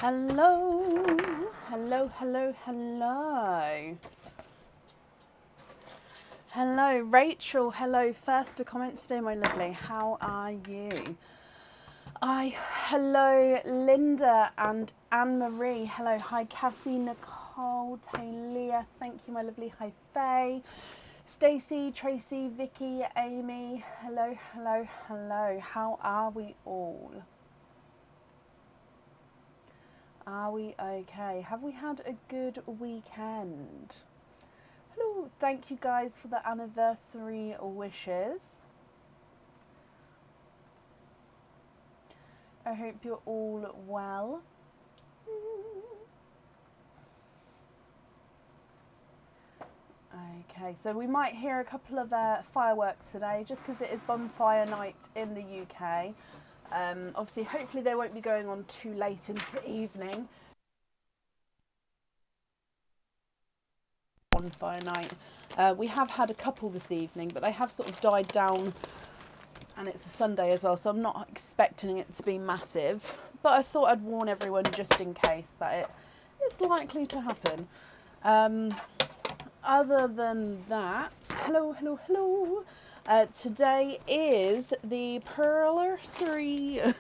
Hello, hello, hello, hello. Hello, Rachel. Hello, first to comment today, my lovely. How are you? Hello, Linda and Anne Marie. Hello, hi, Cassie, Nicole, Talia. Thank you, my lovely. Hi, Faye, Stacey, Tracy, Vicky, Amy. Hello, hello, hello. How are we all? Are we okay? Have we had a good weekend? Hello, thank you guys for the anniversary wishes. I hope you're all well. Okay, so we might hear a couple of fireworks today just because it is bonfire night in the UK. Obviously, hopefully they won't be going on too late into the evening. Bonfire night. We have had a couple this evening, but they have sort of died down, and it's a Sunday as well, so I'm not expecting it to be massive. But I thought I'd warn everyone just in case that it's likely to happen. Other than that, hello, hello, hello. Today is the Pearlversary.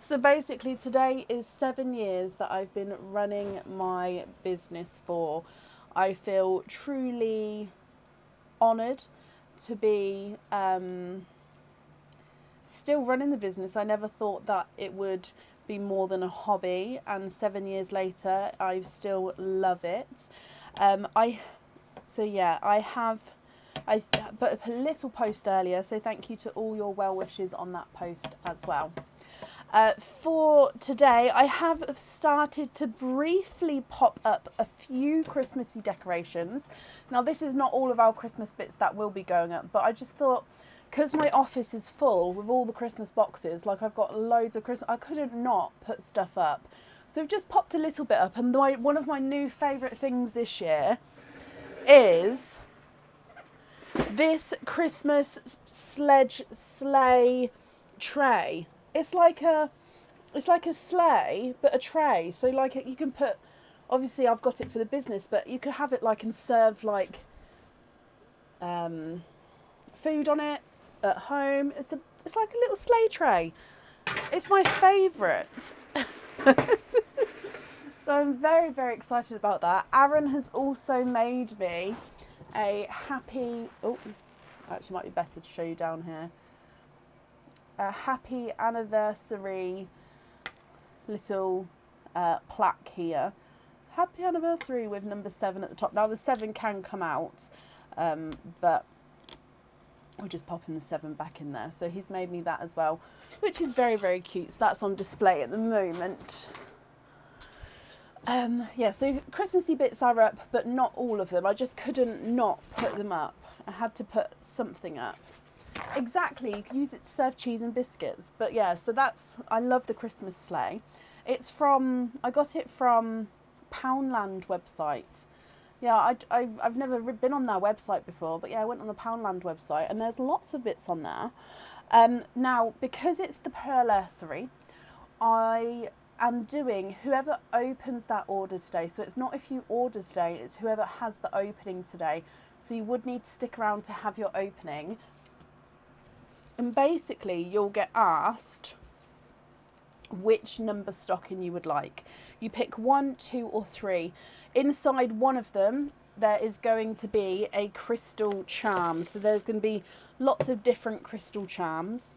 So basically today is 7 years that I've been running my business for. I feel truly honoured to be still running the business. I never thought that it would be more than a hobby, and 7 years later I still love it. I put a little post earlier, so thank you to all your well wishes on that post as well. For today, I have started to briefly pop up a few Christmassy decorations. Now, this is not all of our Christmas bits that will be going up, but I just thought, because my office is full with all the Christmas boxes, like I've got loads of Christmas, I couldn't not put stuff up. So I've just popped a little bit up, and one of my new favourite things this year is this Christmas sleigh tray. It's like a sleigh, but a tray. So like you can put, obviously I've got it for the business, but you could have it like and serve like food on it at home. It's like a little sleigh tray. It's my favourite. So I'm very, very excited about that. Aaron has also made me a happy, actually might be better to show you down here. A happy anniversary little plaque here. Happy anniversary with number 7 at the top. Now the 7 can come out, but we'll just pop in the 7 back in there. So he's made me that as well, which is very, very cute. So that's on display at the moment. So Christmassy bits are up, but not all of them. I just couldn't not put them up. I had to put something up. Exactly, you can use it to serve cheese and biscuits. But yeah, so I love the Christmas sleigh. I got it from Poundland website. Yeah, I've never been on their website before, but yeah, I went on the Poundland website and there's lots of bits on there. Now, because it's the Pearlversary, I am doing whoever opens that order today. So it's not if you order today, it's whoever has the opening today. So you would need to stick around to have your opening. And basically you'll get asked which number stocking you would like. You pick 1, 2 or 3. Inside one of them there is going to be a crystal charm. So there's going to be lots of different crystal charms.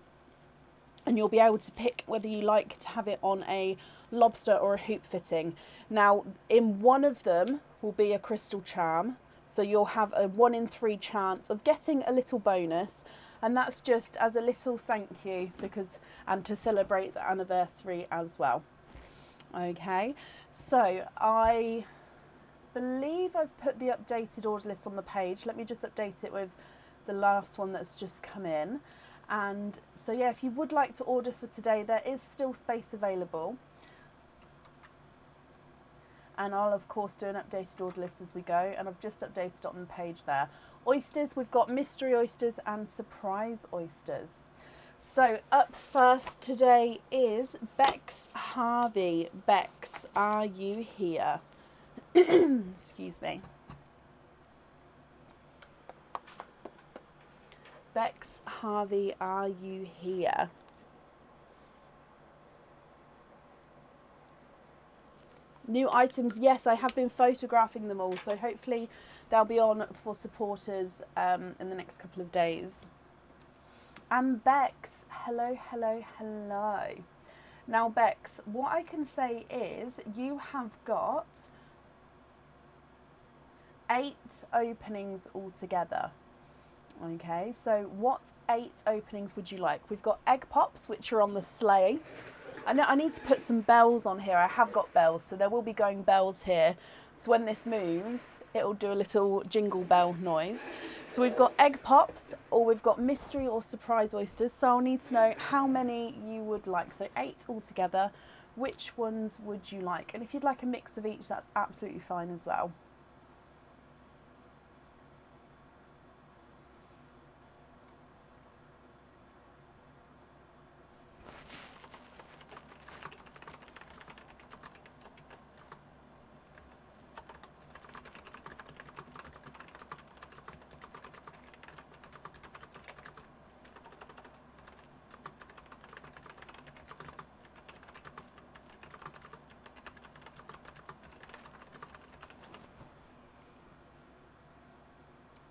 And you'll be able to pick whether you like to have it on a lobster or a hoop fitting. Now, in one of them will be a crystal charm. So you'll have a 1 in 3 chance of getting a little bonus. And that's just as a little thank you and to celebrate the anniversary as well. Okay, so I believe I've put the updated order list on the page. Let me just update it with the last one that's just come in. And so yeah, if you would like to order for today, there is still space available. And I'll of course do an updated order list as we go, and I've just updated it on the page there. Oysters, we've got mystery oysters and surprise oysters. So up first today is Bex Harvey. Bex, are you here? Excuse me. Bex Harvey, are you here? New items, yes, I have been photographing them all, so hopefully they'll be on for supporters in the next couple of days. And Bex, hello, hello, hello. Now Bex, what I can say is you have got 8 openings altogether. Okay, so what 8 openings would you like? We've got egg pops, which are on the sleigh. I need to put some bells on here. I have got bells, so there will be going bells here. So when this moves, it'll do a little jingle bell noise. So we've got egg pops, or we've got mystery or surprise oysters. So I'll need to know how many you would like. So 8 altogether. Which ones would you like? And if you'd like a mix of each, that's absolutely fine as well.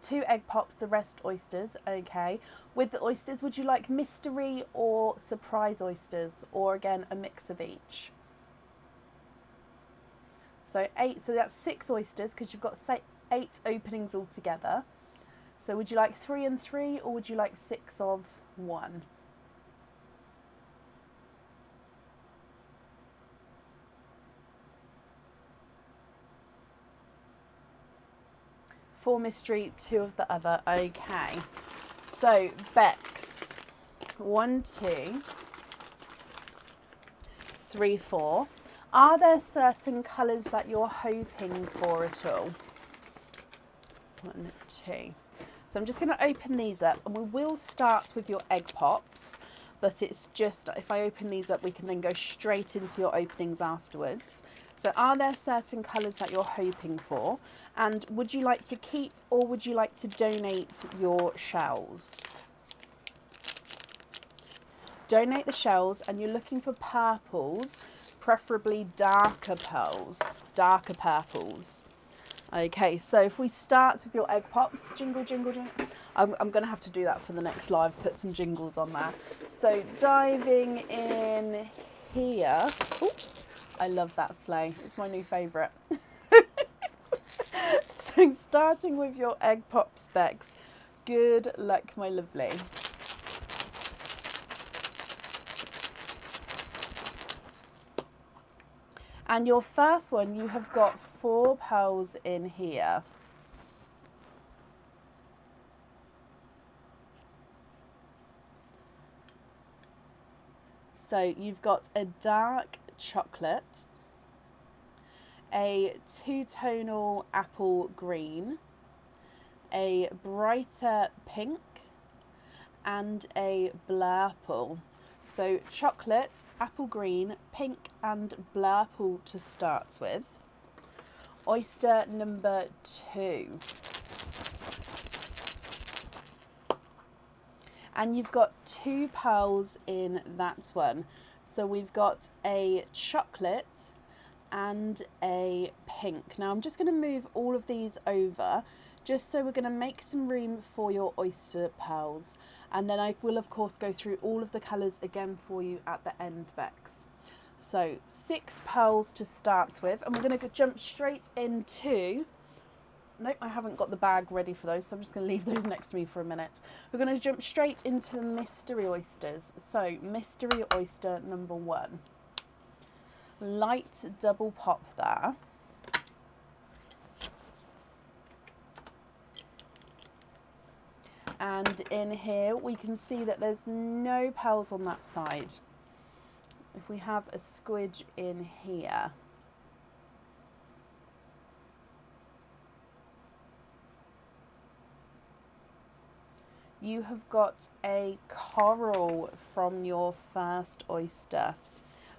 Two egg pops, the rest oysters. Okay. With the oysters, would you like mystery or surprise oysters, or again a mix of each? So 8. So that's 6 oysters because you've got 8 openings altogether. So would you like 3 and 3, or would you like 6 of 1? Four mystery, 2 of the other. Okay. So Bex, 1, 2, 3, 4. Are there certain colours that you're hoping for at all? 1, 2. So I'm just going to open these up, and we will start with your egg pops, but it's just, if I open these up, we can then go straight into your openings afterwards. So are there certain colours that you're hoping for? And would you like to keep, or would you like to donate your shells? Donate the shells, and you're looking for purples, preferably darker pearls, darker purples. Okay, so if we start with your egg pops, jingle, jingle, jingle. I'm going to have to do that for the next live, put some jingles on there. So diving in here. Ooh, I love that sleigh. It's my new favourite. So starting with your egg pop specs. Good luck, my lovely. And your first one, you have got 4 pearls in here. So you've got a dark chocolate, a 2-tonal apple green, a brighter pink, and a blurple. So chocolate, apple green, pink and blurple to start with. Oyster number 2. And you've got 2 pearls in that one. So we've got a chocolate and a pink. Now I'm just going to move all of these over, just so we're going to make some room for your oyster pearls. And then I will of course go through all of the colours again for you at the end, Bex. So 6 pearls to start with, and we're going to jump straight into... Nope, I haven't got the bag ready for those, so I'm just going to leave those next to me for a minute. We're going to jump straight into the mystery oysters. So mystery oyster number 1. Light double pop there. And in here we can see that there's no pearls on that side. If we have a squidge in here. You have got a coral from your first oyster.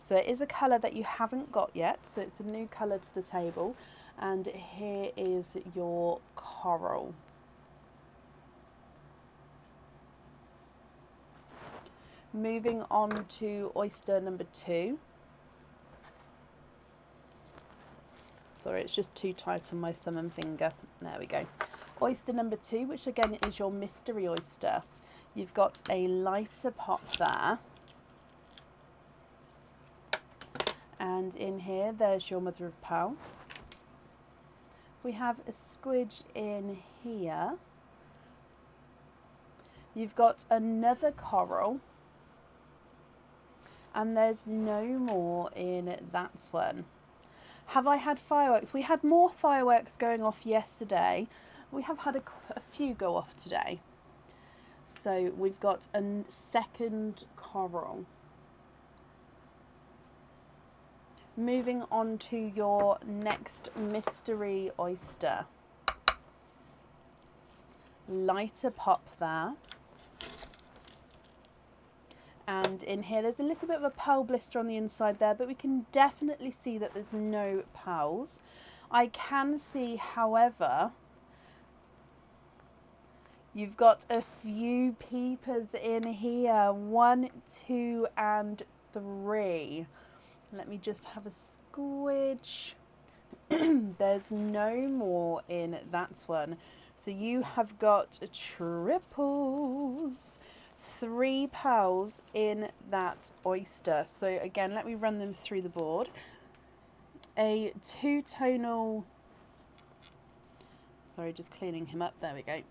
So it is a colour that you haven't got yet, so it's a new colour to the table. And here is your coral. Moving on to oyster number 2. Sorry, it's just too tight on my thumb and finger. There we go. Oyster number 2, which again is your mystery oyster. You've got a lighter pop there. And in here, there's your mother of pearl. We have a squidge in here. You've got another coral. And there's no more in that one. Have I had fireworks? We had more fireworks going off yesterday. We have had a few go off today. So we've got a second coral. Moving on to your next mystery oyster. Lighter pop there. And in here, there's a little bit of a pearl blister on the inside there, but we can definitely see that there's no pearls. I can see, however, you've got a few peepers in here. 1, 2, and 3. Let me just have a squidge. There's no more in that one. So you have got triples. 3 pearls in that oyster. So again, let me run them through the board. A 2-tonal, sorry, just cleaning him up, there we go.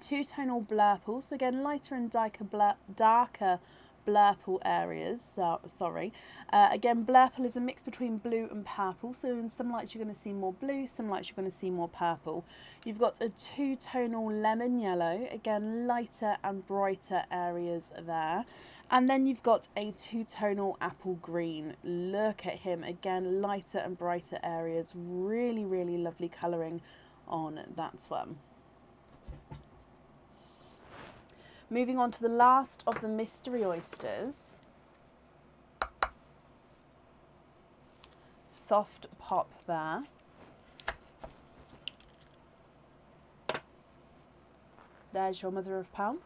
2-tonal blurple, so again, lighter and darker blurple areas, sorry. Again, blurple is a mix between blue and purple, so in some lights you're going to see more blue, some lights you're going to see more purple. You've got a 2-tonal lemon yellow, again lighter and brighter areas there. And then you've got a 2-tonal apple green. Look at him, again lighter and brighter areas, really, really lovely colouring on that one. Moving on to the last of the mystery oysters. Soft pop there. There's your mother of pearl.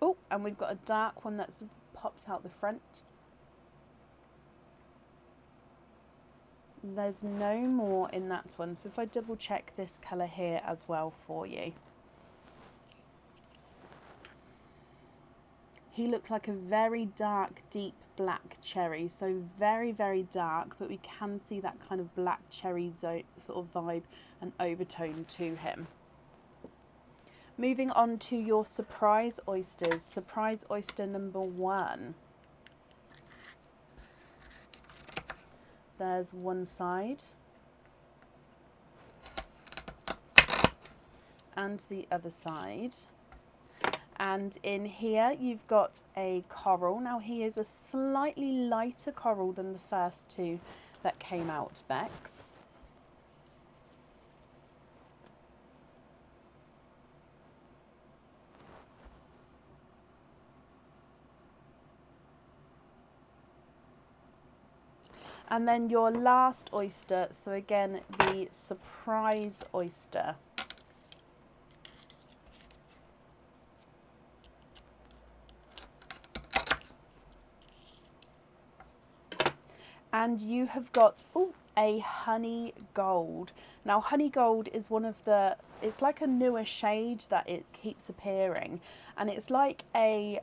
Oh, and we've got a dark one that's popped out the front. There's no more in that one. So if I double check this colour here as well for you. He looks like a very dark, deep black cherry. So very, very dark, but we can see that kind of black cherry sort of vibe and overtone to him. Moving on to your surprise oysters. Surprise oyster number 1. There's one side. And the other side. And in here you've got a coral. Now he is a slightly lighter coral than the first 2 that came out, Bex. And then your last oyster, so again the surprise oyster. And you have got a honey gold. Now honey gold is one of the, it's like a newer shade that it keeps appearing, and it's like a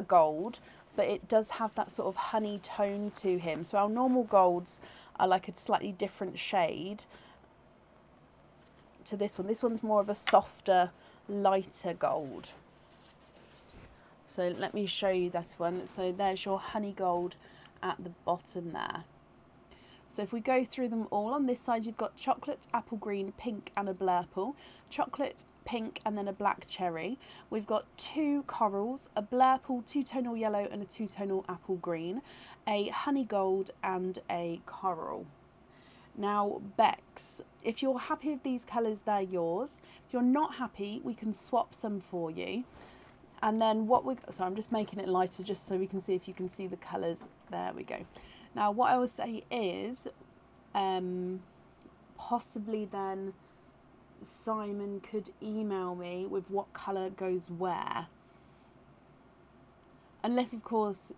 gold, but it does have that sort of honey tone to him. So our normal golds are like a slightly different shade to this one. This one's more of a softer, lighter gold. So let me show you this one. So there's your honey gold at the bottom there. So if we go through them all, on this side you've got chocolate, apple green, pink and a blurple, chocolate, pink and then a black cherry. We've got 2 corals, a blurple, 2-tonal yellow and a 2-tonal apple green, a honey gold and a coral. Now, Bex, if you're happy with these colours, they're yours. If you're not happy, we can swap some for you. And then I'm just making it lighter just so we can see if you can see the colours. There we go. Now, what I will say is, possibly then Simon could email me with what colour goes where. Unless, of course,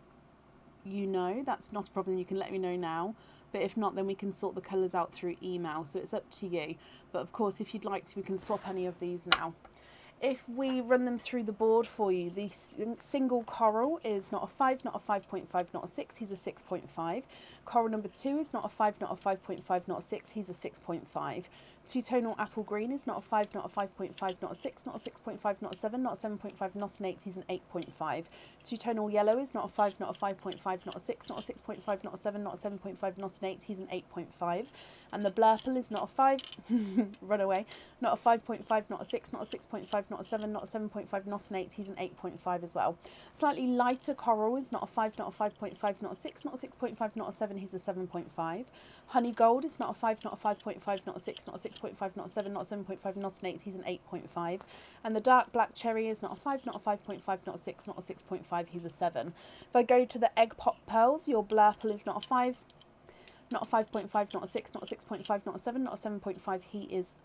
that's not a problem. You can let me know now. But if not, then we can sort the colours out through email. So it's up to you. But of course, if you'd like to, we can swap any of these now. If we run them through the board for you, the single coral is not a 5, not a 5.5, not a 6, he's a 6.5. Coral number 2 is not a 5, not a 5.5, not a 6, he's a 6.5. Two-tonal apple green is not a 5, not a 5.5, not a 6, not a 6.5, not a 7, not a 7.5, not an 8, he's an 8.5. Two-tonal yellow is not a 5, not a 5.5, not a 6, not a 6.5, not a 7, not a 7.5, not an 8, he's an 8.5. And the blurple is not a 5, run away, not a 5.5, not a 6, not a 6.5, not a 7, not a 7.5, not an 8, he's an 8.5 as well. Slightly lighter coral is not a 5, not a 5.5, not a 6, not a 6.5, not a 7, he's a 7.5. Honey gold is not a 5, not a 5.5, not a 6, not a 6.5, not a 7, not a 7.5, not an 8, he's an 8.5. And the dark black cherry is not a 5, not a 5.5, not a 6, not a 6.5, he's a 7. If I go to the egg pop pearls, your blurple is not a 5, not a 5.5, not a 6, not a 6.5, not a 7, not a 7.5, he is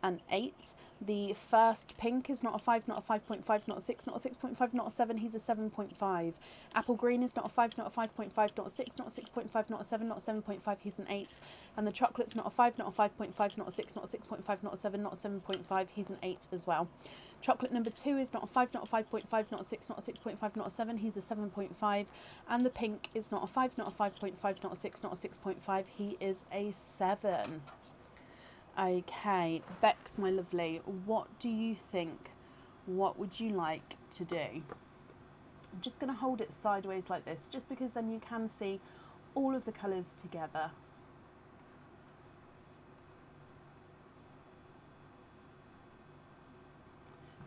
an 8. The first pink is not a 5, not a 5.5, not a 6, not a 6.5, not a 7, he's a 7.5. Apple green is not a 5, not a 5.5, not a 6, not a 6.5, not a 7, not a 7.5, he's an 8. And the chocolate's not a 5, not a 5.5, not a 6, not a 6.5, not a 7, not a 7.5, he's an 8 as well. Chocolate number 2 is not a 5, not a 5.5, not a 6, not a 6.5, not a 7, he's a 7.5. And the pink is not a 5, not a 5.5, not a 6, not a 6.5, he is a 7. Okay, Bex, my lovely, what do you think? What would you like to do? I'm just going to hold it sideways like this, just because then you can see all of the colours together.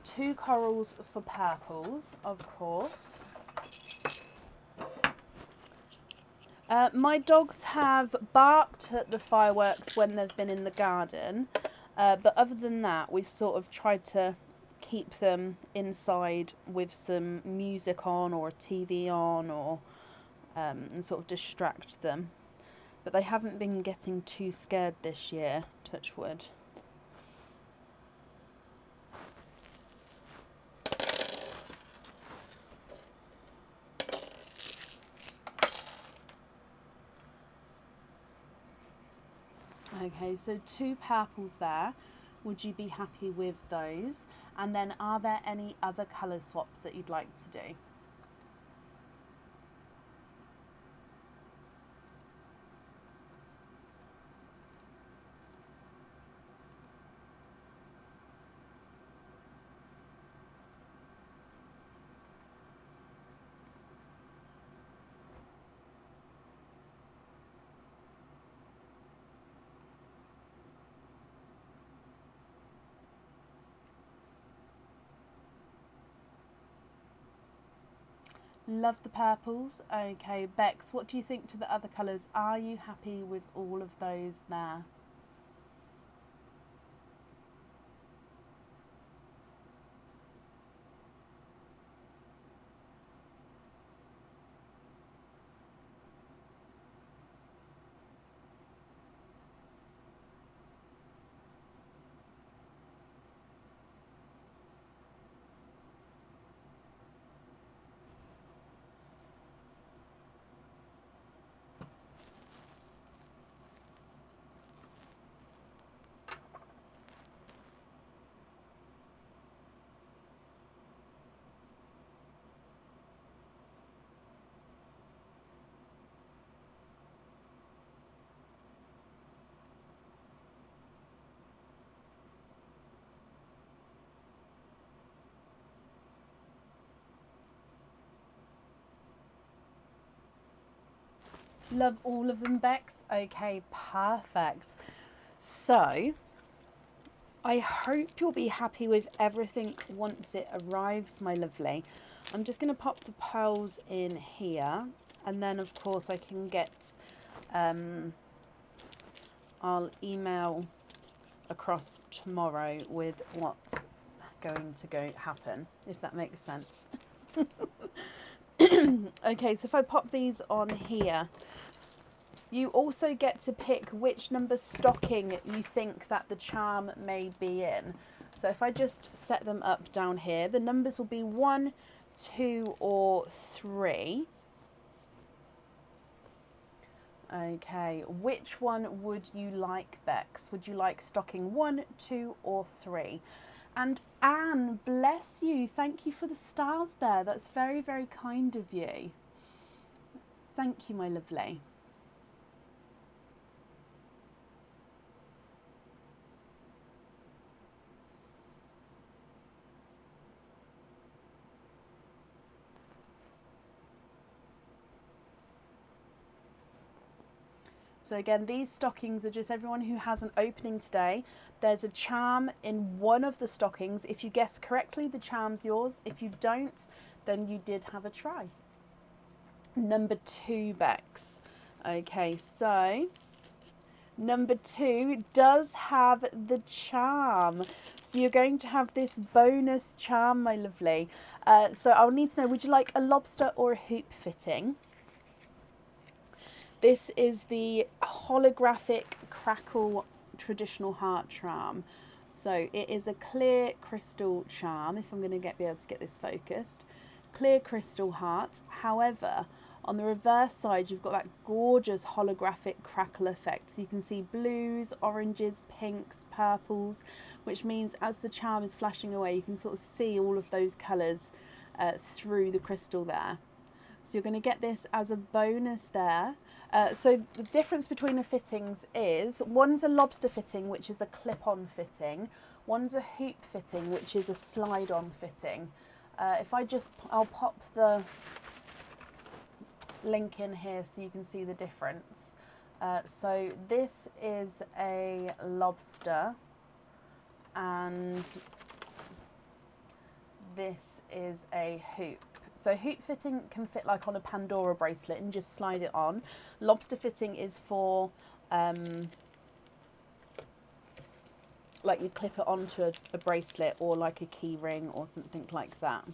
Two corals for purples, of course. My dogs have barked at the fireworks when they've been in the garden, but other than that, we've sort of tried to keep them inside with some music on or a TV on, or and sort of distract them. But they haven't been getting too scared this year, touch wood. Okay, so two purples there. Would you be happy with those? And then are there any other colour swaps that you'd like to do? Love the purples. Okay, Bex, what do you think to the other colours? Are you happy with all of those there? Love all of them, Bex. Okay, perfect. So, I hope you'll be happy with everything once it arrives, my lovely. I'm just going to pop the pearls in here, and then of course I can get I'll email across tomorrow with what's going to happen, if that makes sense. Okay, so if I pop these on here, you also get to pick which number stocking you think that the charm may be in. So if I just set them up down here, the numbers will be 1, 2 or 3. Okay, which one would you like, Bex? Would you like stocking 1, 2 or 3? And Anne, bless you. Thank you for the stars there. That's very, very kind of you. Thank you, my lovely. So again, these stockings are just everyone who has an opening today. There's a charm in one of the stockings. If you guess correctly, the charm's yours. If you don't, then you did have a try. Number 2, Bex. Okay, so number 2 does have the charm. So you're going to have this bonus charm, my lovely. So I'll need to know, would you like a lobster or a hoop fitting? This is the holographic crackle traditional heart charm. So it is a clear crystal charm, if I'm going to be able to get this focused. Clear crystal heart. However, on the reverse side, you've got that gorgeous holographic crackle effect. So you can see blues, oranges, pinks, purples, which means as the charm is flashing away, you can sort of see all of those colours through the crystal there. So you're going to get this as a bonus there. So the difference between the fittings is one's a lobster fitting, which is a clip-on fitting. One's a hoop fitting, which is a slide-on fitting. I'll pop the link in here so you can see the difference. So this is a lobster and this is a hoop. So hoop fitting can fit like on a Pandora bracelet and just slide it on. Lobster fitting is for like you clip it onto a bracelet or like a key ring or something like that.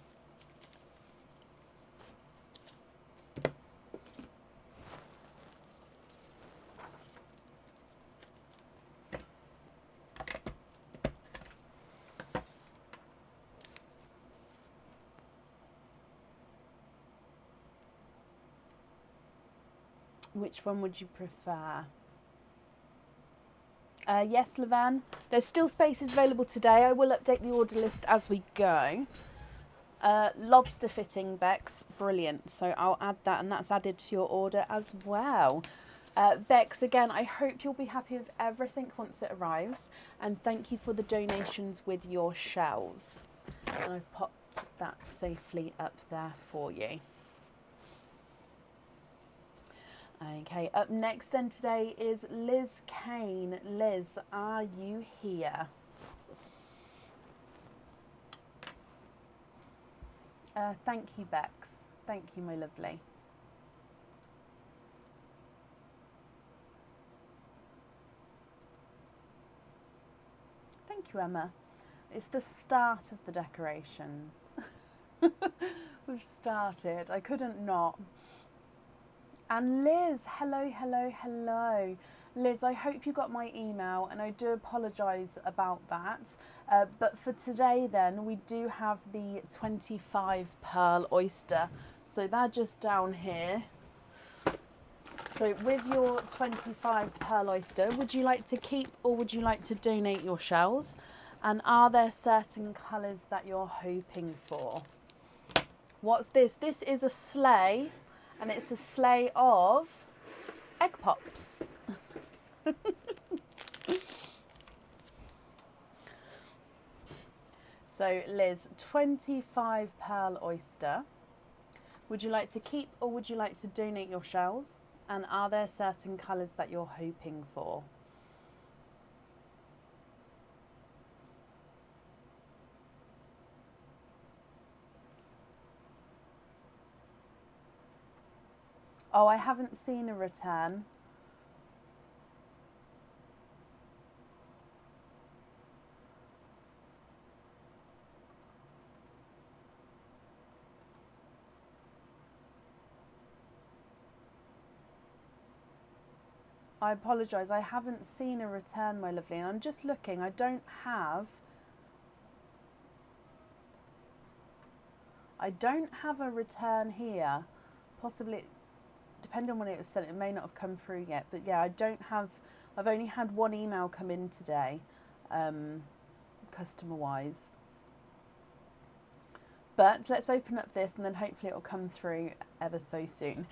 Which one would you prefer? Yes, Levan. There's still spaces available today. I will update the order list as we go. Lobster fitting, Bex. Brilliant. So I'll add that, and that's added to your order as well. Bex, again, I hope you'll be happy with everything once it arrives. And thank you for the donations with your shells. And I've popped that safely up there for you. Okay, up next then today is Liz Kane. Liz, are you here? Thank you, Bex. Thank you, my lovely. Thank you, Emma. It's the start of the decorations. We've started. I couldn't not. And Liz, hello, hello, hello. Liz, I hope you got my email and I do apologise about that. But for today then, we do have the 25 pearl oyster. So they're just down here. So with your 25 pearl oyster, would you like to keep or would you like to donate your shells? And are there certain colours that you're hoping for? What's this? This is a sleigh. And it's a sleigh of egg pops. So Liz, 25 pearl oyster. Would you like to keep or would you like to donate your shells? And are there certain colours that you're hoping for? Oh, I haven't seen a return. I apologise, I haven't seen a return, my lovely, and I'm just looking. I don't have a return here. Possibly, depending on when it was sent, it may not have come through yet. But yeah, I've only had one email come in today, customer-wise. But let's open up this and then hopefully it'll come through ever so soon.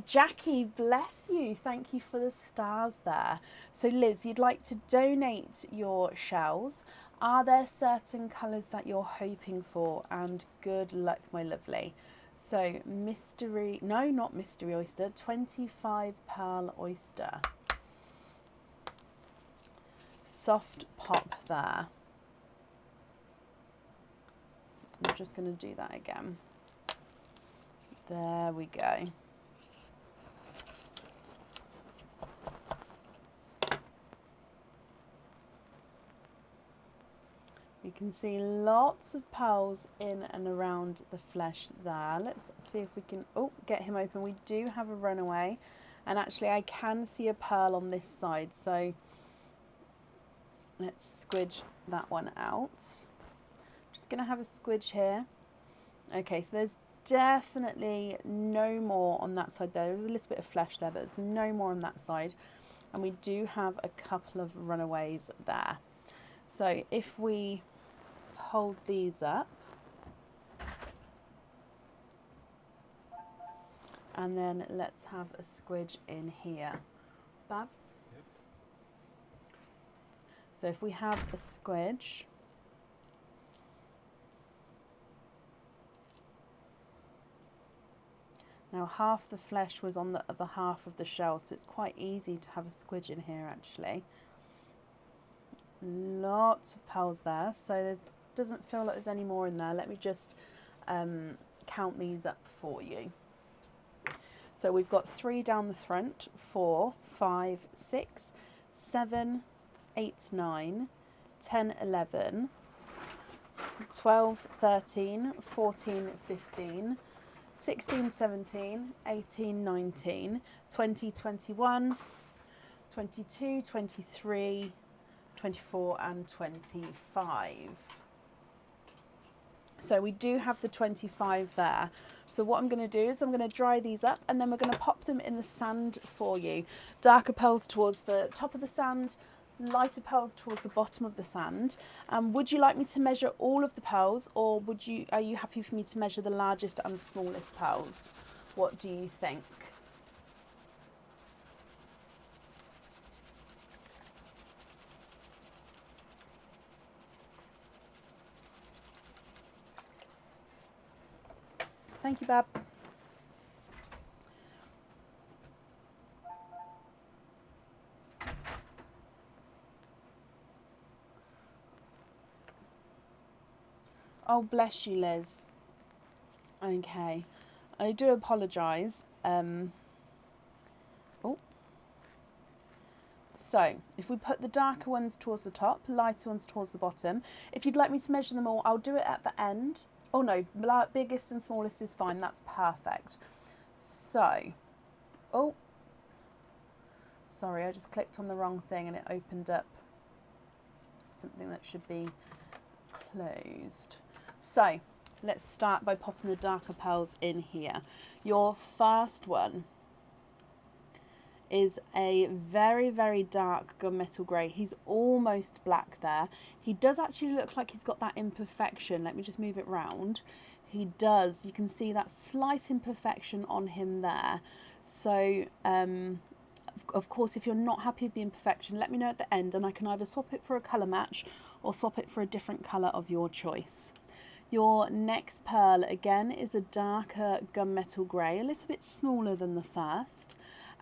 Jackie, bless you. Thank you for the stars there. So Liz, you'd like to donate your shells. Are there certain colours that you're hoping for? And good luck, my lovely. So mystery, no, not mystery oyster, 25 pearl oyster. Soft pop there. I'm just going to do that again. There we go. You can see lots of pearls in and around the flesh there. Let's see if we can get him open. We do have a runaway, and actually I can see a pearl on this side, so let's squidge that one out. Just going to have a squidge here. Okay, so there's definitely no more on that side there. There's a little bit of flesh there, but there's no more on that side. And we do have a couple of runaways there. So if we hold these up, and then let's have a squidge in here. Bab? Yep. So if we have a squidge, now half the flesh was on the other half of the shell, so it's quite easy to have a squidge in here actually. Lots of pearls there, so there doesn't feel like there's any more in there. Let me just count these up for you. So we've got 3 down the front, 4, 5, 6, 7, 8, 9, 10, 11, 12, 13, 14, 15, 16, 17, 18, 19, 20, 21, 22, 23, 24 and 25. So we do have the 25 there. So what I'm going to do is I'm going to dry these up and then we're going to pop them in the sand for you. Darker pearls towards the top of the sand, lighter pearls towards the bottom of the sand. Would you like me to measure all of the pearls, or are you happy for me to measure the largest and smallest pearls? What do you think? Thank you, Bab. Oh, bless you, Liz. Okay. I do apologise. So, if we put the darker ones towards the top, lighter ones towards the bottom. If you'd like me to measure them all, I'll do it at the end. Oh no, biggest and smallest is fine. That's perfect. So, sorry, I just clicked on the wrong thing and it opened up something that should be closed. So, let's start by popping the darker pearls in here. Your first one is a very, very dark gunmetal grey. He's almost black there. He does actually look like he's got that imperfection. Let me just move it round. He does. You can see that slight imperfection on him there. So, of course, if you're not happy with the imperfection, let me know at the end and I can either swap it for a colour match or swap it for a different colour of your choice. Your next pearl, again, is a darker gunmetal grey, a little bit smaller than the first.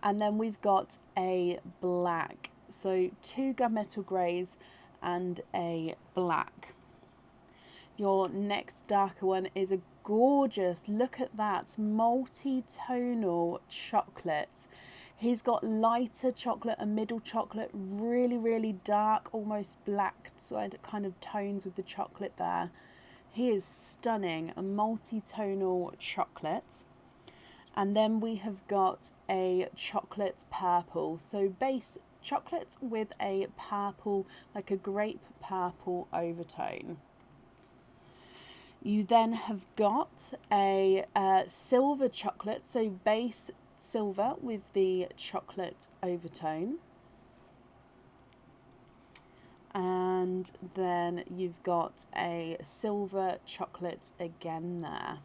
And then we've got a black. So 2 gunmetal greys and a black. Your next darker one is a gorgeous, look at that, multi-tonal chocolate. He's got lighter chocolate, a middle chocolate, really, really dark, almost black kind of tones with the chocolate there. He is stunning, a multi-tonal chocolate. And then we have got a chocolate purple. So base chocolate with a purple, like a grape purple overtone. You then have got a silver chocolate, so base silver with the chocolate overtone. And then you've got a silver chocolate again there.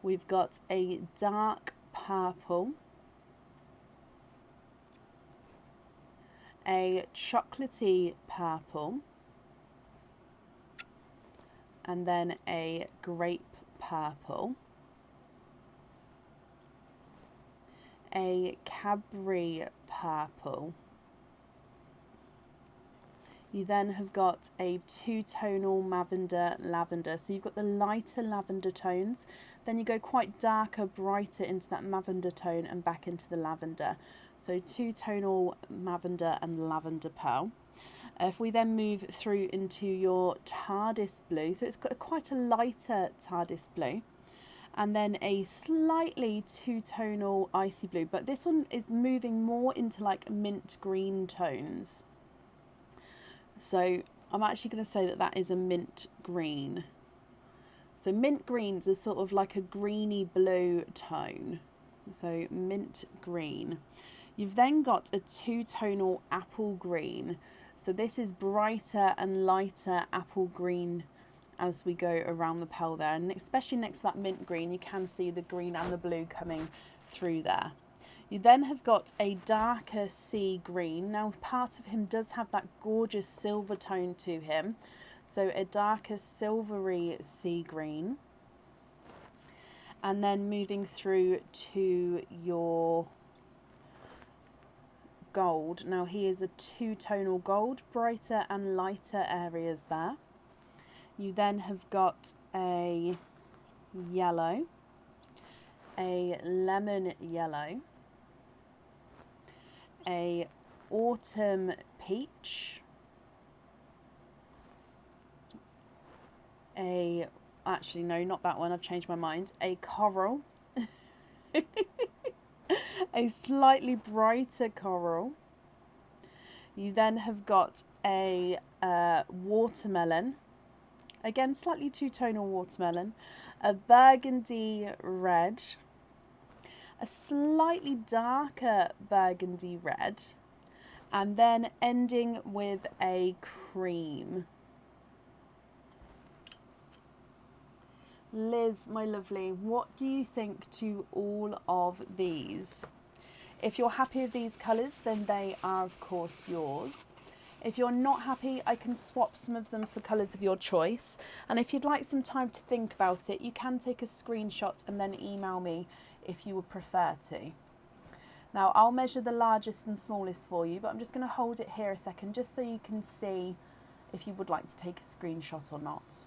We've got a dark purple, a chocolatey purple, and then a grape purple, a Cadbury purple. You then have got a two-tonal lavender. So you've got the lighter lavender tones, then you go quite darker, brighter into that lavender tone and back into the lavender. So two-tonal lavender and lavender pearl. If we then move through into your TARDIS blue, so it's got quite a lighter TARDIS blue, and then a slightly two-tonal icy blue, but this one is moving more into like mint green tones. So I'm actually going to say that that is a mint green. So mint greens are sort of like a greeny blue tone. So mint green. You've then got a two-tonal apple green. So this is brighter and lighter apple green as we go around the pearl there. And especially next to that mint green, you can see the green and the blue coming through there. You then have got a darker sea green. Now part of him does have that gorgeous silver tone to him. So a darker silvery sea green. And then moving through to your gold. Now he is a two-tonal gold, brighter and lighter areas there. You then have got a yellow, a lemon yellow, a autumn peach, actually no, not that one, I've changed my mind, a coral, a slightly brighter coral. You then have got a watermelon, again slightly two-tonal watermelon, a burgundy red, a slightly darker burgundy red, and then ending with a cream. Liz, my lovely, what do you think to all of these? If you're happy with these colours, then they are of course yours. If you're not happy, I can swap some of them for colours of your choice. And if you'd like some time to think about it, you can take a screenshot and then email me if you would prefer to. Now I'll measure the largest and smallest for you, but I'm just going to hold it here a second just so you can see if you would like to take a screenshot or not.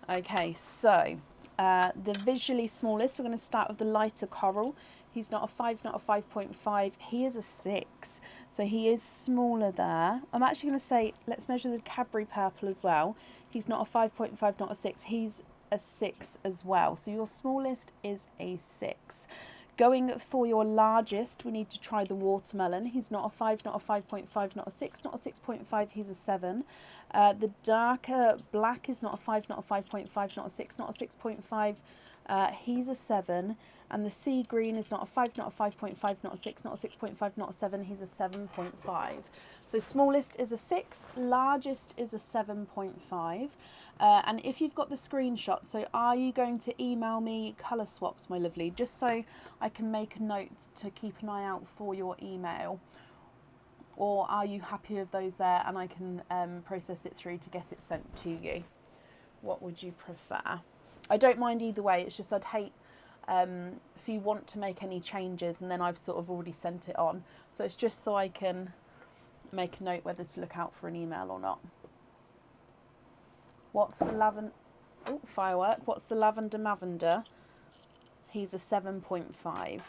Okay, so the visually smallest, we're going to start with the lighter coral. He's not a 5, not a 5.5. He is a 6. So he is smaller there. I'm actually going to say, let's measure the Cadbury purple as well. He's not a 5.5, not a 6. He's a 6 as well. So your smallest is a 6. Going for your largest, we need to try the watermelon. He's not a 5, not a 5.5, not a 6, not a 6.5. He's a 7. The darker black is not a 5, not a 5.5, not a 6, not a 6.5. He's a 7. And the sea green is not a 5, not a 5.5, not a 6, not a 6.5, not a 7. He's a 7.5. So smallest is a 6, largest is a 7.5. And if you've got the screenshot, so are you going to email me colour swaps, my lovely, just so I can make a note to keep an eye out for your email? Or are you happy with those there and I can process it through to get it sent to you? What would you prefer? I don't mind either way, it's just I'd hate if you want to make any changes and then I've sort of already sent it on. So it's just so I can make a note whether to look out for an email or not. What's the lavender? Oh, firework. What's the lavender? He's a 7.5.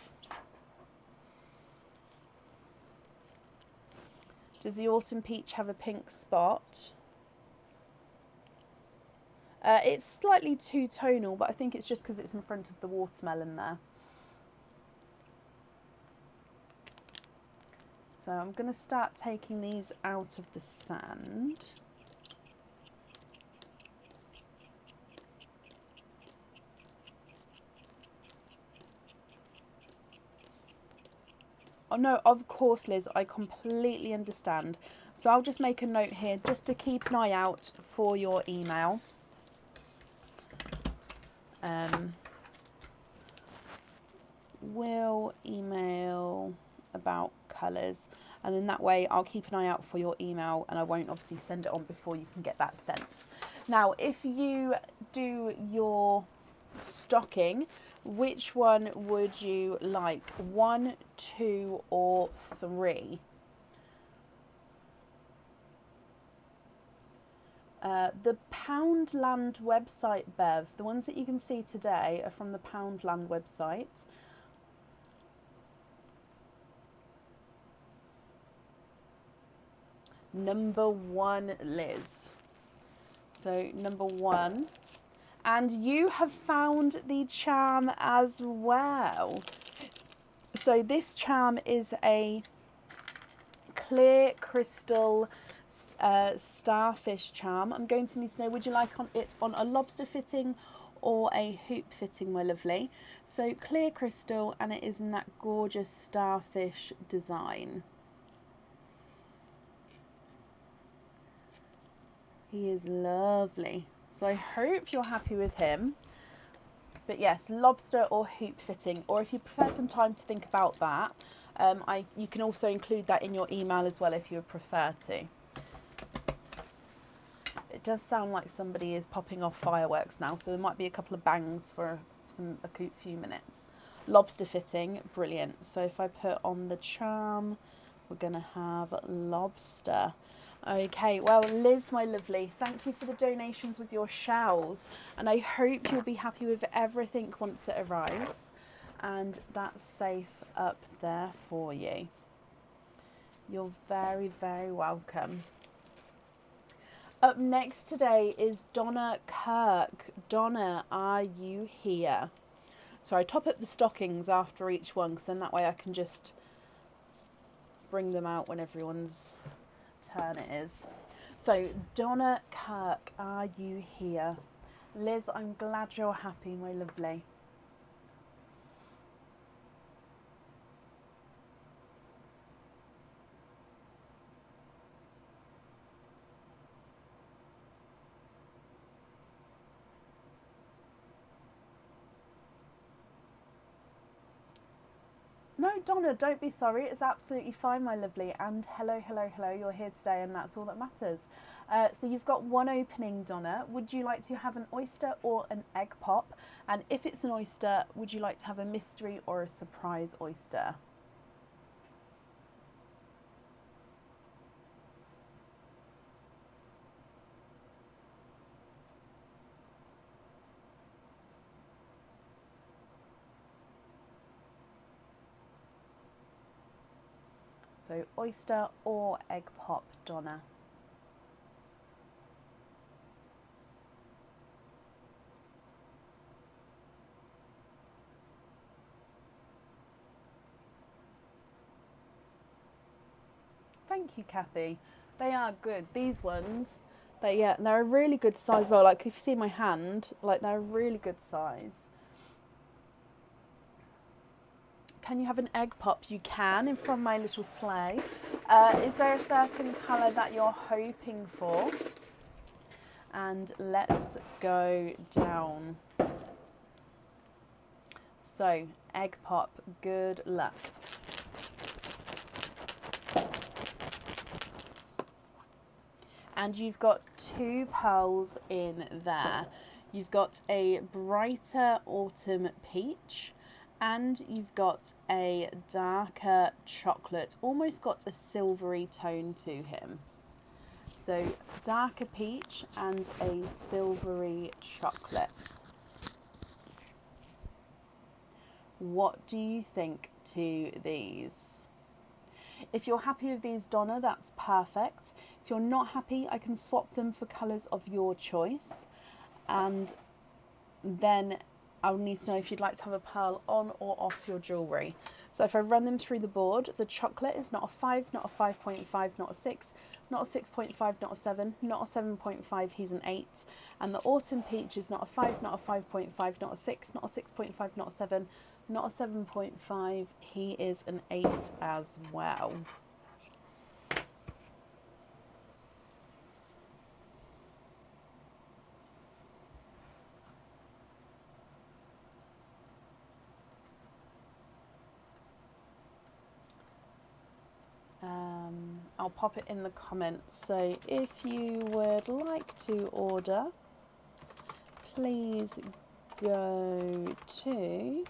Does the autumn peach have a pink spot? It's slightly too tonal, but I think it's just because it's in front of the watermelon there. So I'm going to start taking these out of the sand. Oh no, of course, Liz, I completely understand. So I'll just make a note here just to keep an eye out for your email. Will email about colours, and then that way I'll keep an eye out for your email, and I won't obviously send it on before you can get that sent. Now, if you do your stocking, which one would you like? 1, 2, or 3? The Poundland website, Bev, the ones that you can see today are from the Poundland website. Number 1, Liz. So number 1. And you have found the charm as well. So this charm is a clear crystal starfish charm. I'm going to need to know, would you like it on a lobster fitting or a hoop fitting, my lovely? So clear crystal, and it is in that gorgeous starfish design. He is lovely. So I hope you're happy with him. But yes, lobster or hoop fitting, or if you prefer some time to think about that, you can also include that in your email as well if you would prefer to. It does sound like somebody is popping off fireworks now, so there might be a couple of bangs for a few minutes. Lobster fitting, brilliant. So if I put on the charm, we're going to have lobster. Okay, well, Liz, my lovely, thank you for the donations with your shells, and I hope you'll be happy with everything once it arrives, and that's safe up there for you. You're very, very welcome. Up next today is Donna Kirk. Donna, are you here? So I top up the stockings after each one, because then that way I can just bring them out when everyone's turn it is. So Donna Kirk, are you here? Liz, I'm glad you're happy, my lovely. No, Donna, don't be sorry. It's absolutely fine, my lovely. And hello, hello, hello. You're here today, and that's all that matters. So you've got one opening, Donna. Would you like to have an oyster or an egg pop? And if it's an oyster, would you like to have a mystery or a surprise oyster? So oyster or egg pop, Donna. Thank you, Kathy. They are good. These ones, they're a really good size. Well, like if you see my hand, like they're a really good size. Can you have an egg pop? You can, in From My Little Sleigh. Is there a certain colour that you're hoping for? And let's go down. So, egg pop, good luck. And you've got 2 pearls in there. You've got a brighter autumn peach, and you've got a darker chocolate, almost got a silvery tone to him. So darker peach and a silvery chocolate. What do you think to these? If you're happy with these, Donna, that's perfect. If you're not happy, I can swap them for colours of your choice. and then I'll need to know if you'd like to have a pearl on or off your jewellery. So if I run them through the board, the chocolate is not a 5, not a 5.5, not a 6, not a 6.5, not a 7, not a 7.5, he's an 8. And the autumn peach is not a 5, not a 5.5, not a 6, not a 6.5, not a 7, not a 7.5, he is an 8 as well. I'll pop it in the comments. So if you would like to order, please go to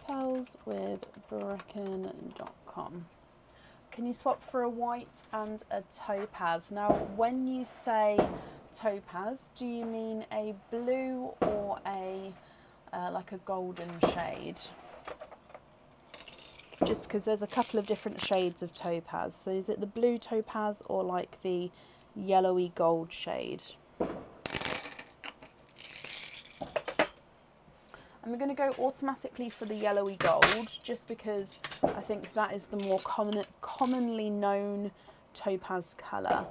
pearlswithbracken.com. Can you swap for a white and a topaz? Now, when you say topaz, do you mean a blue or a like a golden shade? Just because there's a couple of different shades of topaz. So is it the blue topaz or like the yellowy gold shade? I'm going to go automatically for the yellowy gold, just because I think that is the more commonly known topaz colour.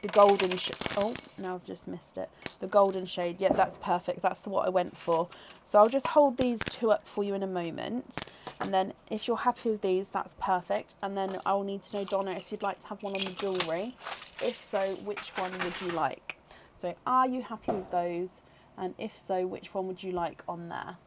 The golden oh, now I've just missed it. The golden shade, yeah, that's perfect. That's what I went for. So I'll just hold these two up for you in a moment. And then if you're happy with these, that's perfect. And then I'll need to know, Donna, if you'd like to have one on the jewellery. If so, which one would you like? So are you happy with those? And if so, which one would you like on there?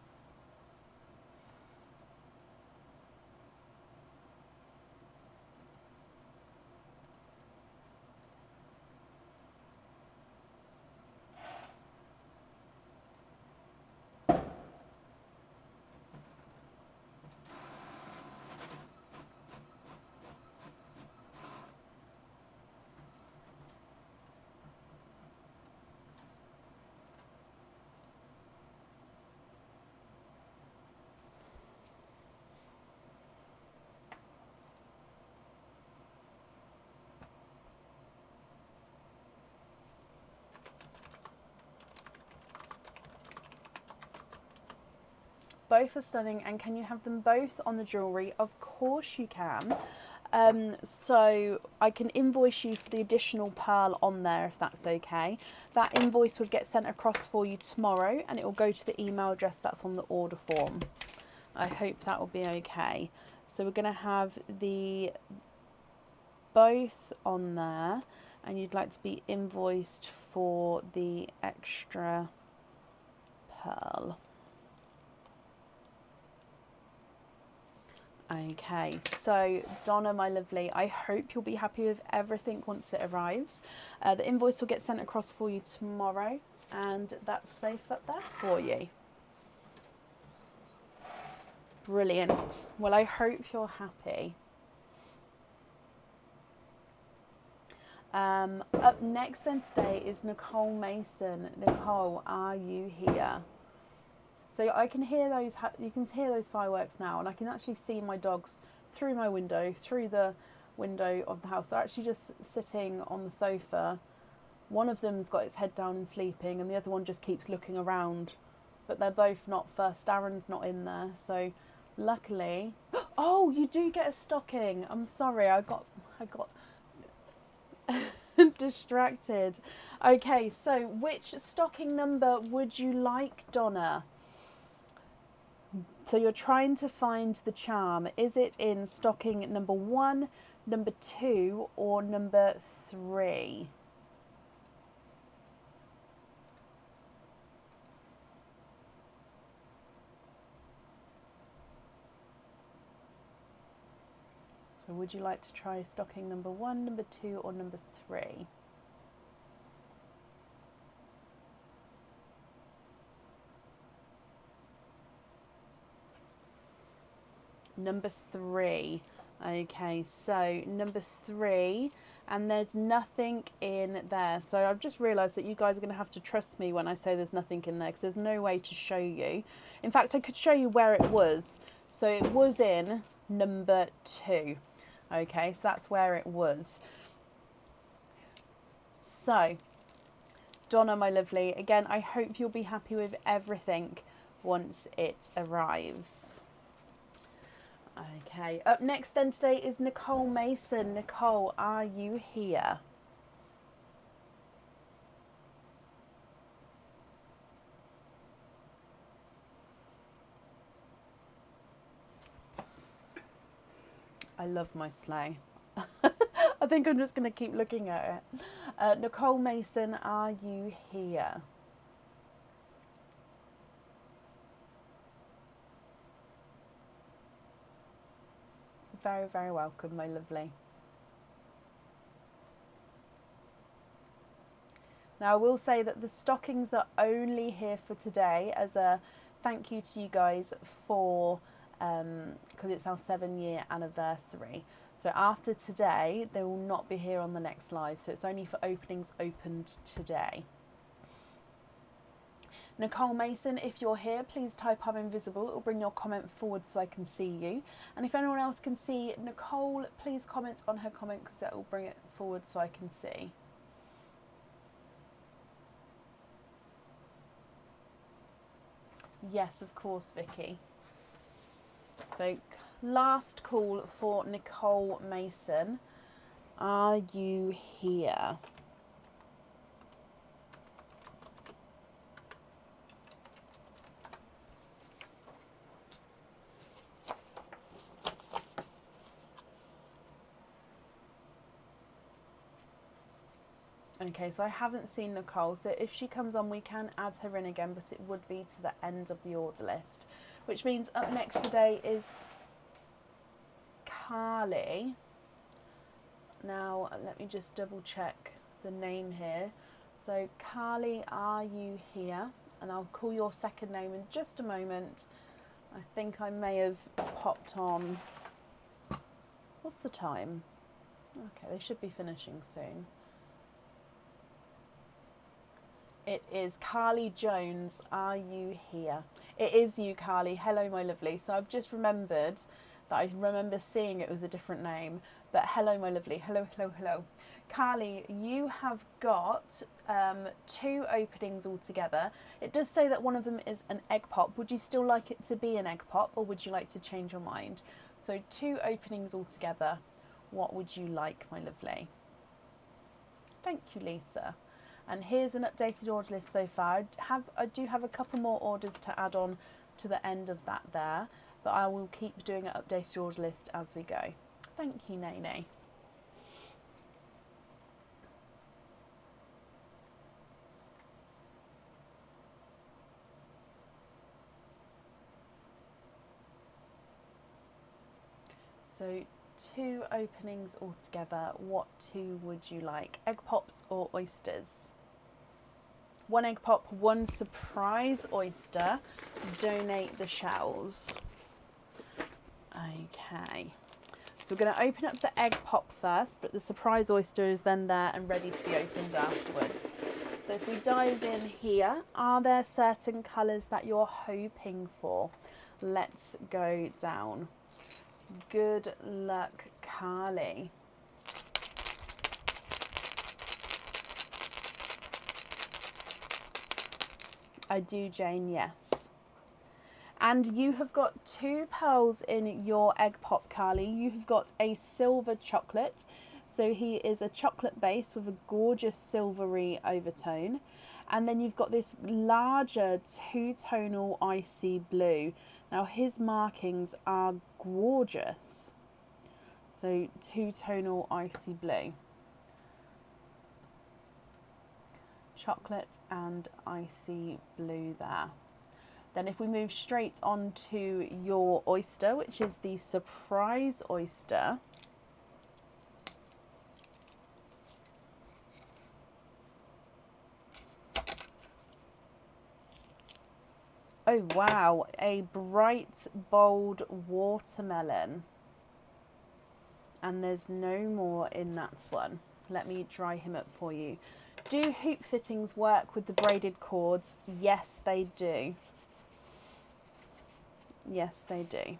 Both are stunning, and can you have them both on the jewellery? Of course you can. So I can invoice you for the additional pearl on there if that's okay. That invoice would get sent across for you tomorrow, and it will go to the email address that's on the order form. I hope that will be okay. So we're going to have the both on there, and you'd like to be invoiced for the extra pearl. Okay, so Donna, my lovely, I hope you'll be happy with everything once it arrives. The invoice will get sent across for you tomorrow, and that's safe up there for you. Brilliant. Well, I hope you're happy. Up next then today is Nicole Mason. Nicole, are you here? So I can hear those, you can hear those fireworks now, and I can actually see my dogs through my window, through the window of the house. They're actually just sitting on the sofa. One of them's got its head down and sleeping, and the other one just keeps looking around. But they're both not first. Darren's not in there, so luckily. Oh, you do get a stocking. I'm sorry, I got distracted. Okay, so which stocking number would you like, Donna? So you're trying to find the charm. Is it in stocking number 1, number 2, or number 3? So would you like to try stocking number 1, number 2, or number 3? Number 3. Okay, so number 3, and there's nothing in there. So I've just realised that you guys are going to have to trust me when I say there's nothing in there, because there's no way to show you. In fact, I could show you where it was. So it was in number 2. Okay, so that's where it was. So, Donna, my lovely, again, I hope you'll be happy with everything once it arrives. Okay, up next then today is Nicole Mason. Nicole, are you here? I love my sleigh. I think I'm just going to keep looking at it. Nicole Mason, are you here? Very, very welcome, my lovely. Now, I will say that the stockings are only here for today as a thank you to you guys for, because it's our 7-year anniversary. So after today, they will not be here on the next live. So it's only for openings opened today. Nicole Mason, if you're here, please type I'm invisible. It will bring your comment forward so I can see you. And if anyone else can see Nicole, please comment on her comment because that will bring it forward so I can see. Yes, of course, Vicky. So last call for Nicole Mason. Are you here? Okay, so I haven't seen Nicole, so if she comes on we can add her in again, but it would be to the end of the order list, which means up next today is Carly. Now let me just double check the name here. So Carly, are you here? And I'll call your second name in just a moment. I think I may have popped on. What's the time? Okay, they should be finishing soon. It is Carly Jones. Are you here? It is you, Carly. Hello, my lovely. So I've just remembered that I remember seeing it was a different name. But hello, my lovely. Hello, hello, hello. Carly, you have got 2 openings altogether. It does say that one of them is an egg pop. Would you still like it to be an egg pop or would you like to change your mind? So 2 openings altogether. What would you like, my lovely? Thank you, Lisa. And here's an updated order list so far. I do have a couple more orders to add on to the end of that there, but I will keep doing an updated order list as we go. Thank you, Nene. So 2 openings altogether. What 2 would you like? Egg pops or oysters? 1 egg pop, 1 surprise oyster. Donate the shells. Okay. So we're going to open up the egg pop first, but the surprise oyster is then there and ready to be opened afterwards. So if we dive in here, are there certain colours that you're hoping for? Let's go down. Good luck, Carly. I do, Jane, yes. And you have got 2 pearls in your egg pop, Carly. You have got a silver chocolate. So he is a chocolate base with a gorgeous silvery overtone. And then you've got this larger 2-tonal icy blue. Now his markings are gorgeous. So 2-tonal icy blue. Chocolate and icy blue there. Then if we move straight on to your oyster, which is the surprise oyster. Oh wow, a bright, bold watermelon. And there's no more in that one. Let me dry him up for you. Do hoop fittings work with the braided cords? Yes, they do. Yes, they do.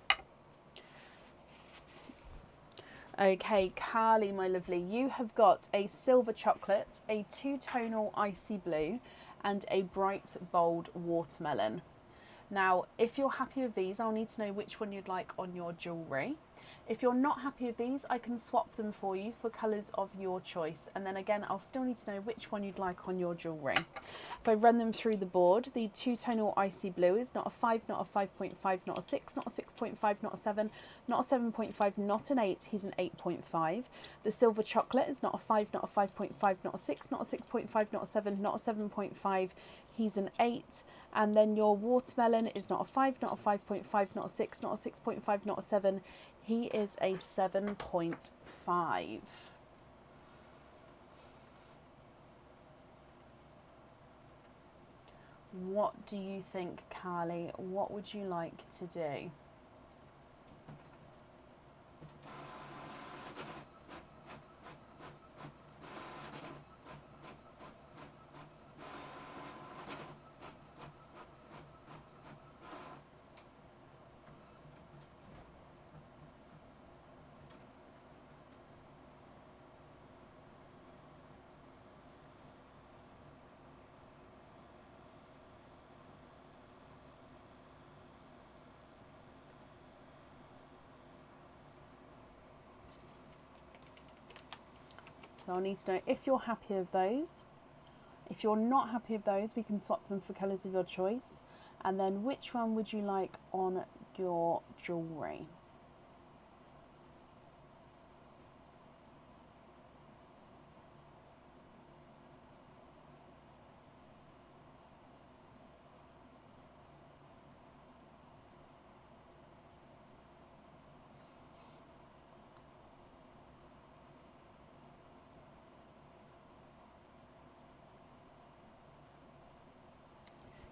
Okay, Carly, my lovely, you have got a silver chocolate, a two-tonal icy blue, and a bright bold watermelon. Now, if you're happy with these, I'll need to know which one you'd like on your jewellery. If you're not happy with these, I can swap them for you for colours of your choice. And then again, I'll still need to know which one you'd like on your jewellery. If I run them through the board, the two-tonal icy blue is not a 5, not a 5.5, not a 6, not a 6.5, not a 7, not a 7.5, not an 8, he's an 8.5. The silver chocolate is not a 5, not a 5.5, not a 6, not a 6.5, not a 7, not a 7.5, he's an 8. And then your watermelon is not a 5, not a 5.5, not a 6, not a 6.5, not a 7, he is a 7.5. What do you think, Carly? What would you like to do? So I'll need to know if you're happy with those. If you're not happy with those, we can swap them for colours of your choice. And then which one would you like on your jewellery?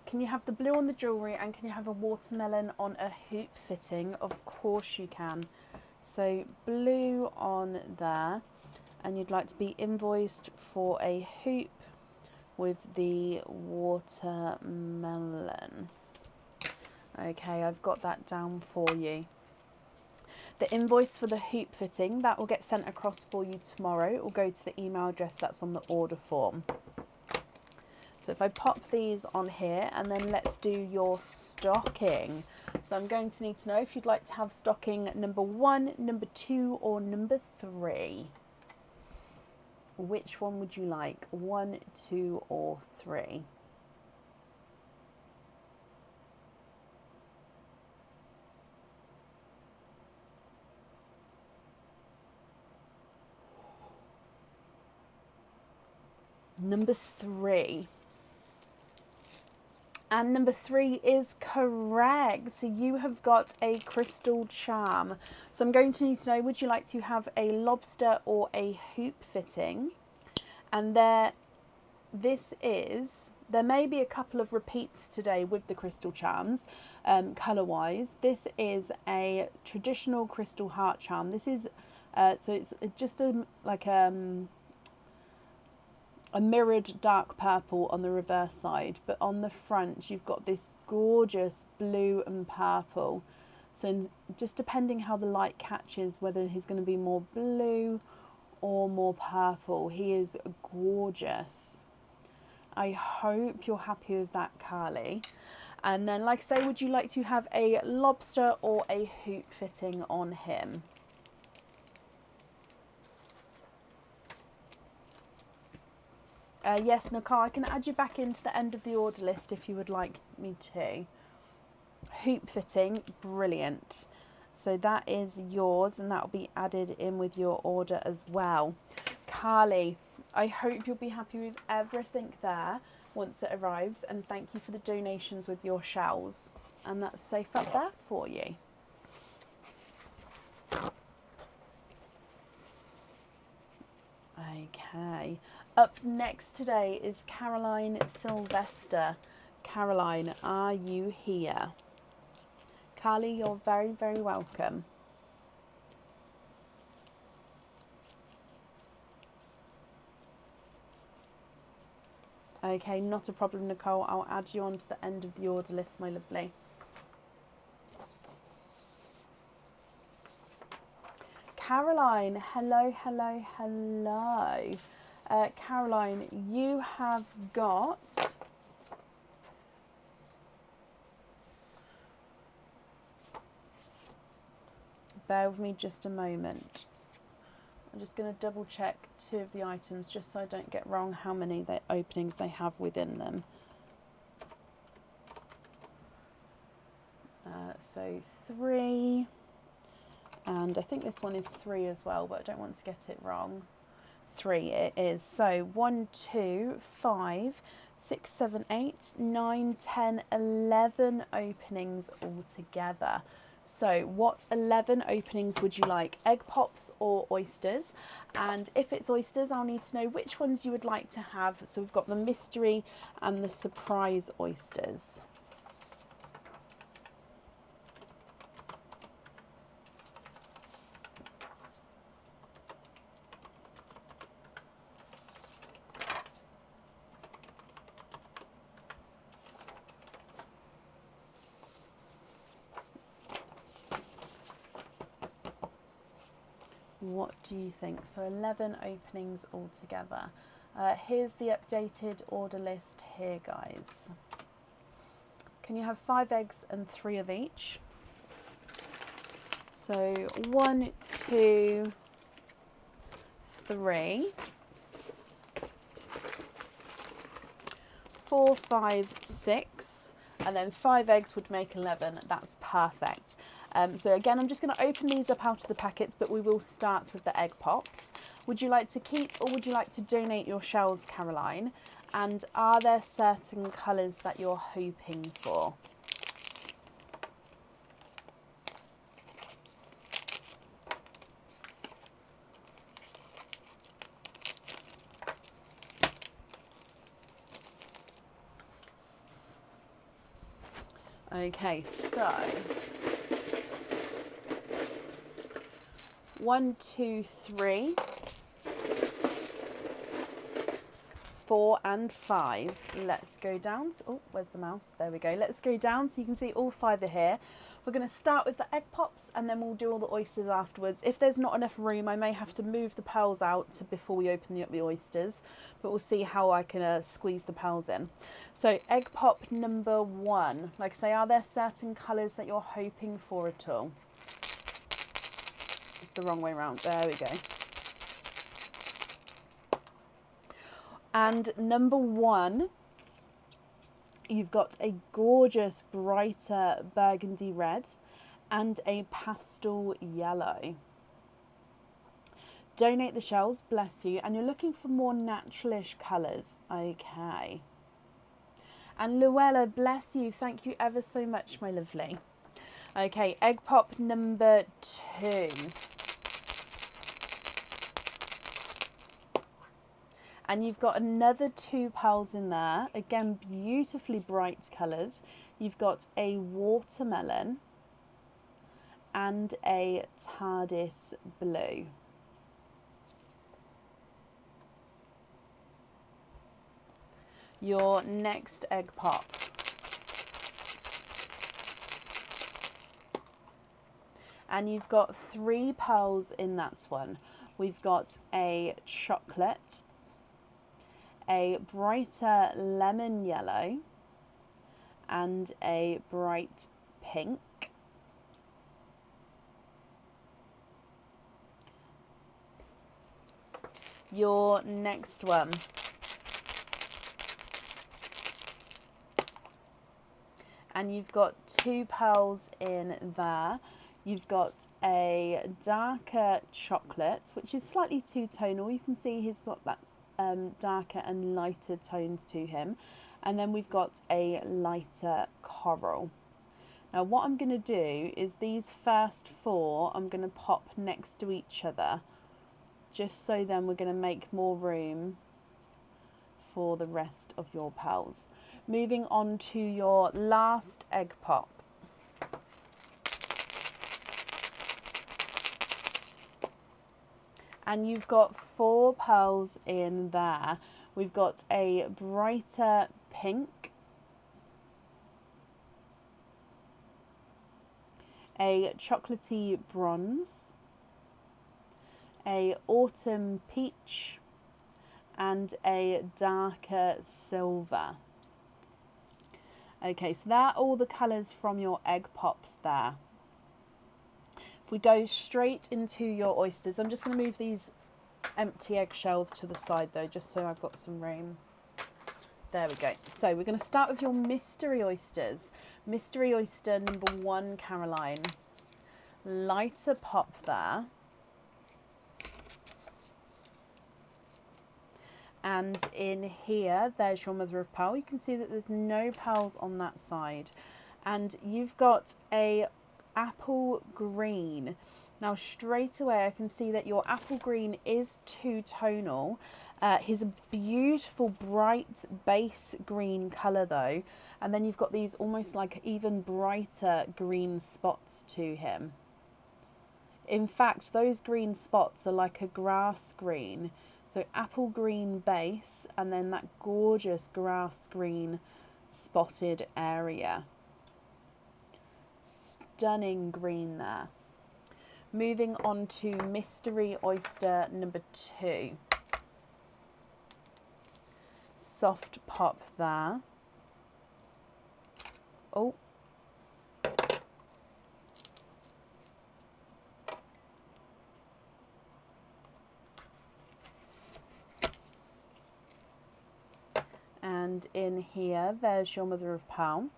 Can you have the blue on the jewellery and can you have a watermelon on a hoop fitting? Of course you can. So blue on there, and you'd like to be invoiced for a hoop with the watermelon. Okay, I've got that down for you. The invoice for the hoop fitting, that will get sent across for you tomorrow. It will go to the email address that's on the order form. So if I pop these on here, and then let's do your stocking. So I'm going to need to know if you'd like to have stocking number 1, number 2, or number 3. Which one would you like? 1, 2, or 3? Number 3. And number 3 is correct. So you have got a crystal charm. So I'm going to need to know, would you like to have a lobster or a hoop fitting? And there may be a couple of repeats today with the crystal charms, colour wise. This is a traditional crystal heart charm. This is, so it's just a mirrored dark purple on the reverse side, but on the front you've got this gorgeous blue and purple. So just depending how the light catches, whether he's going to be more blue or more purple, he is gorgeous. I hope you're happy with that, Carly. And then, like I say, would you like to have a lobster or a hoop fitting on him? Yes, Nicole, I can add you back into the end of the order list if you would like me to. Hoop fitting, brilliant. So that is yours, and that will be added in with your order as well. Carly, I hope you'll be happy with everything there once it arrives, and thank you for the donations with your shells. And that's safe up there for you. Okay. Up next today is Caroline Sylvester. Caroline, are you here? Carly, you're very, very welcome. Okay, not a problem, Nicole. I'll add you on to the end of the order list, my lovely. Caroline, hello, hello, hello. Caroline, you have got bear with me just a moment. I'm just going to double check 2 of the items just so I don't get wrong how many openings they have within them. So 3, and I think this one is 3 as well, but I don't want to get it wrong. 3 it is. So 1, 2, 5, 6, 7, 8, 9, 10, 11 openings altogether. So what 11 openings would you like? Egg pops or oysters? And if it's oysters, I'll need to know which ones you would like to have. So we've got the mystery and the surprise oysters. What do you think? So 11 openings altogether. Here's the updated order list here, guys. Can you have 5 eggs and 3 of each? So 1, 2, 3, 4, 5, 6, and then 5 eggs would make 11. That's perfect. So again, I'm just going to open these up out of the packets, but we will start with the egg pops. Would you like to keep or would you like to donate your shells, Caroline? And are there certain colours that you're hoping for? Okay, so 1, 2, 3, 4 and 5. Let's go down. Oh, where's the mouse? There we go. Let's go down so you can see all 5 are here. We're going to start with the egg pops and then we'll do all the oysters afterwards. If there's not enough room, I may have to move the pearls out before we open up the oysters, but we'll see how I can squeeze the pearls in. So egg pop number 1. Like I say, are there certain colours that you're hoping for at all? It's the wrong way around. There we go. And number 1, you've got a gorgeous brighter burgundy red and a pastel yellow. Donate the shells, bless you. And you're looking for more naturalish colours. Okay. And Luella, bless you. Thank you ever so much, my lovely. Okay, egg pop number 2. And you've got another 2 pearls in there. Again, beautifully bright colours. You've got a watermelon and a TARDIS blue. Your next egg pop. And you've got 3 pearls in that one. We've got a chocolate, a brighter lemon yellow, and a bright pink. Your next one. And you've got 2 pearls in there. You've got a darker chocolate, which is slightly two-tonal. You can see he's got that darker and lighter tones to him. And then we've got a lighter coral. Now what I'm going to do is these first 4 I'm going to pop next to each other, just so then we're going to make more room for the rest of your pearls. Moving on to your last egg pop. And you've got 4 pearls in there. We've got a brighter pink, a chocolatey bronze, a autumn peach, and a darker silver. Okay, so that are all the colours from your egg pops there. If we go straight into your oysters, I'm just going to move these empty eggshells to the side though, just so I've got some room. There we go. So we're going to start with your mystery oysters. Mystery oyster number 1, Caroline. Lighter pop there. And in here, there's your mother of pearl. You can see that there's no pearls on that side. And you've got a apple green. Now straight away I can see that your apple green is two-tonal. Here's a beautiful bright base green colour though. And then you've got these almost like even brighter green spots to him. In fact, those green spots are like a grass green. So apple green base and then that gorgeous grass green spotted area. Stunning green there. Moving on to mystery oyster number 2. Soft pop there. Oh. And in here, there's your mother of pearl.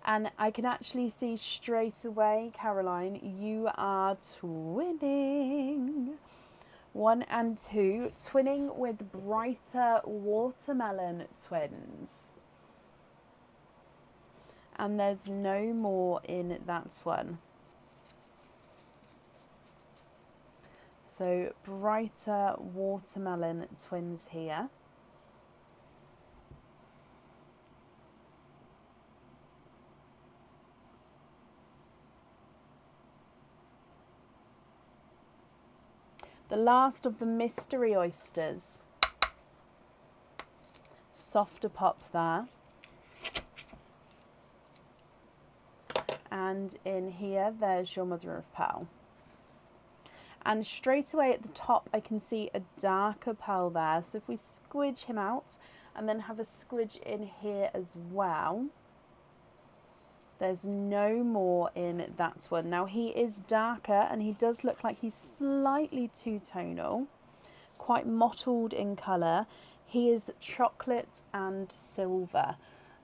And I can actually see straight away, Caroline, you are twinning. 1 and 2, twinning with brighter watermelon twins. And there's no more in that one. So brighter watermelon twins here. The last of the mystery oysters. Softer pop there. And in here, there's your mother of pearl. And straight away at the top, I can see a darker pearl there. So if we squidge him out and then have a squidge in here as well, there's no more in that one. Now he is darker and he does look like he's slightly two-tonal, quite mottled in colour. He is chocolate and silver.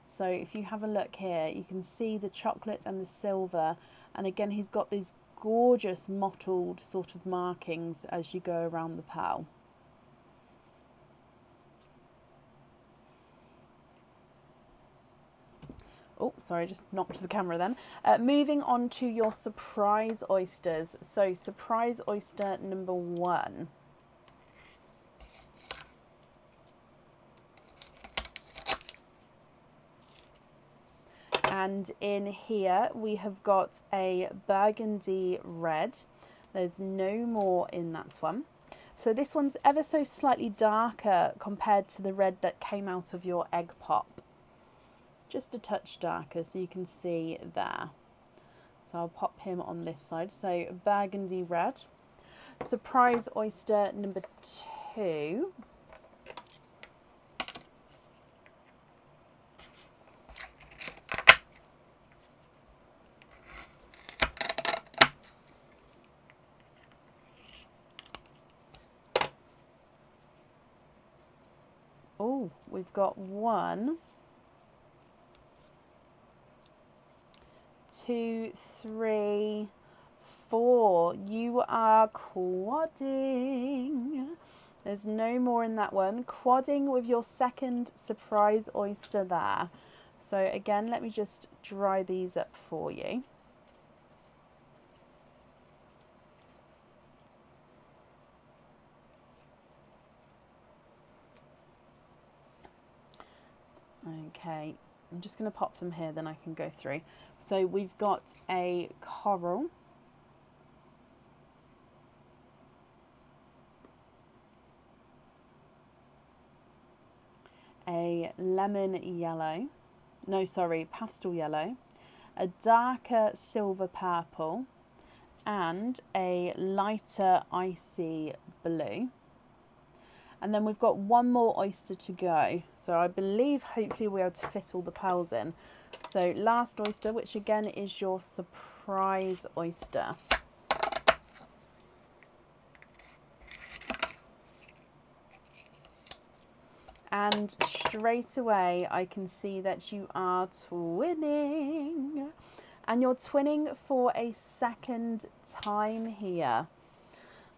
So if you have a look here, you can see the chocolate and the silver. And again, he's got these gorgeous mottled sort of markings as you go around the pearl. Oh, sorry, just knocked the camera then. Moving on to your surprise oysters. So surprise oyster number 1. And in here we have got a burgundy red. There's no more in that one. So this one's ever so slightly darker compared to the red that came out of your egg pop. Just a touch darker, so you can see there. So I'll pop him on this side. So burgundy red. Surprise oyster number 2. Oh, we've got 1, 2, 3, 4. You are quadding. There's no more in that one. Quadding with your second surprise oyster there. So again, let me just dry these up for you. Okay, I'm just going to pop them here, then I can go through. So we've got a coral, a lemon yellow, no sorry, pastel yellow, a darker silver purple, and a lighter icy blue. And then we've got one more oyster to go. So I believe hopefully we'll be able to fit all the pearls in. So last oyster, which again is your surprise oyster. And straight away I can see that you are twinning. And you're twinning for a second time here.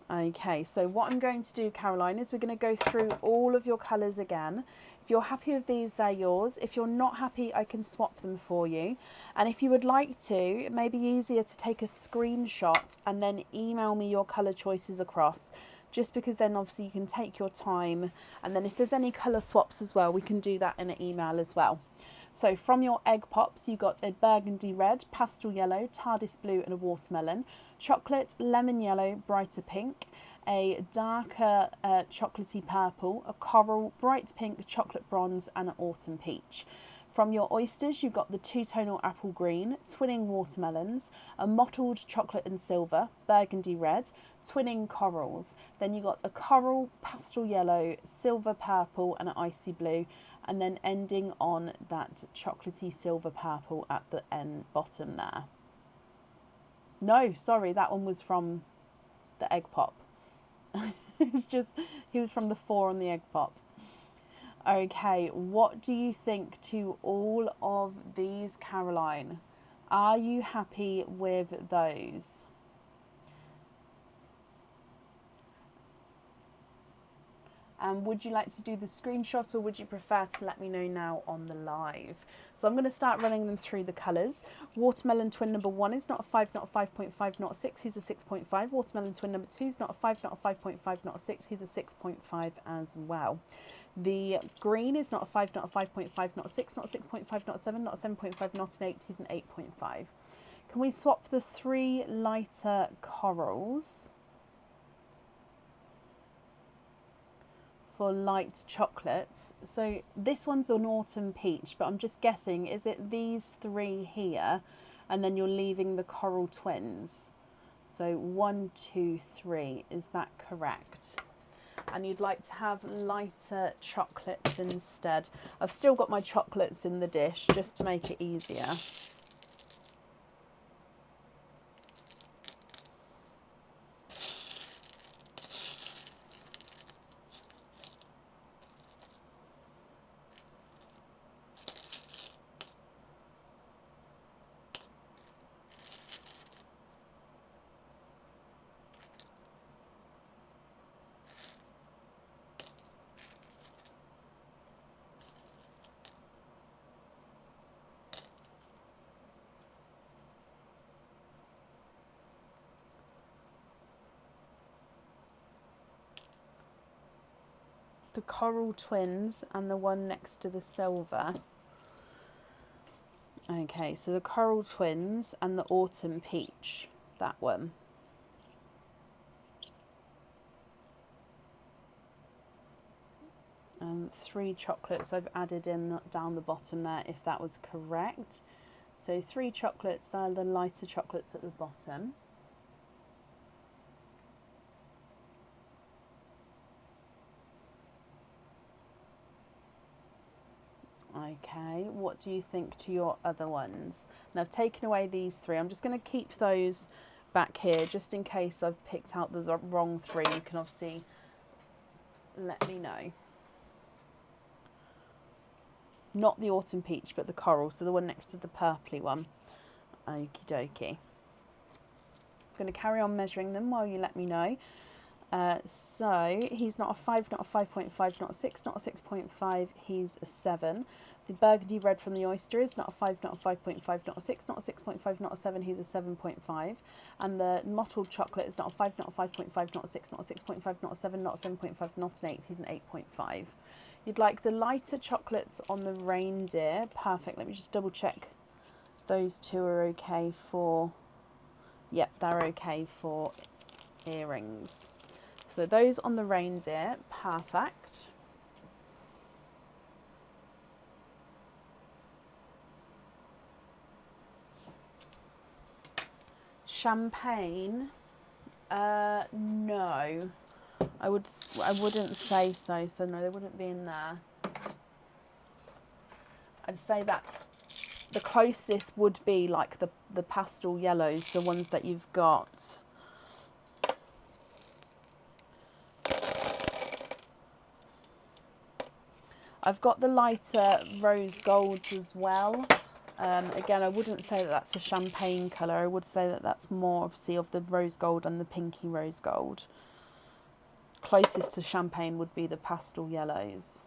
Okay, so what I'm going to do, Caroline, is we're going to go through all of your colours again. If you're happy with these, they're yours. If you're not happy, I can swap them for you. And if you would like to, it may be easier to take a screenshot and then email me your colour choices across, just because then obviously you can take your time. And then if there's any colour swaps as well, we can do that in an email as well. So from your egg pops, you got a burgundy red, pastel yellow, TARDIS blue and a watermelon, chocolate, lemon yellow, brighter pink, a darker chocolatey purple, a coral, bright pink, chocolate bronze and an autumn peach. From your oysters, you've got the two-tonal apple green, twinning watermelons, a mottled chocolate and silver, burgundy red, twinning corals. Then you got a coral, pastel yellow, silver purple and an icy blue, and then ending on that chocolatey silver purple at the end bottom there. No, sorry, that one was from the egg pop. It's just, he was from the 4 on the egg pop. Okay, what do you think to all of these, Caroline? Are you happy with those? And would you like to do the screenshot, or would you prefer to let me know now on the live? So I'm going to start running them through the colours. Watermelon twin number 1 is not a 5, not a 5.5, not a 6, he's a 6.5. Watermelon twin number 2 is not a 5, not a 5.5, not a 6, he's a 6.5 as well. The green is not a 5, not a 5.5, not a 6, not a 6.5, not a 7, not a 7.5, not an 8, he's an 8.5. Can we swap the 3 lighter corals for light chocolates? So this one's an autumn peach, but I'm just guessing, is it these 3 here and then you're leaving the coral twins? So 1, 2, 3, is that correct? And you'd like to have lighter chocolates instead. I've still got my chocolates in the dish just to make it easier. The coral twins and the one next to the silver. Okay, so the coral twins and the autumn peach, that one. And 3 chocolates I've added in down the bottom there, if that was correct. So 3 chocolates, they're the lighter chocolates at the bottom. Okay, what do you think to your other ones? Now I've taken away these 3. I'm just going to keep those back here just in case I've picked out the wrong 3. You can obviously let me know. Not the autumn peach, but the coral, so the one next to the purpley one. Okie dokie. I'm going to carry on measuring them while you let me know. So he's not a 5, not a 5.5, not a 6, not a 6.5, he's a 7. The burgundy red from the oyster is not a 5, not a 5.5, not a 6, not a 6.5, not a 7, he's a 7.5. And the mottled chocolate is not a 5, not a 5.5, not a 6, not a 6.5, not a 7, not a 7.5, not an 8, he's an 8.5. You'd like the lighter chocolates on the reindeer. Perfect, let me just double check those 2 are okay for, yep, they're okay for earrings. So those on the reindeer, perfect. Champagne, no. I wouldn't say so. So no, they wouldn't be in there. I'd say that the closest would be like the pastel yellows, the ones that you've got. I've got the lighter rose golds as well. Again, I wouldn't say that that's a champagne colour. I would say that that's more obviously of the rose gold and the pinky rose gold. Closest to champagne would be the pastel yellows.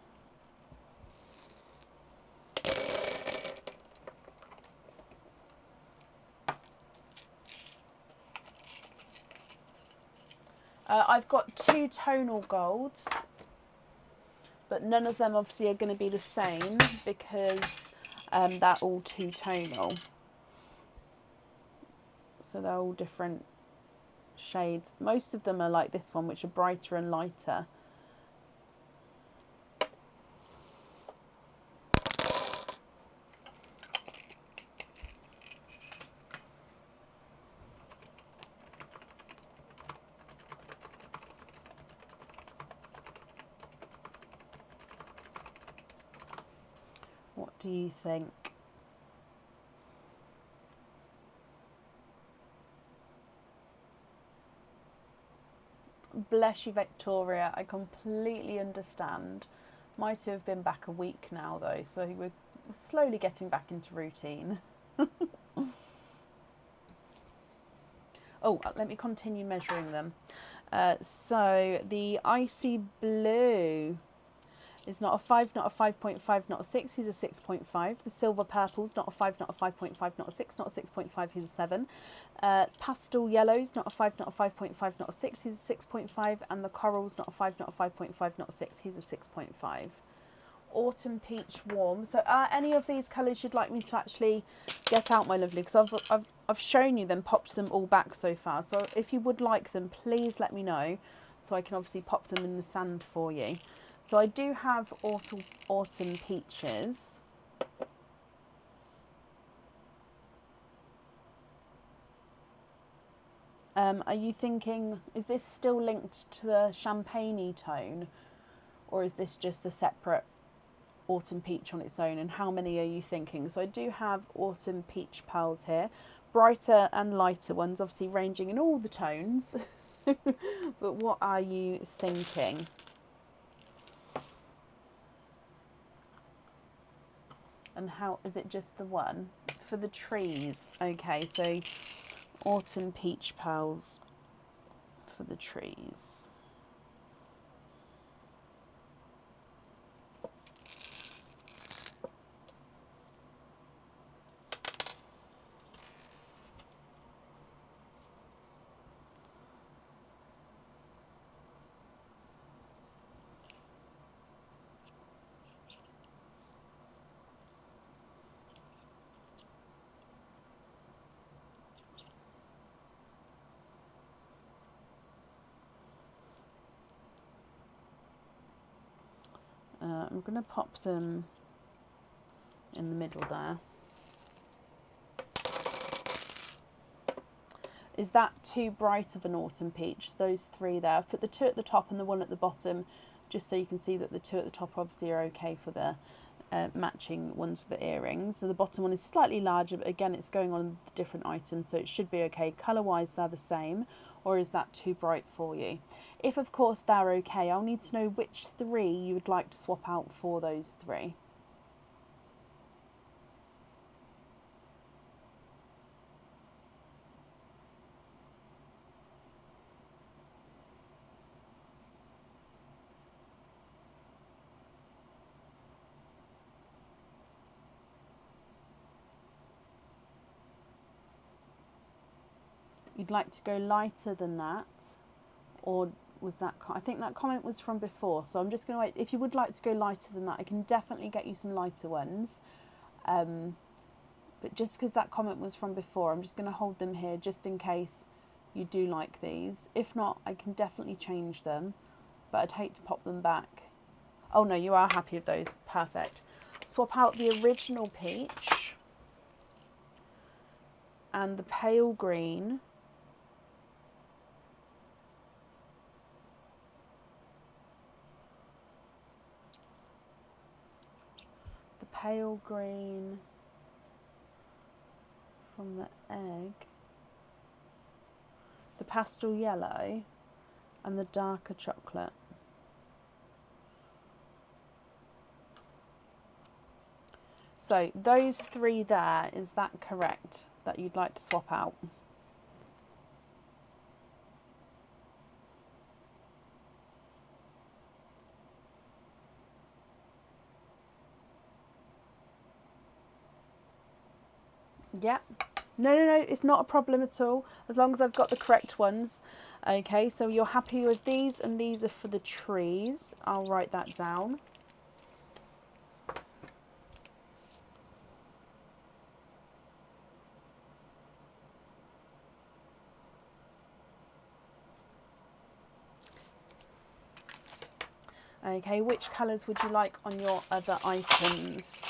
I've got 2 tonal golds, but none of them obviously are going to be the same because they're all 2 tonal. So they're all different shades. Most of them are like this one, which are brighter and lighter. What do you think? Bless you, Victoria. I completely understand. Might have been back a week now though, so we're slowly getting back into routine. Oh, let me continue measuring them. So the icy blue is not a 5, not a 5.5, not a 6, he's a 6.5. The silver purple's not a 5, not a 5.5, not a 6, not a 6.5, he's a 7. Pastel yellow's not a 5, not a 5.5, not a 6, he's a 6.5. And the coral's not a 5, not a 5.5, not a 6, he's a 6.5. Autumn peach warm. So any of these colours you'd like me to actually get out, my lovely? Because I've shown you them, popped them all back so far. So if you would like them, please let me know so I can obviously pop them in the sand for you. So I do have autumn peaches. Are you thinking, is this still linked to the champagne-y tone, or is this just a separate autumn peach on its own? And how many are you thinking? So I do have autumn peach pearls here, brighter and lighter ones, obviously ranging in all the tones. But what are you thinking? And how is it just the one for the trees? Okay, so autumn peach pearls for the trees. I'm going to pop them in the middle there. Is that too bright of an autumn peach? Those 3 there. I've put the 2 at the top and the 1 at the bottom, just so you can see that the 2 at the top obviously are okay for the matching ones for the earrings. So the bottom one is slightly larger, but again it's going on the different items, so it should be okay. Colour wise they're the same, or is that too bright for you? If of course they're okay, I'll need to know which 3 you would like to swap out for those 3. You'd like to go lighter than that, or was that, I think that comment was from before, so I'm just going to wait. If you would like to go lighter than that, I can definitely get you some lighter ones, but just because that comment was from before, I'm just going to hold them here just in case you do like these. If not, I can definitely change them, but I'd hate to pop them back. Oh no, you are happy with those, perfect. Swap out the original peach and the pale green pale green from the egg, the pastel yellow, and the darker chocolate. So those three there, is that correct, that you'd like to swap out? Yeah. No, it's not a problem at all, as long as I've got the correct ones. Okay, so you're happy with these, and these are for the trees. I'll write that down. Okay, which colours would you like on your other items?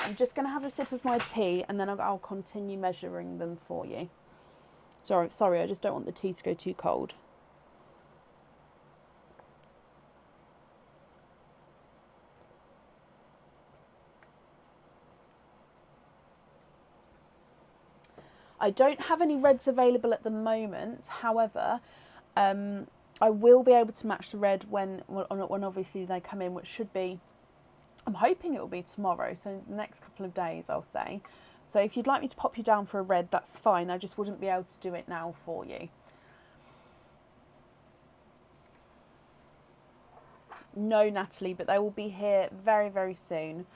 I'm just going to have a sip of my tea, and then I'll continue measuring them for you. Sorry, I just don't want the tea to go too cold. I don't have any reds available at the moment. However, I will be able to match the red when obviously they come in, which should be, I'm hoping it will be tomorrow, so the next couple of days, I'll say. So if you'd like me to pop you down for a red, that's fine. I just wouldn't be able to do it now for you. No, Natalie, but they will be here very, very soon.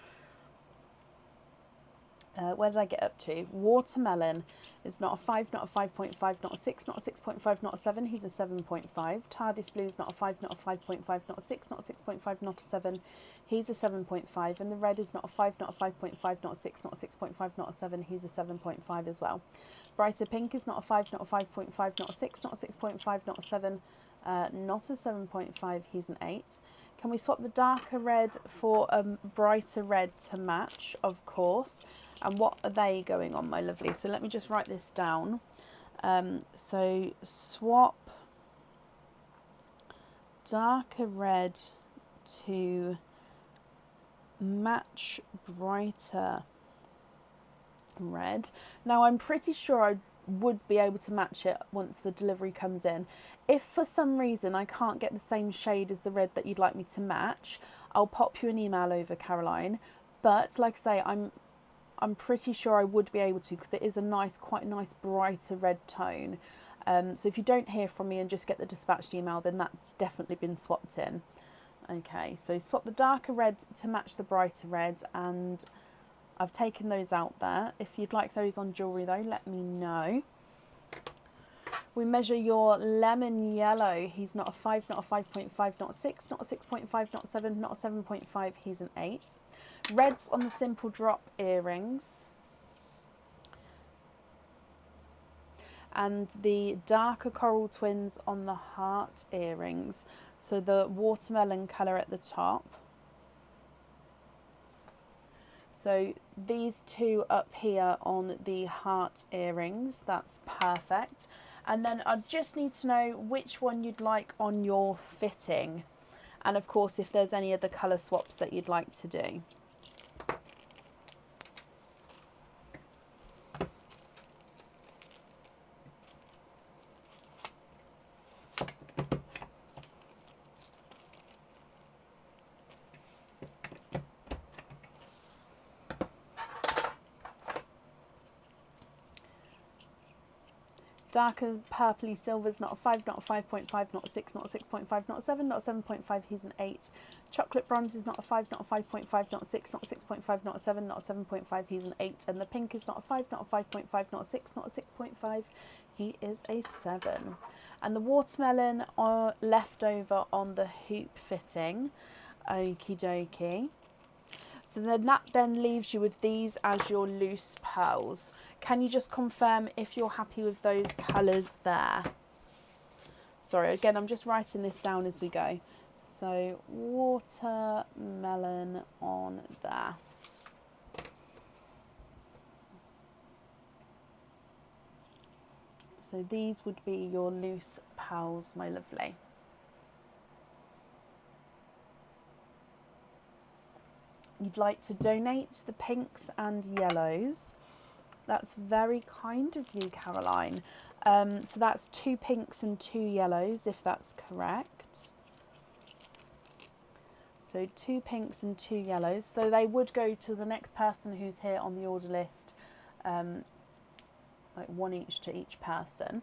Where did I get up to? Watermelon is not a 5, not a 5.5, not a 6, not a 6.5, not a 7. He's a 7.5. TARDIS Blue is not a 5, not a 5.5, not a 6, not a 6.5, not a 7. He's a 7.5. And the red is not a 5, not a 5.5, not a 6, not a 6.5, not a 7. He's a 7.5 as well. Brighter Pink is not a 5, not a 5.5, not a 6, not a 6.5, not a 7, not a 7.5. He's an 8. Can we swap the darker red for a brighter red to match? Of course. And what are they going on, my lovely? So let me just write this down. So swap darker red to match brighter red. Now I'm pretty sure I would be able to match it once the delivery comes in. If for some reason I can't get the same shade as the red that you'd like me to match, I'll pop you an email over, Caroline. But like I say, I'm pretty sure I would be able to, because it is a quite a nice brighter red tone. So if you don't hear from me and just get the dispatched email, then that's definitely been swapped in. Okay, so swap the darker red to match the brighter red, and I've taken those out there. If you'd like those on jewellery though, let me know. We measure your lemon yellow. He's not a 5, not a 5.5, not a 6, not a 6.5, not a 7, not a 7.5. He's an 8. Reds on the simple drop earrings. And the darker coral twins on the heart earrings. So the watermelon colour at the top. So these two up here on the heart earrings, that's perfect. And then I just need to know which one you'd like on your fitting. And of course, if there's any other colour swaps that you'd like to do. Darker purpley silver is not a 5, not a 5.5, not a 6, not a 6.5, not a 7, not a 7.5, he's an 8. Chocolate bronze is not a 5, not a 5.5, not a 6, not a 6.5, not a 7, not a 7.5, he's an 8. And the pink is not a 5, not a 5.5, not a 6, not a 6.5, he is a 7. And the watermelon are left over on the hoop fitting. Okie dokie. So then that then leaves you with these as your loose pearls. Can you just confirm if you're happy with those colours there? Sorry, again, I'm just writing this down as we go. So watermelon on there. So these would be your loose pearls, my lovely. you'd like to donate the pinks and yellows. That's very kind of you, Caroline. So that's 2 pinks and 2 yellows, if that's correct. So 2 pinks and 2 yellows. So they would go to the next person who's here on the order list, like 1 each to each person.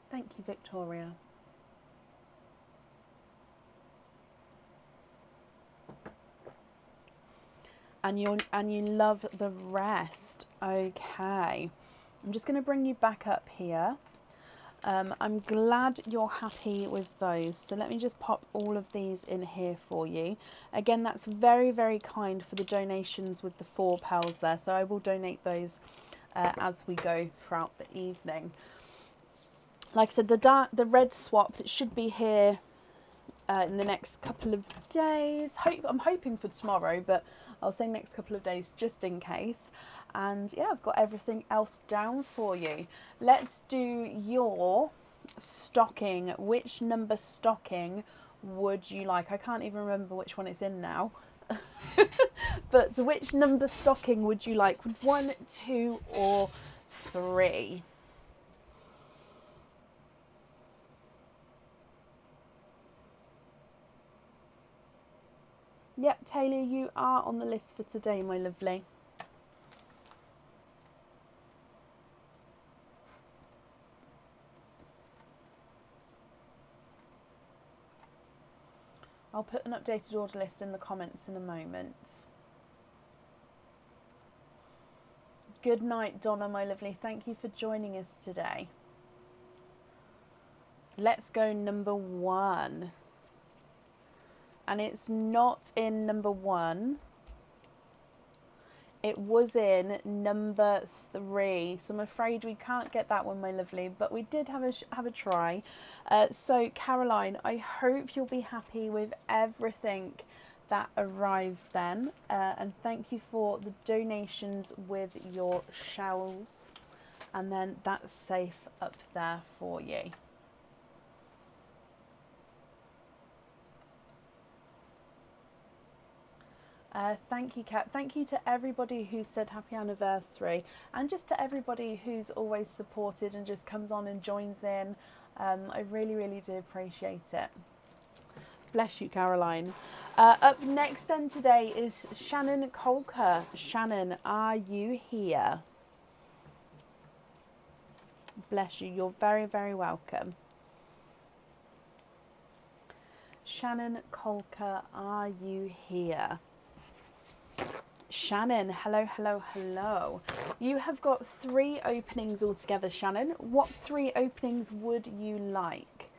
Thank you, Victoria. And you love the rest. Okay. I'm just going to bring you back up here. I'm glad you're happy with those. So let me just pop all of these in here for you. Again, that's very, very kind for the donations with the 4 pals there. So I will donate those as we go throughout the evening. Like I said, the red swap that should be here in the next couple of days. I'm hoping for tomorrow, but I'll say next couple of days just in case. And yeah, I've got everything else down for you. Let's do your stocking. Which number stocking would you like? I can't even remember which one it's in now. But so which number stocking would you like? 1, 2 or 3? Yep, Taylor, you are on the list for today, my lovely. I'll put an updated order list in the comments in a moment. Good night, Donna, my lovely. Thank you for joining us today. Let's go number 1. And it's not in number 1. It was in number 3. So I'm afraid we can't get that one, my lovely. But we did have a try. So Caroline, I hope you'll be happy with everything that arrives then. And thank you for the donations with your shells. And then that's safe up there for you. Thank you, Kat. Thank you to everybody who said happy anniversary, and just to everybody who's always supported and just comes on and joins in. I really, really do appreciate it. Bless you, Caroline. Up next then today is Shannon Colker. Shannon, are you here? Bless you. You're very, very welcome. Shannon Colker, are you here? Shannon, hello, hello, hello. You have got 3 openings altogether, Shannon. What 3 openings would you like?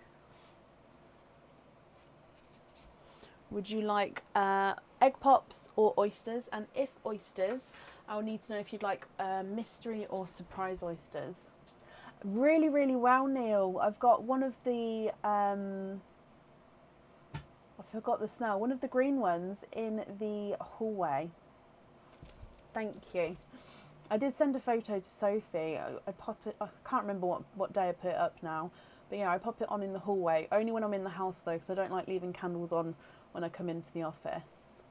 Would you like egg pops or oysters? And if oysters, I'll need to know if you'd like mystery or surprise oysters. Really, really well, Neil. I've got one of the, I forgot the smell, one of the green ones in the hallway. Thank you. I did send a photo to Sophie. I pop it, I can't remember what day I put it up now. But yeah, I pop it on in the hallway. Only when I'm in the house though, because I don't like leaving candles on when I come into the office.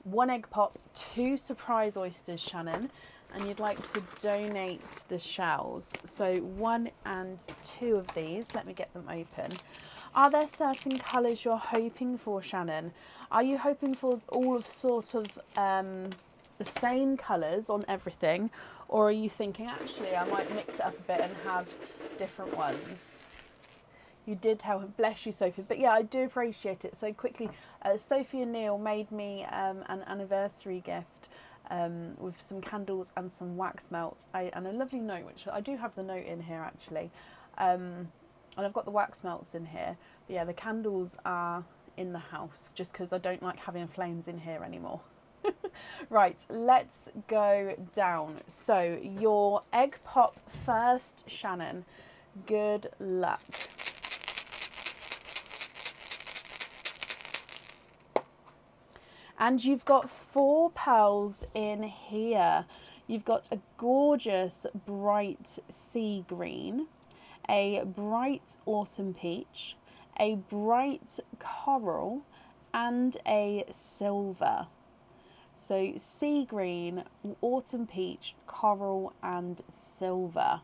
1 egg pop, 2 surprise oysters, Shannon. And you'd like to donate the shells. So 1 and 2 of these. Let me get them open. Are there certain colours you're hoping for, Shannon? Are you hoping for all of sort of the same colours on everything, or are you thinking actually I might mix it up a bit and have different ones? You did tell him, bless you, Sophie. But yeah, I do appreciate it. So quickly, Sophie and Neil made me an anniversary gift with some candles and some wax melts and a lovely note, which I do have the note in here actually. And I've got the wax melts in here. But yeah, the candles are in the house just because I don't like having flames in here anymore. Right, let's go down. So your egg pop first, Shannon. Good luck. And you've got 4 pearls in here. You've got a gorgeous bright sea green, a bright autumn peach, a bright coral, and a silver. So sea green, autumn peach, coral, and silver.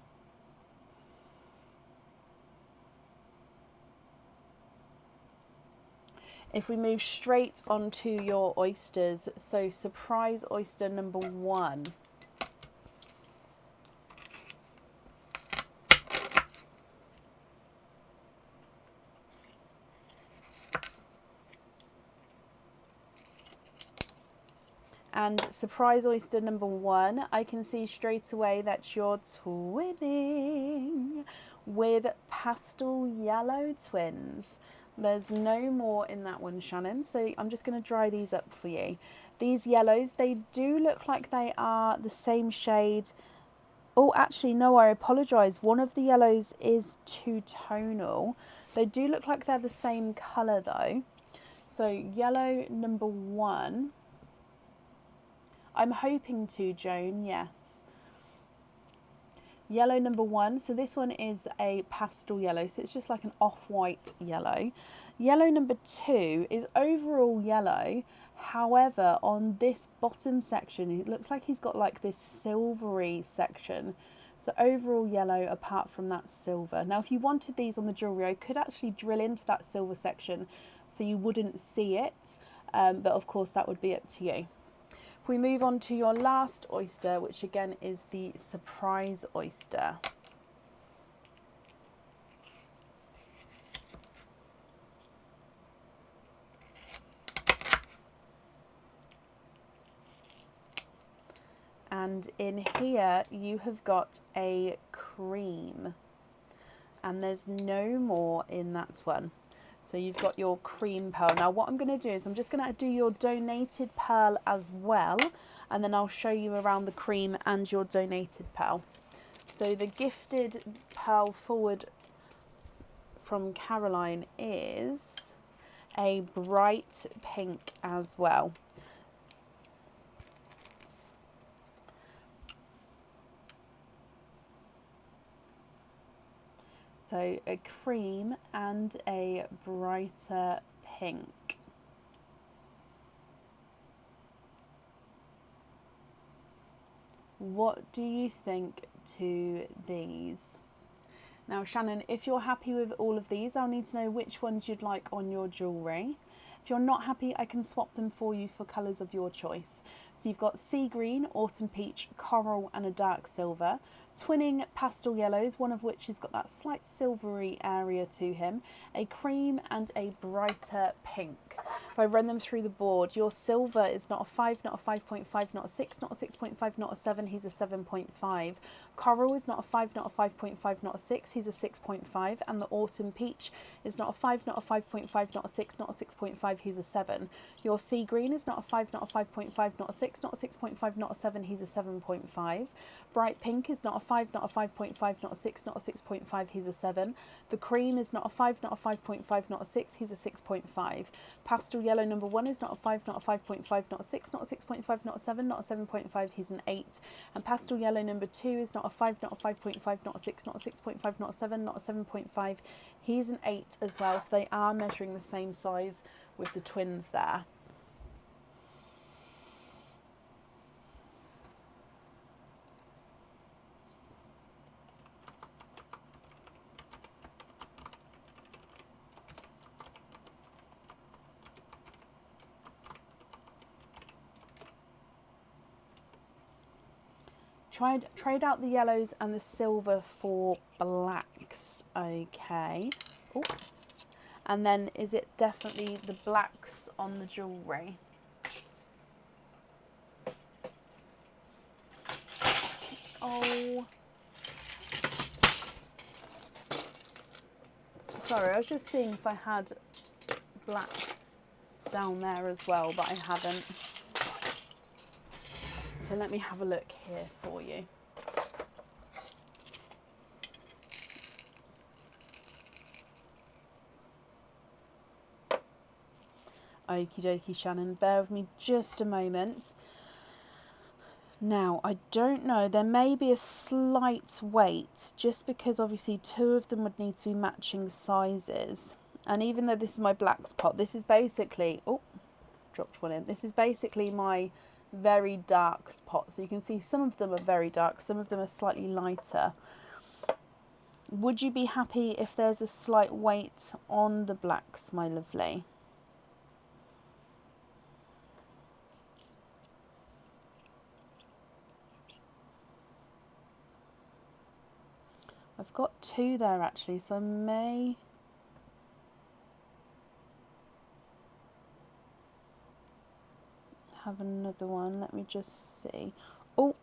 If we move straight onto your oysters, so surprise oyster number 1. And surprise oyster number 1, I can see straight away that you're twinning with pastel yellow twins. There's no more in that one, Shannon, so I'm just going to dry these up for you. These yellows, they do look like they are the same shade. Oh, actually, no, I apologise. One of the yellows is two-tonal. They do look like they're the same colour, though. So yellow number 1. I'm hoping to, Joan, yes. Yellow number 1, so this one is a pastel yellow, so it's just like an off-white yellow. Yellow number 2 is overall yellow, however on this bottom section it looks like he's got like this silvery section. So overall yellow apart from that silver. Now if you wanted these on the jewellery, I could actually drill into that silver section so you wouldn't see it, but of course that would be up to you. We move on to your last oyster, which again is the surprise oyster. And in here you have got a cream, and there's no more in that one. So you've got your cream pearl. Now what I'm going to do is I'm just going to do your donated pearl as well, and then I'll show you around the cream and your donated pearl. So the gifted pearl forward from Caroline is a bright pink as well. So a cream and a brighter pink. What do you think to these? Now Shannon, if you're happy with all of these, I'll need to know which ones you'd like on your jewellery. If you're not happy, I can swap them for you for colours of your choice. So you've got sea green, autumn peach, coral and a dark silver. Twinning pastel yellows, one of which has got that slight silvery area to him, a cream and a brighter pink. If I run them through the board, your silver is not a 5, not a 5.5, not a 6, not a 6.5, not a 7, he's a 7.5. Coral is not a 5, not a 5.5, not a 6, he's a 6.5. And the autumn peach is not a 5, not a 5.5, not a 6, not a 6.5, he's a 7. Your sea green is not a 5, not a 5.5, not a 6, not a 6.5, not a 7, he's a 7.5. Bright pink is not a 5, not a 5.5, not a 6, not a 6.5, he's a 7. The cream is not a 5, not a 5.5, not a 6, he's a 6.5. Pastel yellow number 1 is not a 5, not a 5.5, not a 6, not a 6.5, not a 7, not a 7.5, he's an 8. And pastel yellow number 2 is not a 5, not a 5.5, not a 6, not a 6.5, not a 7, not a 7.5, he's an 8 as well. So they are measuring the same size with the twins there. Trade out the yellows and the silver for blacks, okay. Ooh. And then is it definitely the blacks on the jewellery? Oh. Sorry, I was just seeing if I had blacks down there as well, but I haven't. So let me have a look here for you. Okie dokie, Shannon. Bear with me just a moment. Now, I don't know, there may be a slight weight, just because obviously 2 of them would need to be matching sizes. And even though this is my blacks pot, this is basically, oh, dropped one in. This is basically my very darks pot. So you can see some of them are very dark, some of them are slightly lighter. Would you be happy if there's a slight weight on the blacks, my lovely? I've got 2 there actually, so I may... have another one. Let me just see. Oh,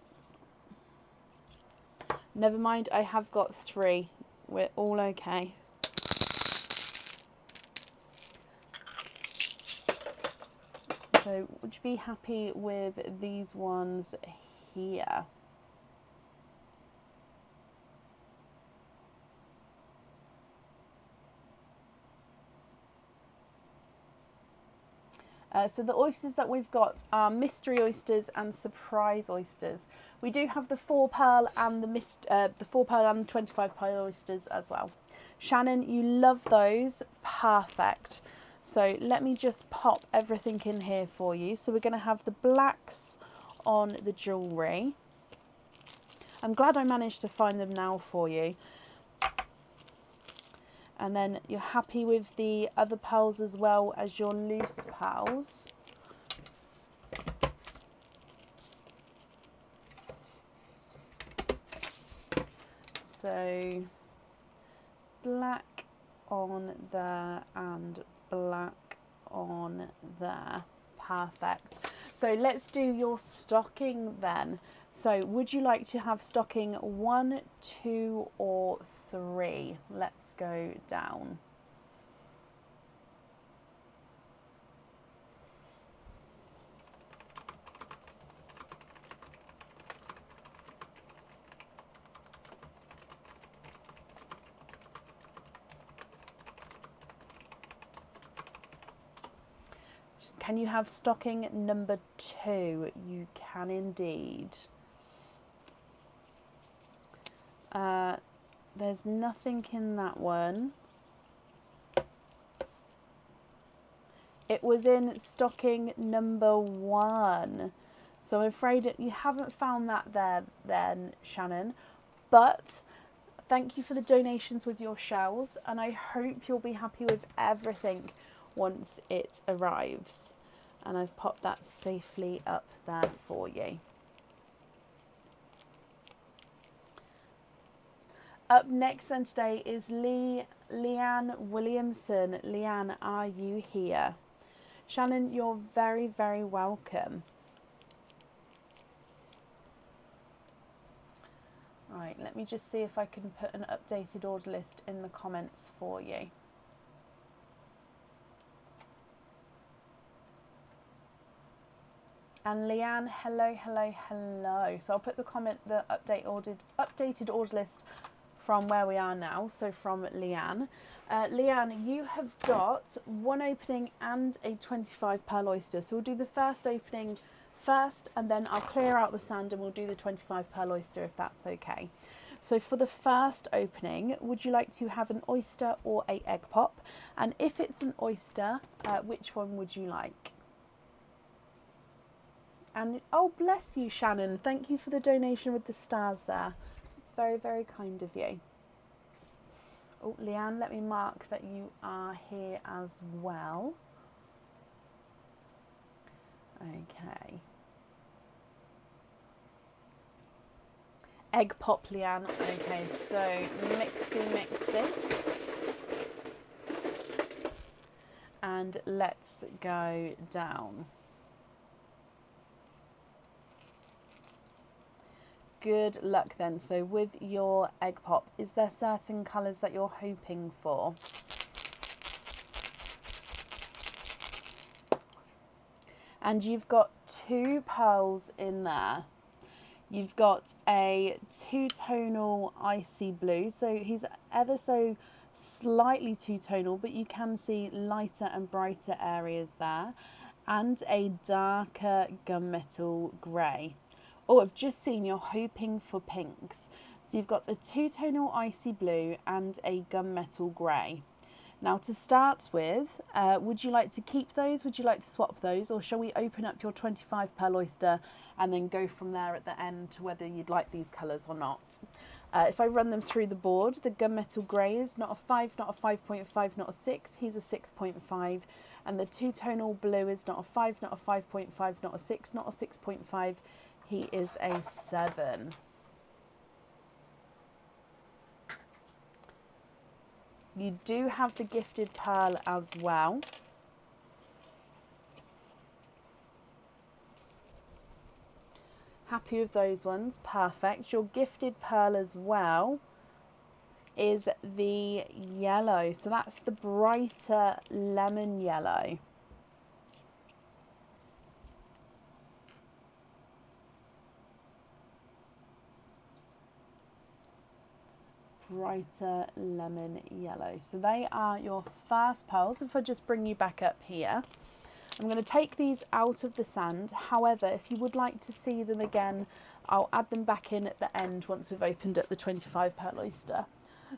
never mind, I have got 3. We're all okay. So would you be happy with these ones here? So the oysters that we've got are mystery oysters and surprise oysters. We do have the 4 pearl and the 4 pearl and the 25 pearl oysters as well. Shannon, you love those. Perfect. So let me just pop everything in here for you. So we're going to have the blacks on the jewellery. I'm glad I managed to find them now for you. And then you're happy with the other pearls as well as your loose pearls. So black on there and black on there. Perfect. So let's do your stocking then. So would you like to have stocking 1, 2 or 3? Let's go down. Can you have stocking number 2? You can indeed. There's nothing in that one. It was in stocking number 1. So I'm afraid you haven't found that there then, Shannon. But thank you for the donations with your shells, and I hope you'll be happy with everything once it arrives. And I've popped that safely up there for you. Up next then today is Leanne Williamson. Leanne, are you here? Shannon, you're very, very welcome. Right, let me just see if I can put an updated order list in the comments for you. And Leanne, hello, hello, hello. So I'll put the updated order list from where we are now, so from Leanne. Leanne, you have got 1 opening and a 25 pearl oyster. So we'll do the first opening first, and then I'll clear out the sand and we'll do the 25 pearl oyster if that's okay. So for the first opening, would you like to have an oyster or an egg pop? And if it's an oyster, which one would you like? And oh, bless you, Shannon. Thank you for the donation with the stars there. It's very, very kind of you. Oh, Leanne, let me mark that you are here as well. Okay. Egg pop, Leanne. Okay, so mixy. And let's go down. Good luck then. So with your egg pop, is there certain colours that you're hoping for? And you've got 2 pearls in there. You've got a 2-tonal icy blue, so he's ever so slightly two-tonal, but you can see lighter and brighter areas there, and a darker gunmetal grey. Oh, I've just seen you're hoping for pinks. So you've got a two-tonal icy blue and a gunmetal grey. Now to start with, would you like to keep those? Would you like to swap those? Or shall we open up your 25 pearl oyster and then go from there at the end to whether you'd like these colours or not? If I run them through the board, the gunmetal grey is not a 5, not a 5.5, not a 6. He's a 6.5. And the two-tonal blue is not a 5, not a 5.5, not a 6, not a 6.5. He is a 7. You do have the gifted pearl as well. Happy with those ones? Perfect. Your gifted pearl as well is the yellow. So that's the brighter lemon yellow. Brighter lemon yellow. So they are your first pearls. If I just bring you back up here, I'm going to take these out of the sand. However, if you would like to see them again, I'll add them back in at the end once we've opened up the 25 pearl oyster.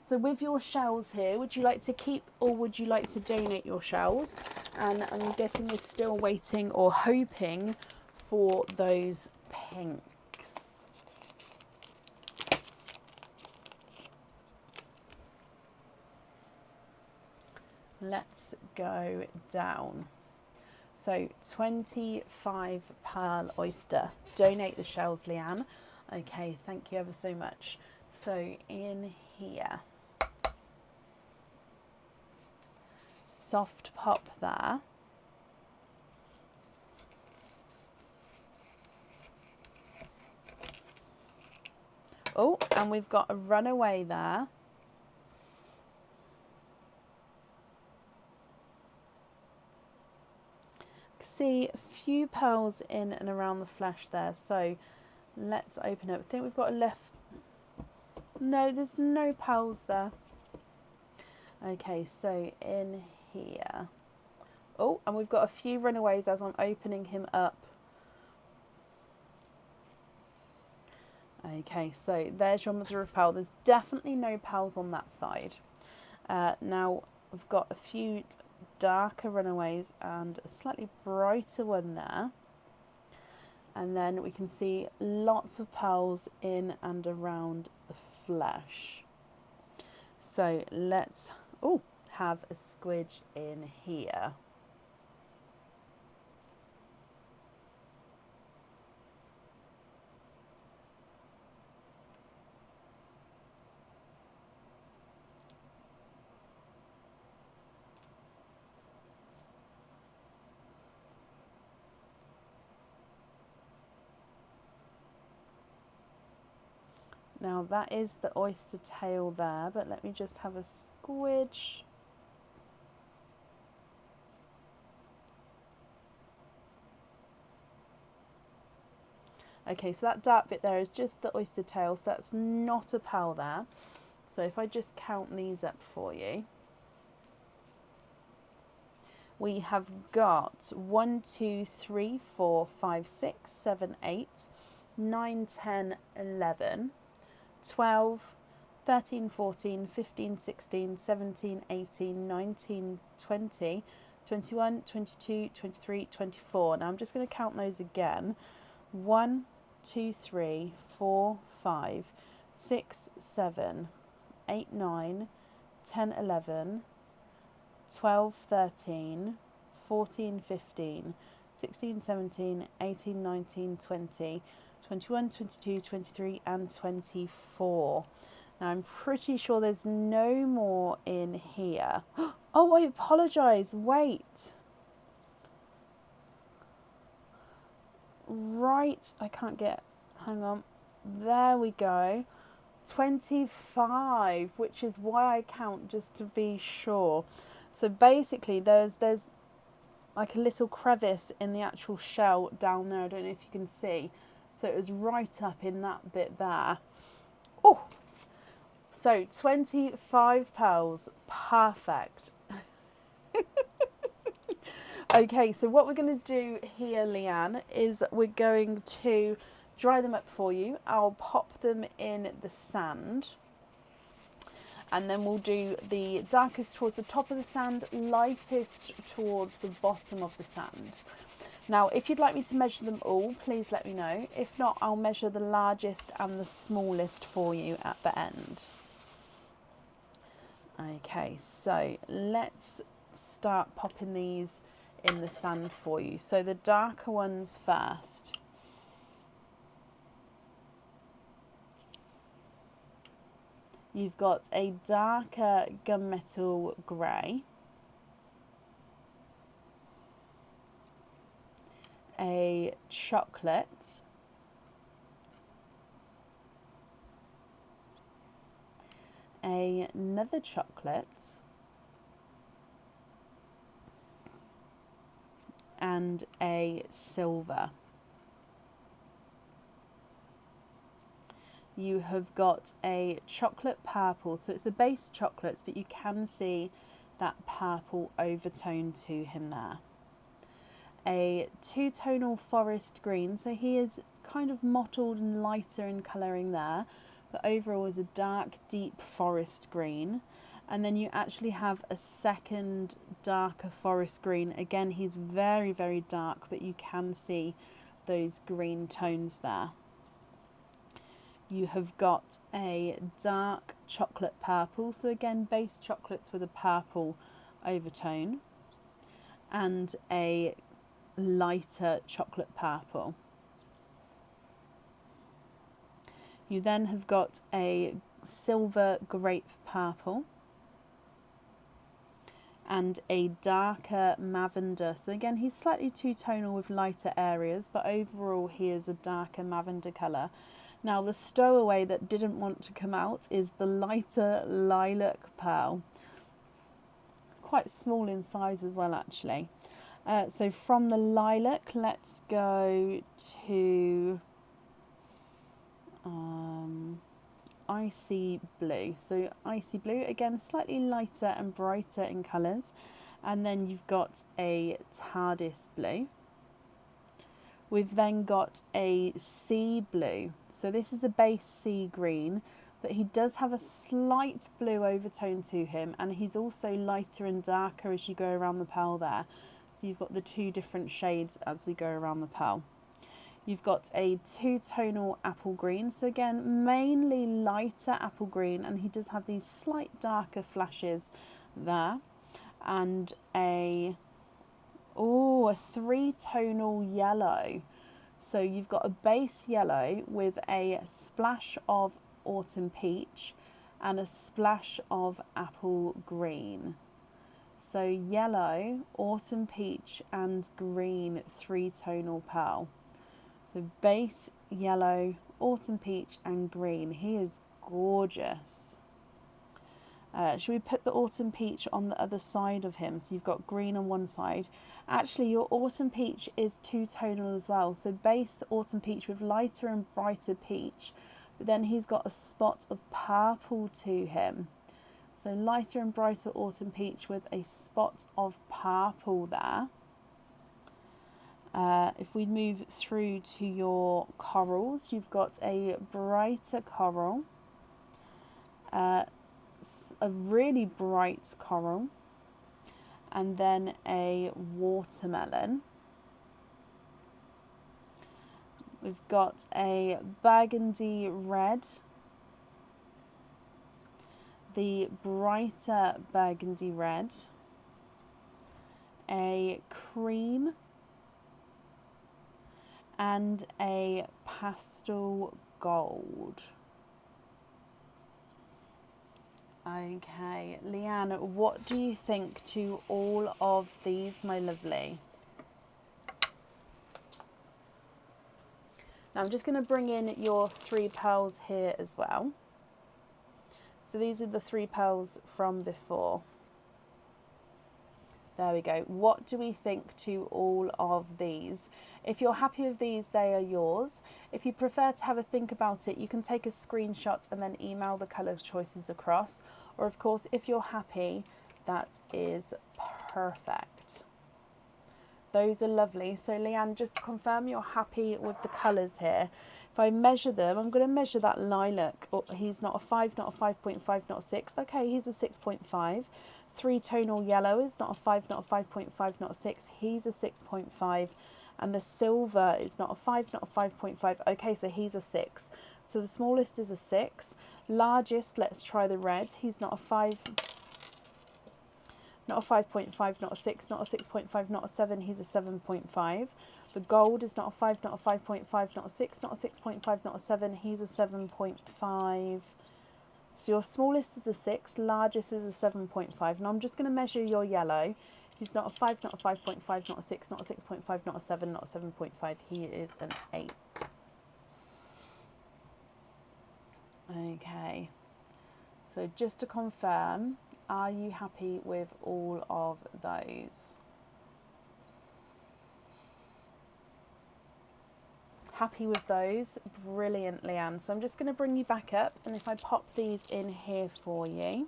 So with your shells here, would you like to keep or would you like to donate your shells? And I'm guessing you're still waiting or hoping for those pinks. Let's go down. So 25 pearl oyster. Donate the shells, Leanne. Okay, thank you ever so much. So in here, soft pop there. Oh, and we've got a runaway there. See a few pearls in and around the flesh there, so let's open up. I think we've got a left. No, there's no pearls there. Okay, so in here. Oh, and we've got a few runaways as I'm opening him up. Okay, so there's your mother of pearl. There's definitely no pearls on that side. Now we've got a few darker runaways and a slightly brighter one there, and then we can see lots of pearls in and around the flesh. So let's have a squidge in here. Now that is the oyster tail there, but let me just have a squidge. Okay, so that dark bit there is just the oyster tail, so that's not a pearl there. So if I just count these up for you, we have got 1, 2, 3, 4, 5, 6, 7, 8, 9, 10, 11, 12, 13, 14, 15, 16, 17, 18, 19, 20, 21, 22, 23, 24. Now I'm just going to count those again. 1, 2, 3, 4, 5, 6, 7, 8, 9, 10, 11, 12, 13, 14, 15, 16, 17, 18, 19, 20, 21, 22, 23 and 24. Now I'm pretty sure there's no more in here. Oh, I apologise, wait. Right, I can't get, hang on. There we go. 25, which is why I count just to be sure. So basically there's like a little crevice in the actual shell down there. I don't know if you can see. So it was right up in that bit there. Oh, So £25, perfect. Okay, so what we're going to do here, Leanne, is we're going to dry them up for you. I'll pop them in the sand, and then we'll do the darkest towards the top of the sand, lightest towards the bottom of the sand. Now, if you'd like me to measure them all, please let me know. If not, I'll measure the largest and the smallest for you at the end. Okay, so let's start popping these in the sand for you. So the darker ones first. You've got a darker gunmetal grey, a chocolate, another chocolate, and a silver. You have got a chocolate purple, so it's a base chocolate, but you can see that purple overtone to him there. A two-tonal forest green, so he is kind of mottled and lighter in colouring there, but overall is a dark, deep forest green. And then you actually have a second darker forest green. Again, he's very, very dark, but you can see those green tones there. You have got a dark chocolate purple, so again base chocolates with a purple overtone, and a lighter chocolate purple. You then have got a silver grape purple and a darker lavender. So again, he's slightly two-tonal with lighter areas, but overall he is a darker lavender colour. Now the stowaway that didn't want to come out is the lighter lilac pearl. Quite small in size as well, actually. So from the lilac, let's go to icy blue. So icy blue, again, slightly lighter and brighter in colours. And then you've got a TARDIS blue. We've then got a sea blue. So this is a base sea green, but he does have a slight blue overtone to him, and he's also lighter and darker as you go around the pearl there. So you've got the two different shades as we go around the pearl. You've got a two-tonal apple green, so again mainly lighter apple green, and he does have these slight darker flashes there, and a three-tonal yellow. So you've got a base yellow with a splash of autumn peach and a splash of apple green. So yellow, autumn peach and green three-tonal pearl. So base yellow, autumn peach and green. He is gorgeous. Should we put the autumn peach on the other side of him? So you've got green on one side. Actually, your autumn peach is two-tonal as well. So base autumn peach with lighter and brighter peach. But then he's got a spot of purple to him. So lighter and brighter autumn peach with a spot of purple there. If we move through to your corals, you've got a brighter coral, a really bright coral, and then a watermelon. We've got a burgundy red, the brighter burgundy red, a cream, and a pastel gold. Okay, Leanne, what do you think to all of these, my lovely? Now I'm just going to bring in your 3 pearls here as well. So these are the 3 pearls from before. There we go. What do we think to all of these? If you're happy with these, they are yours. If you prefer to have a think about it, you can take a screenshot and then email the colour choices across. Or of course, if you're happy, that is perfect. Those are lovely. So Leanne, just to confirm you're happy with the colours here. If I measure them, I'm going to measure that lilac. Oh, he's not a 5, not a 5.5, not a 6. Okay, he's a 6.5. Three-tonal yellow is not a 5, not a 5.5, not a 6. He's a 6.5. And the silver is not a 5, not a 5.5. Okay, so he's a 6. So the smallest is a 6. Largest, let's try the red. He's not a 5, not a 5.5, not a 6, not a 6.5, not a 7. He's a 7.5. The gold is not a 5, not a 5.5, not a 6, not a 6.5, not a 7. He's a 7.5. So your smallest is a 6, largest is a 7.5. Now I'm just going to measure your yellow. He's not a 5, not a 5.5, not a 6, not a 6.5, not a 7, not a 7.5. He is an 8. Okay. So just to confirm, are you happy with all of those? Happy with those? Brilliant, Leanne. So I'm just going to bring you back up, and if I pop these in here for you.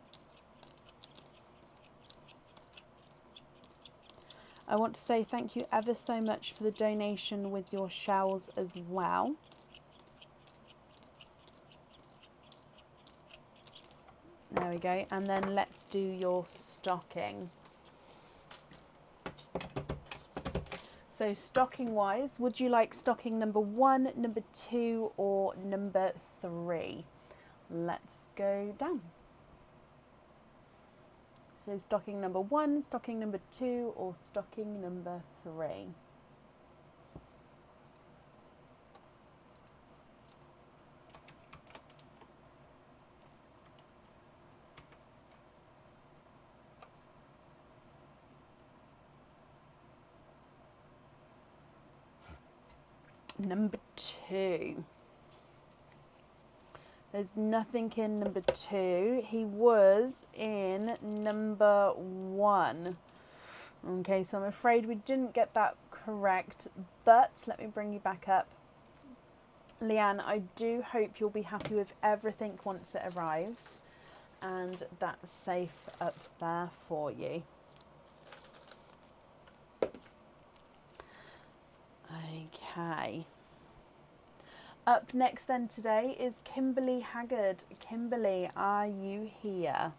I want to say thank you ever so much for the donation with your shells as well. There we go. And then let's do your stocking. So stocking wise, would you like stocking number 1, number 2 or number 3? Let's go down. So stocking number 1, stocking number 2 or stocking number 3? Number 2. There's nothing in number 2. He was in number 1. Okay, so I'm afraid we didn't get that correct, but let me bring you back up. Leanne, I do hope you'll be happy with everything once it arrives, and that's safe up there for you. Okay. Up next then today is Kimberly Haggard. Kimberly, are you here?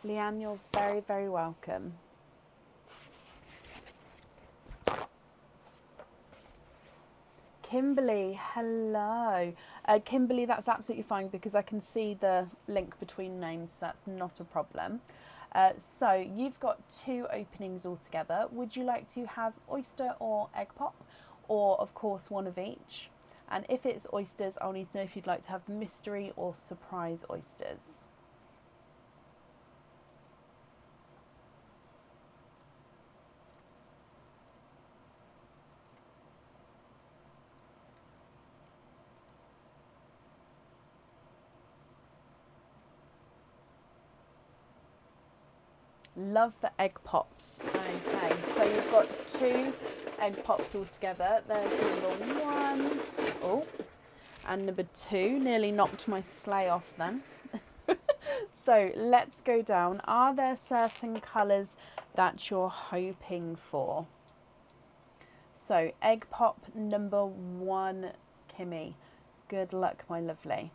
Leanne, you're very, very welcome. Kimberly, hello. Kimberly, that's absolutely fine because I can see the link between names, so that's not a problem. So you've got 2 openings altogether. Would you like to have oyster or egg pop, or of course one of each? And if it's oysters, I'll need to know if you'd like to have mystery or surprise oysters. Love the egg pops. Okay, so you've got 2 egg pops all together. There's number 1. Oh, and number 2. Nearly knocked my sleigh off then. So let's go down. Are there certain colours that you're hoping for? So egg pop number 1, Kimmy. Good luck, my lovely.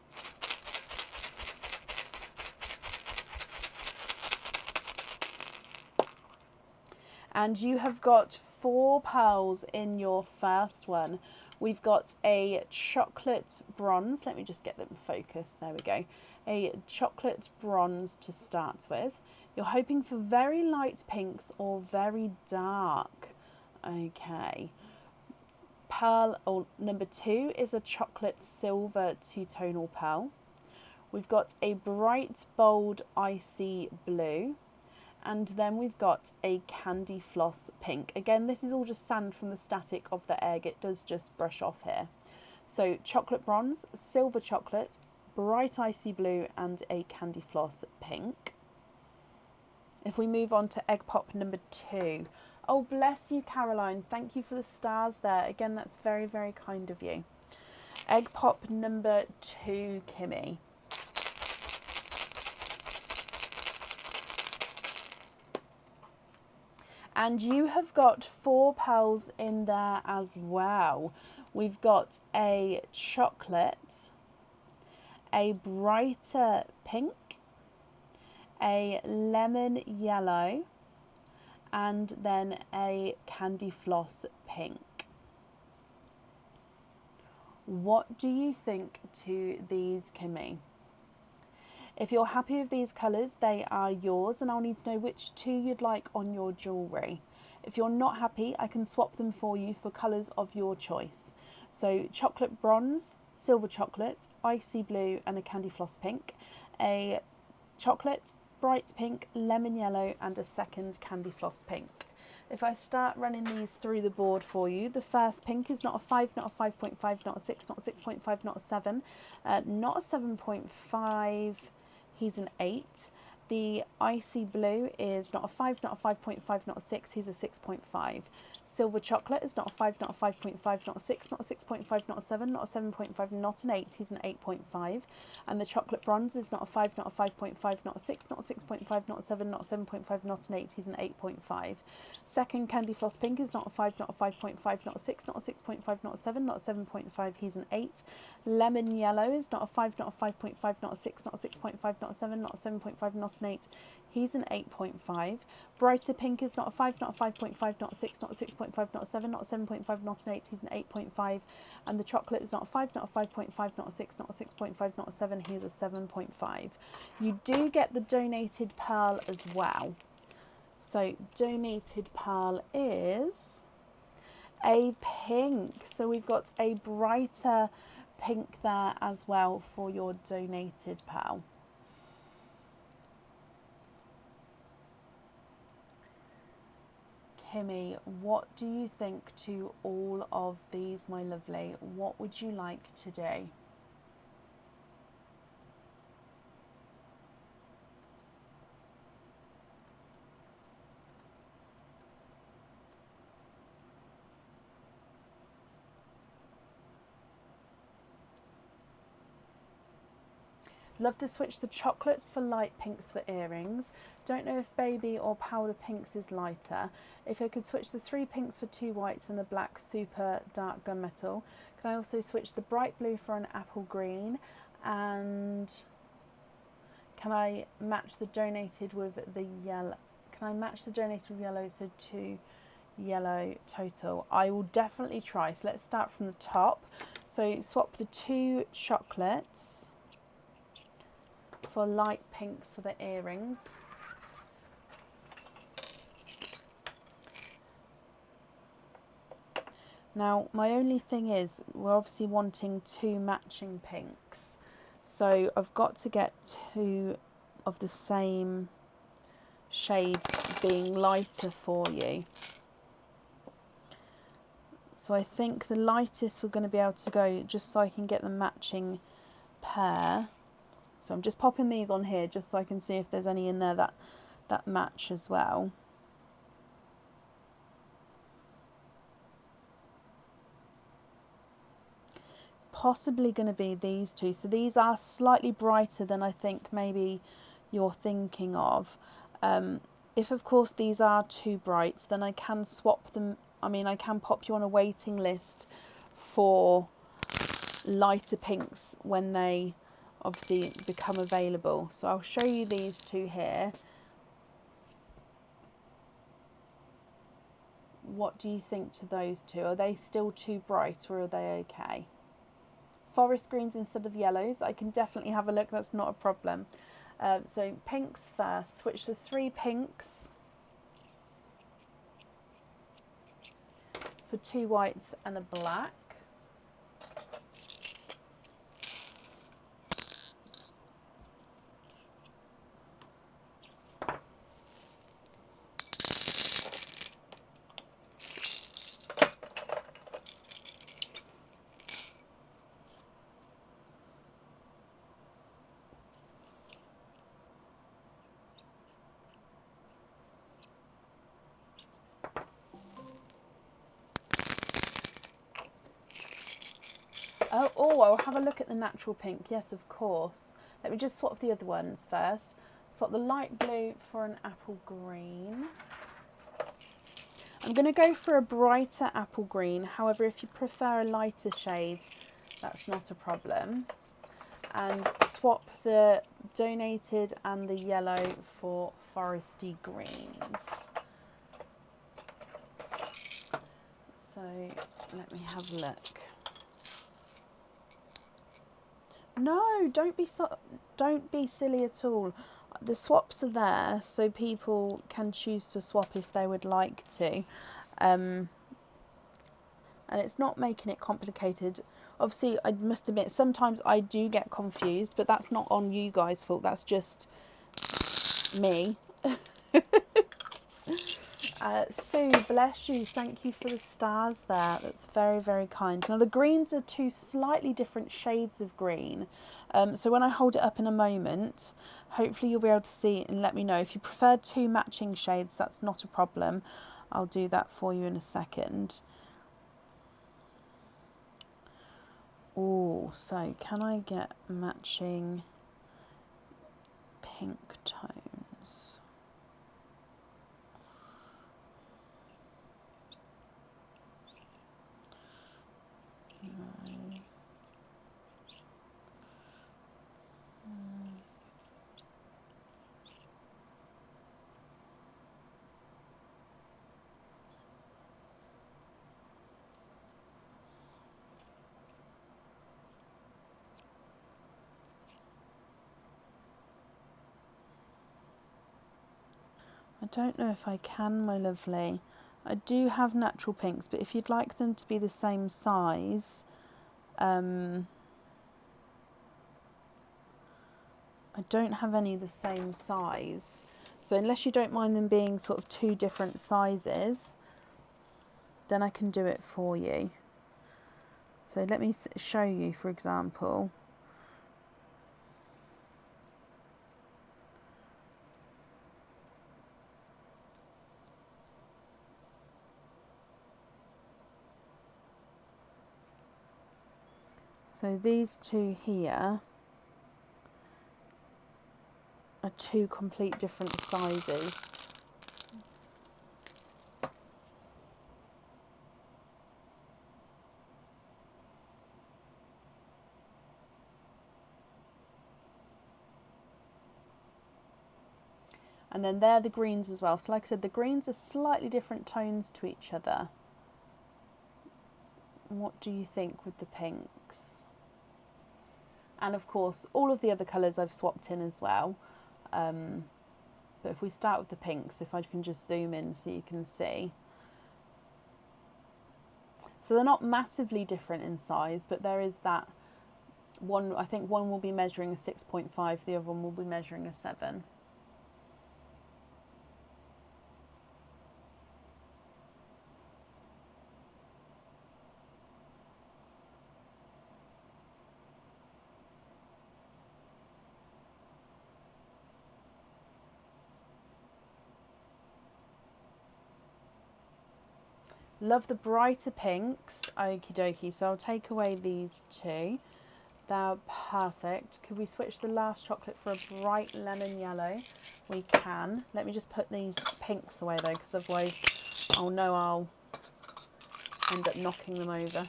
And you have got 4 pearls in your first one. We've got a chocolate bronze. Let me just get them focused. There we go. A chocolate bronze to start with. You're hoping for very light pinks or very dark. Okay. Pearl number 2 is a chocolate silver 2-tonal pearl. We've got a bright, bold, icy blue. And then we've got a candy floss pink. Again, this is all just sand from the static of the egg. It does just brush off here. So chocolate bronze, silver chocolate, bright icy blue and a candy floss pink. If we move on to egg pop number 2. Oh, bless you, Caroline. Thank you for the stars there. Again, that's very, very kind of you. Egg pop number 2, Kimmy. And you have got 4 pearls in there as well. We've got a chocolate, a brighter pink, a lemon yellow, and then a candy floss pink. What do you think to these, Kimmy? If you're happy with these colours, they are yours, and I'll need to know which 2 you'd like on your jewellery. If you're not happy, I can swap them for you for colours of your choice. So chocolate bronze, silver chocolate, icy blue and a candy floss pink, a chocolate, bright pink, lemon yellow and a second candy floss pink. If I start running these through the board for you, the first pink is not a 5, not a 5.5, not a 6, not a 6.5, not a 7, not a 7.5, he's an 8. The icy blue is not a 5, not a 5.5, not a 6, he's a 6.5. Silver chocolate is not a 5, not a 5.5, not a 6, not a 6.5, not a 7, not a 7.5, not an 8, he's an 8.5. And the chocolate bronze is not a 5, not a 5.5, not a 6, not a 6.5, not a 7, not a 7.5, not an 8, he's an 8.5. Second candy floss pink is not a 5, not a 5.5, not a 6, not a 6.5, not a 7, not a 7.5, he's an 8. Lemon yellow is not a 5, not a 5.5, not a 6, not a 6.5, not a 7, not a 7.5, not an 8, he's an 8.5. Brighter pink is not a 5, not a 5.5, not a 6, not a 6.5, not a 7, not a 7.5, not an 8, he's an 8.5. And the chocolate is not a 5, not a 5.5, not a 6, not a 6.5, not a 7, he's a 7.5. You do get the donated pearl as well. So donated pearl is a pink. So we've got a brighter pink there as well for your donated pearl. Kimmy, what do you think to all of these, my lovely? What would you like to do? Love to switch the chocolates for light pinks for earrings. Don't know if baby or powder pinks is lighter. If I could switch the 3 pinks for 2 whites and the black super dark gunmetal. Can I also switch the bright blue for an apple green? And can I match the donated with the yellow? Can I match the donated with yellow, so 2 yellow total? I will definitely try. So let's start from the top. So swap the 2 chocolates for light pinks for the earrings. Now my only thing is we're obviously wanting 2 matching pinks, so I've got to get 2 of the same shade being lighter for you. So I think the lightest we're going to be able to go, just so I can get the matching pair. So I'm just popping these on here just so I can see if there's any in there that match as well. Possibly going to be these 2. So these are slightly brighter than I think maybe you're thinking of. If of course these are too bright, then I can swap them. I mean, I can pop you on a waiting list for lighter pinks when they obviously become available. So I'll show you these 2 here. What do you think to those 2? Are they still too bright or are they okay? Forest greens instead of yellows. I can definitely have a look, that's not a problem. So pinks first. Switch the 3 pinks for 2 whites and a black. Oh, I'll have a look at the natural pink. Yes, of course. Let me just swap the other ones first. Swap the light blue for an apple green. I'm going to go for a brighter apple green. However, if you prefer a lighter shade, that's not a problem. And swap the donated and the yellow for foresty greens. So let me have a look. No, don't be silly at all. The swaps are there so people can choose to swap if they would like to. And it's not making it complicated. Obviously, I must admit, sometimes I do get confused, but that's not on you guys' fault. That's just me. Sue, bless you. Thank you for the stars there. That's very, very kind. Now, the greens are two slightly different shades of green. So when I hold it up in a moment, hopefully you'll be able to see and let me know. If you prefer two matching shades, that's not a problem. I'll do that for you in a second. Oh, so can I get matching pink tones? No. I don't know if I can, my lovely. I do have natural pinks, but if you'd like them to be the same size, I don't have any the same size. So unless you don't mind them being sort of two different sizes, then I can do it for you. So let me show you, for example. So these two here are two complete different sizes. And then they're the greens as well. So like I said, the greens are slightly different tones to each other. What do you think with the pinks? And of course, all of the other colours I've swapped in as well. But if we start with the pinks, if I can just zoom in so you can see. So they're not massively different in size, but there is that one. I think one will be measuring a 6.5, the other one will be measuring a 7. Love the brighter pinks. Okie dokie. So I'll take away these two. They're perfect. Could we switch the last chocolate for a bright lemon yellow? We can. Let me just put these pinks away though, because otherwise I'll know I'll end up knocking them over.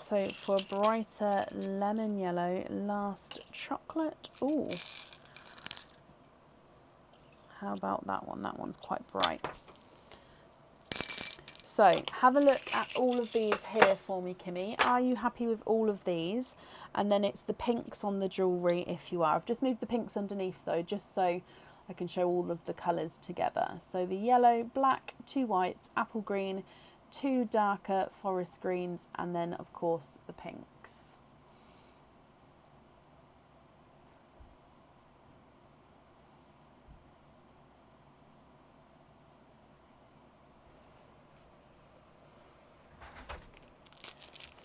So for a brighter lemon yellow, last chocolate. Ooh. How about that one? That one's quite bright. So have a look at all of these here for me, Kimmy. Are you happy with all of these? And then it's the pinks on the jewellery if you are. I've just moved the pinks underneath though, just so I can show all of the colours together. So the yellow, black, 2 whites, apple green, 2 darker forest greens, and then of course the pinks.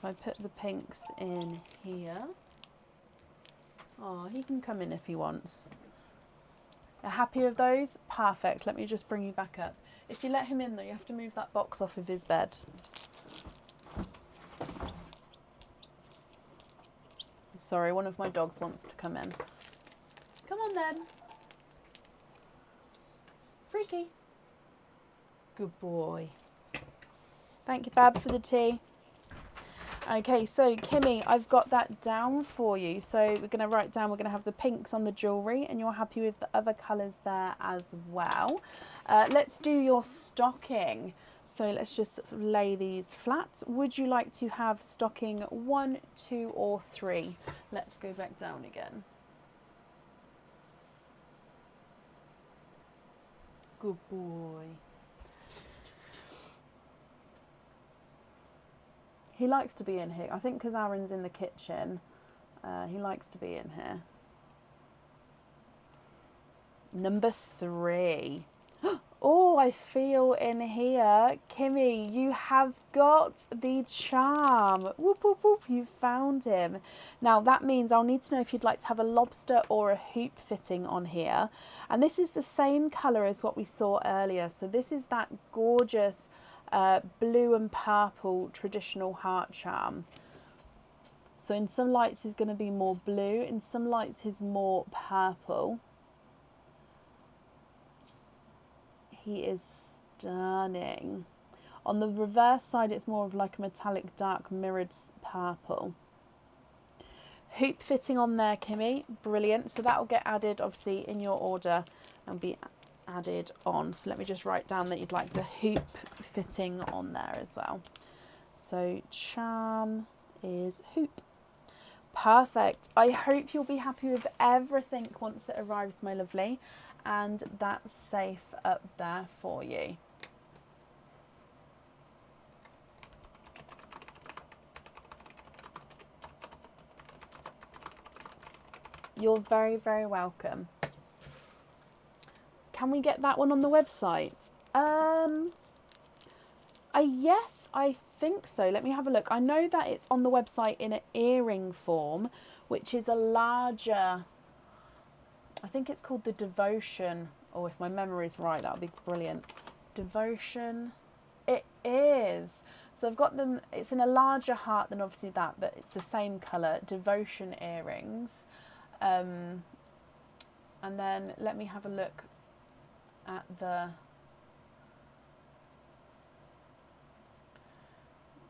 I put the pinks in here. Oh, he can come in if he wants. Are happy with those? Perfect. Let me just bring you back up. If you let him in though, you have to move that box off of his bed. Sorry, one of my dogs wants to come in. Come on then. Freaky. Good boy. Thank you, Bab, for the tea. Okay, so Kimmy, I've got that down for you. So we're going to write down, we're going to have the pinks on the jewellery, and you're happy with the other colours there as well. Let's do your stocking. So let's just lay these flat. Would you like to have stocking 1, 2 or 3? Let's go back down again. Good boy. He likes to be in here. I think because Aaron's in the kitchen, he likes to be in here. Number 3. Oh, I feel in here. Kimmy, you have got the charm. Whoop, whoop, whoop. You found him. Now, that means I'll need to know if you'd like to have a lobster or a hoop fitting on here. And this is the same colour as what we saw earlier. So this is that gorgeous blue and purple traditional heart charm. So in some lights he's going to be more blue, in some lights he's more purple. He is stunning. On the reverse side it's more of like a metallic dark mirrored purple. Hoop fitting on there, Kimmy, brilliant. So that will get added obviously in your order and be added on. So let me just write down that you'd like the hoop fitting on there as well. So charm is hoop. Perfect. I hope you'll be happy with everything once it arrives, my lovely, and that's safe up there for you. You're very, very welcome. Can we get that one on the website? Yes, I think so. Let me have a look. I know that it's on the website in an earring form, which is a larger, I think it's called the Devotion. Oh, if my memory is right, that would be brilliant. Devotion. It is. So I've got them, it's in a larger heart than obviously that, but it's the same colour. Devotion earrings. And then let me have a look at the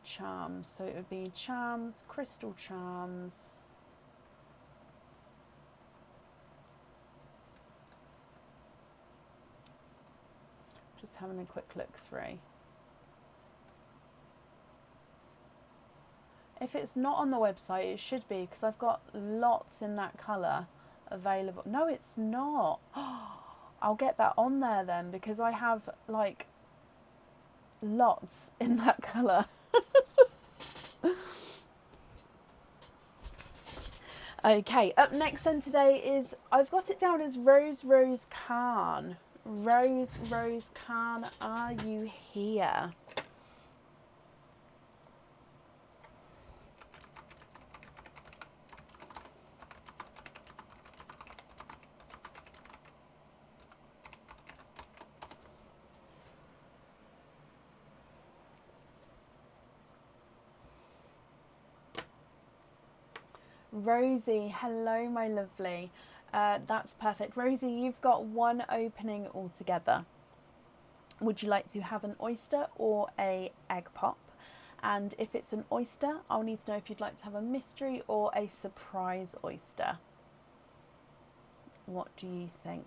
charms. So it would be charms, crystal charms. Just having a quick look through. If it's not on the website, it should be, because I've got lots in that colour available. No, it's not. I'll get that on there then, because I have like lots in that colour. Okay, up next then today is, I've got it down as Rose Khan. Rose Khan, are you here? Rosie, hello my lovely. That's perfect. Rosie, you've got one opening altogether. Would you like to have an oyster or a egg pop? And if it's an oyster, I'll need to know if you'd like to have a mystery or a surprise oyster. What do you think?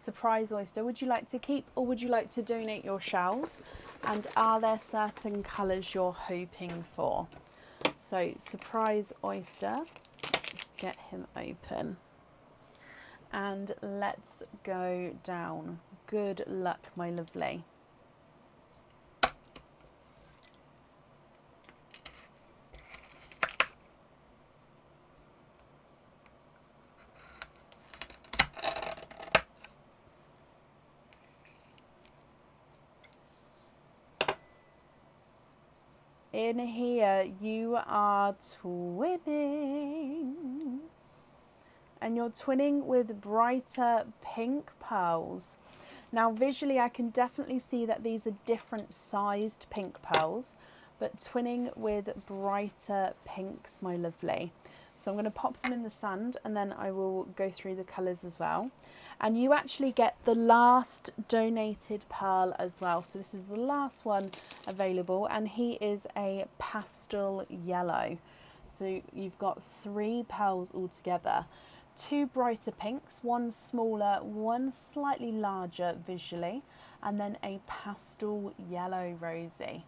Surprise oyster, would you like to keep or would you like to donate your shells? And are there certain colours you're hoping for? So surprise oyster, let's get him open. And let's go down. Good luck, my lovely. in here you are twinning. And you're twinning with brighter pink pearls. Now visually I can definitely see that these are different sized pink pearls, but twinning with brighter pinks, my lovely. So I'm going to pop them in the sand and then I will go through the colours as well. And you actually get the last donated pearl as well. So this is the last one available and he is a pastel yellow. So you've got 3 pearls altogether. 2 brighter pinks, one smaller, one slightly larger visually, and then a pastel yellow rosy.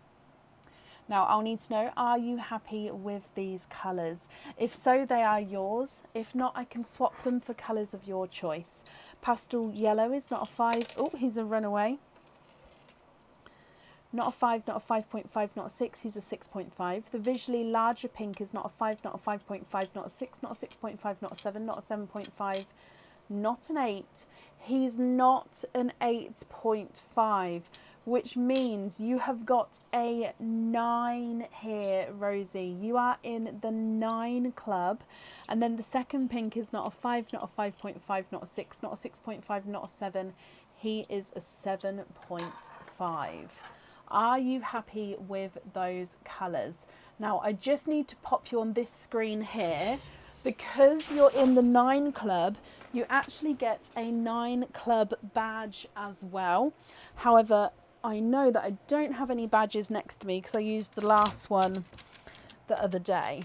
Now I'll need to know, are you happy with these colours? If so, they are yours. If not, I can swap them for colours of your choice. Pastel yellow is not a 5. Oh, he's a runaway. Not a 5, not a 5.5, not a 6, he's a 6.5. The visually larger pink is not a 5, not a 5.5, not a 6, not a 6.5, not a 7, not a 7.5, not an 8. He's not an 8.5, which means you have got a 9 here, Rosie. You are in the 9 club. And then the second pink is not a 5, not a 5.5, not a 6, not a 6.5, not a 7. He is a 7.5. Are you happy with those colours? Now, I just need to pop you on this screen here. Because you're in the 9 club, you actually get a 9 club badge as well. However, I know that I don't have any badges next to me because I used the last one the other day.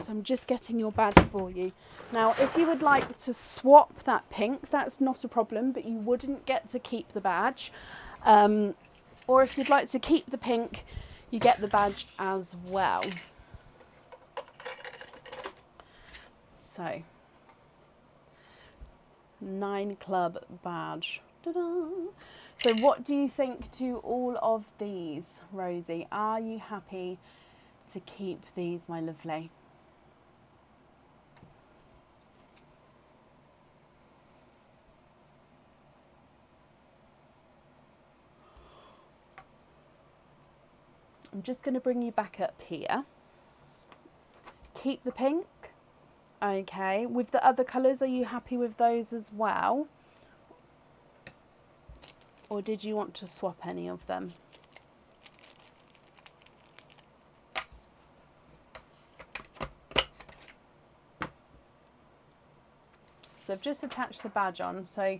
I'm just getting your badge for you. Now, if you would like to swap that pink, that's not a problem, but you wouldn't get to keep the badge. Or if you'd like to keep the pink, you get the badge as well. So, 9 club badge. Ta-da! So what do you think to all of these, Rosie? Are you happy to keep these, my lovely? I'm just going to bring you back up here. Keep the pink. Okay. With the other colours, are you happy with those as well? Or did you want to swap any of them? So I've just attached the badge on. So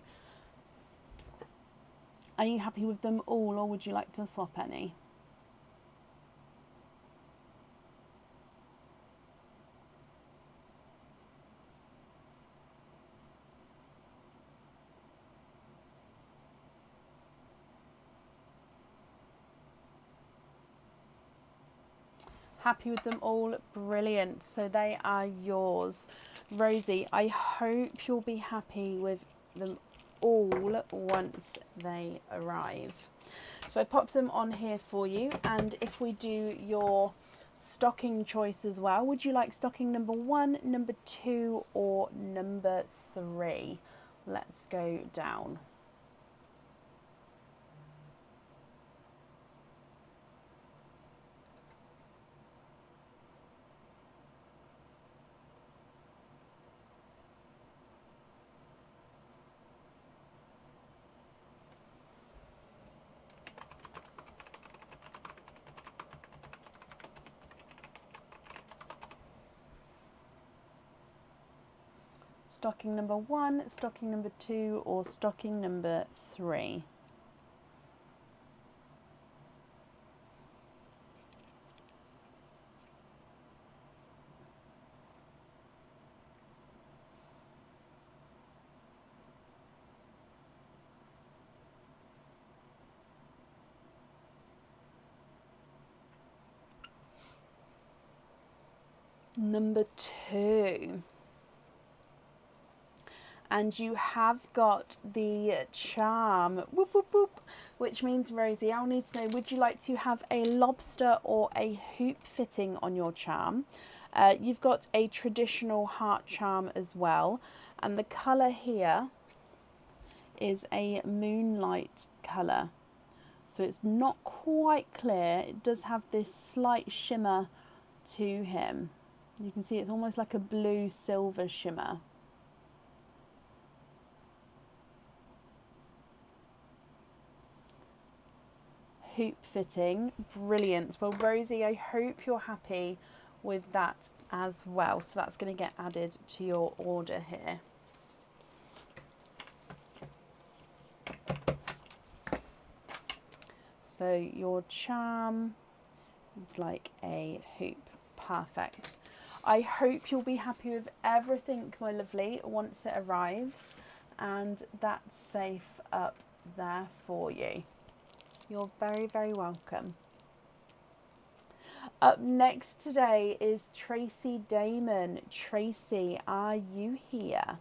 are you happy with them all, or would you like to swap any? Happy with them all? Brilliant. So they are yours. Rosie, I hope you'll be happy with them all once they arrive. So I popped them on here for you, and if we do your stocking choice as well, would you like stocking number 1, number 2 or number 3? Let's go down. Stocking number 1, stocking number 2 or stocking number 3? Number 2. And you have got the charm, whoop, whoop, whoop, which means, Rosie, I'll need to know, would you like to have a lobster or a hoop fitting on your charm? You've got a traditional heart charm as well. And the colour here is a moonlight colour. So it's not quite clear. It does have this slight shimmer to him. You can see it's almost like a blue silver shimmer. Hoop fitting, brilliant. Well, Rosie, I hope you're happy with that as well. So that's going to get added to your order here. So your charm, like a hoop, perfect. I hope you'll be happy with everything, my lovely, once it arrives, and that's safe up there for you. You're very, very welcome. Up next today is Tracy Damon. Tracy, are you here?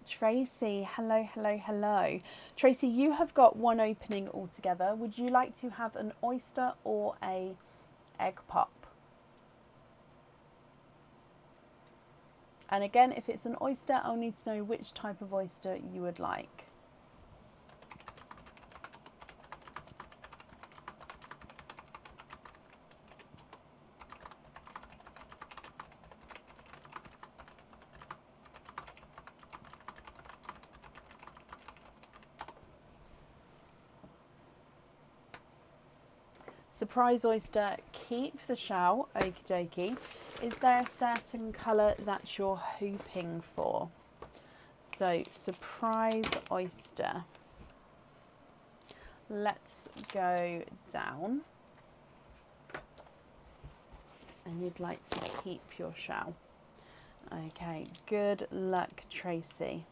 Tracy, hello, hello, hello. Tracy, you have got one opening altogether. Would you like to have an oyster or a egg pop? And again, if it's an oyster, I'll need to know which type of oyster you would like. Surprise oyster, keep the shell, okie dokie. Is there a certain colour that you're hoping for? So, surprise oyster. Let's go down. And you'd like to keep your shell. Okay, good luck, Tracy.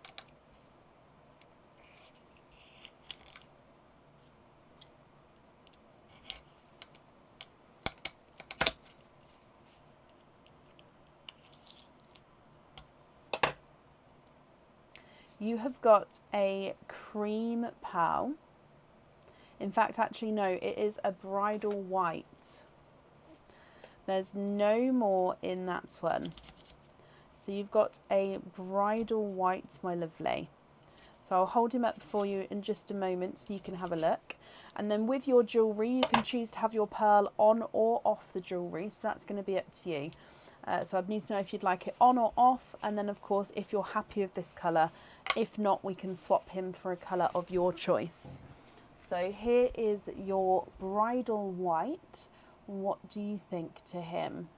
You have got a cream pearl. In fact, actually, no, it is a bridal white. There's no more in that one. So you've got a bridal white, my lovely. So I'll hold him up for you in just a moment so you can have a look. And then with your jewellery, you can choose to have your pearl on or off the jewellery. So that's going to be up to you. So I'd need to know if you'd like it on or off. And then, of course, if you're happy with this colour. If not, we can swap him for a colour of your choice. So here is your bridal white. What do you think to him?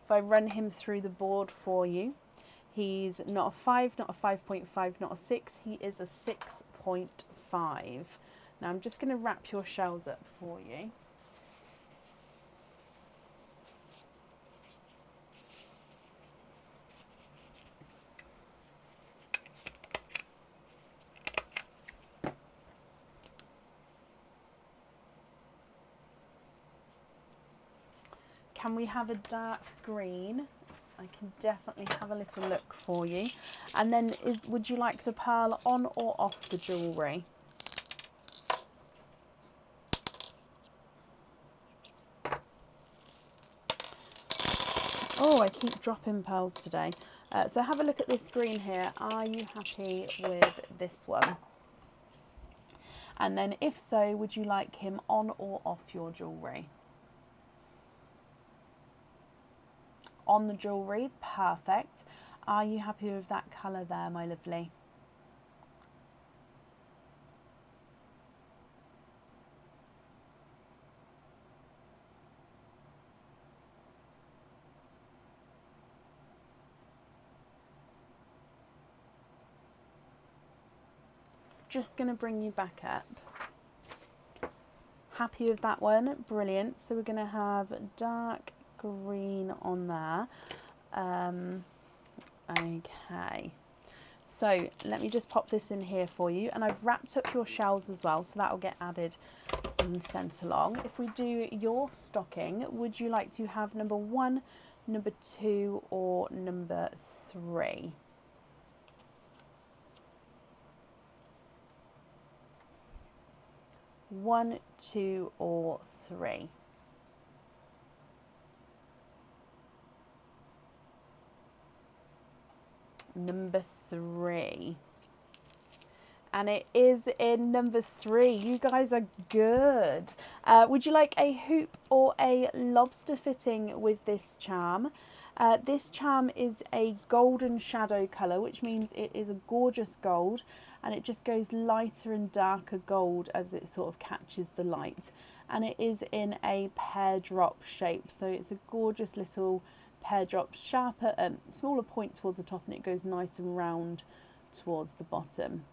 If I run him through the board for you, he's not a 5, not a 5.5, not a 6. He is a 6.5. Now I'm just going to wrap your shells up for you. Can we have a dark green? I can definitely have a little look for you. And then would you like the pearl on or off the jewellery? Oh, I keep dropping pearls today. So have a look at this green here. Are you happy with this one? And then if so, would you like him on or off your jewellery? On the jewellery, perfect. Are you happy with that colour there, my lovely? Just going to bring you back up. Happy with that one? Brilliant. So we're going to have dark green on there. Okay, so let me just pop this in here for you, and I've wrapped up your shells as well, so that will get added and sent along. If we do your stocking, would you like to have number 1, number 2, or number 3? One, 2, or 3? Number 3. And it is in number 3. You guys are good. Would you like a hoop or a lobster fitting with this charm? This charm is a golden shadow colour, which means it is a gorgeous gold, and it just goes lighter and darker gold as it sort of catches the light. And it is in a pear drop shape, so it's a gorgeous little pear drop, sharper, smaller point towards the top, and it goes nice and round towards the bottom.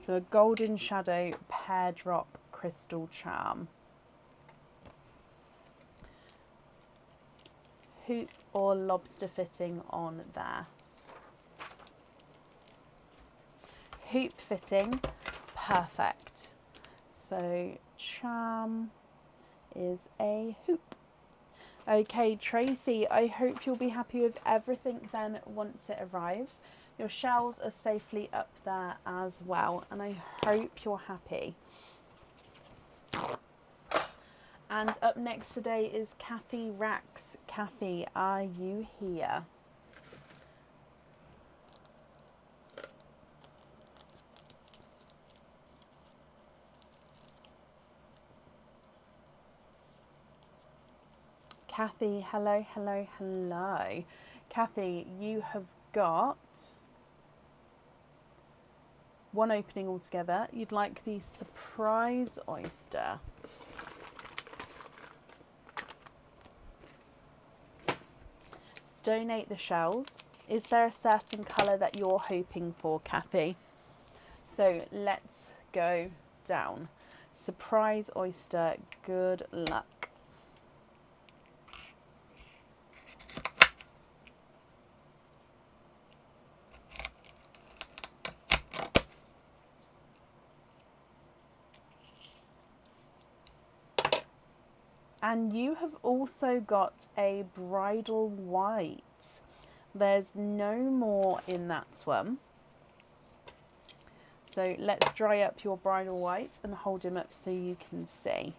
So a golden shadow pear drop crystal charm. Hoop or lobster fitting on there? Hoop fitting, perfect. So charm is a hoop. Okay, Tracy, I hope you'll be happy with everything then once it arrives. Your shells are safely up there as well, and I hope you're happy. And up next today is Kathy Rax. Kathy, are you here? Kathy, hello, hello, hello. Kathy, you have got 1 opening altogether. You'd like the surprise oyster. Donate the shells. Is there a certain colour that you're hoping for, Kathy? So let's go down. Surprise oyster, good luck. And you have also got a bridal white. There's no more in that one. So let's dry up your bridal white and hold him up so you can see.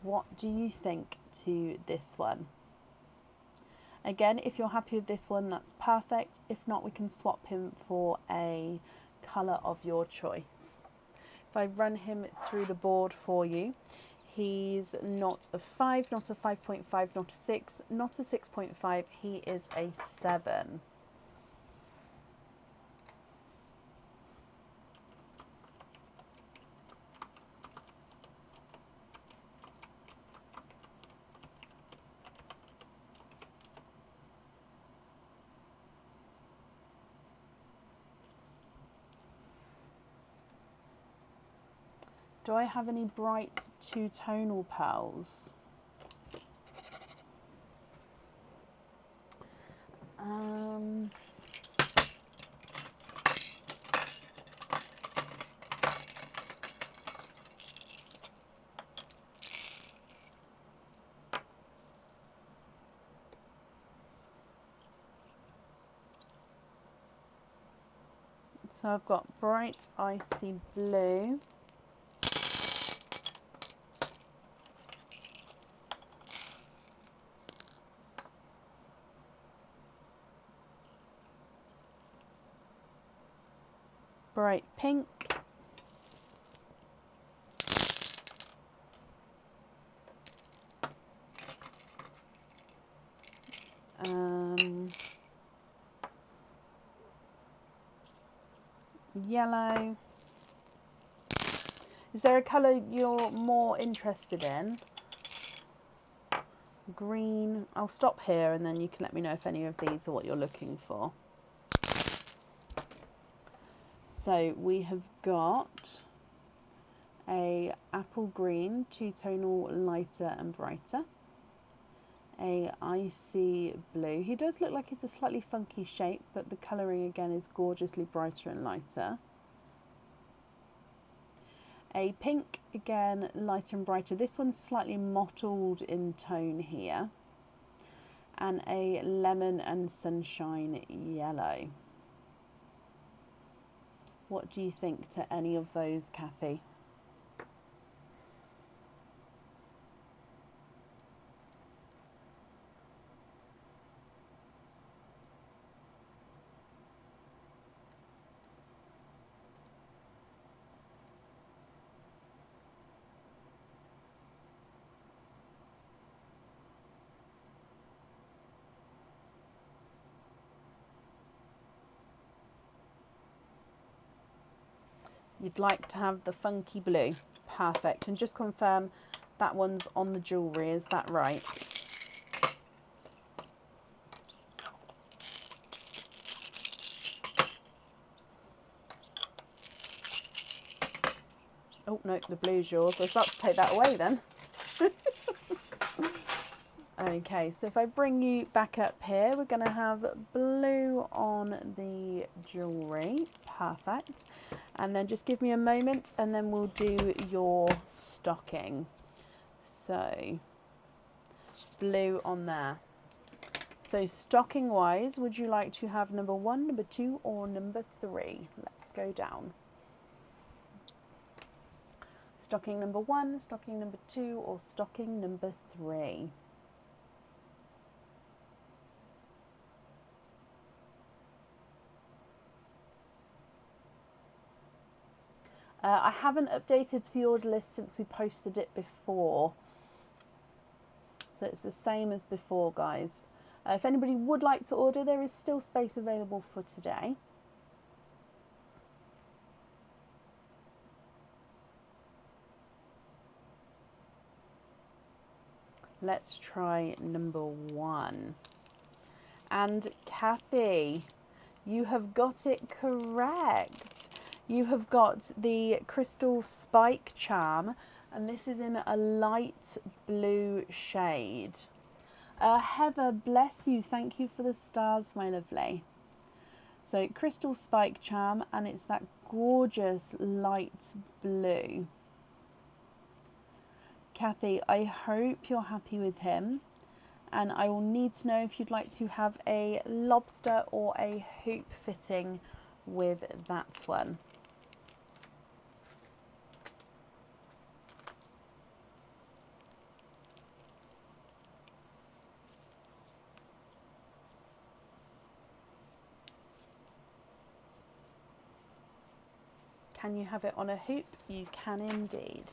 What do you think to this one? Again, if you're happy with this one, that's perfect. If not, we can swap him for a colour of your choice. If I run him through the board for you, he's not a 5, not a 5.5, not a 6, not a 6.5, he is a 7. Do I have any bright two-tonal pearls? So I've got bright icy blue. Bright pink. Yellow. Is there a colour you're more interested in? Green. I'll stop here and then you can let me know if any of these are what you're looking for. So we have got a apple green, two-tonal lighter and brighter, a icy blue. He does look like it's a slightly funky shape, but the colouring again is gorgeously brighter and lighter. A pink, again lighter and brighter. This one's slightly mottled in tone here. And a lemon and sunshine yellow. What do you think to any of those, Kathy? You'd like to have the funky blue. Perfect. And just confirm that one's on the jewellery, is that right? Oh no, the blue's yours. I was about to take that away then. Okay, so if I bring you back up here, we're going to have blue on the jewellery. Perfect. And then just give me a moment and then we'll do your stocking. So, blue on there. So stocking wise, would you like to have number 1, number 2 or number 3? Let's go down. Stocking number 1, stocking number 2 or stocking number 3? I haven't updated the order list since we posted it before. So it's the same as before, guys. If anybody would like to order, there is still space available for today. Let's try number 1. And Kathy, you have got it correct. You have got the crystal spike charm, and this is in a light blue shade. Heather, bless you. Thank you for the stars, my lovely. So crystal spike charm, and it's that gorgeous light blue. Kathy, I hope you're happy with him. And I will need to know if you'd like to have a lobster or a hoop fitting with that one. Can you have it on a hoop? You can indeed.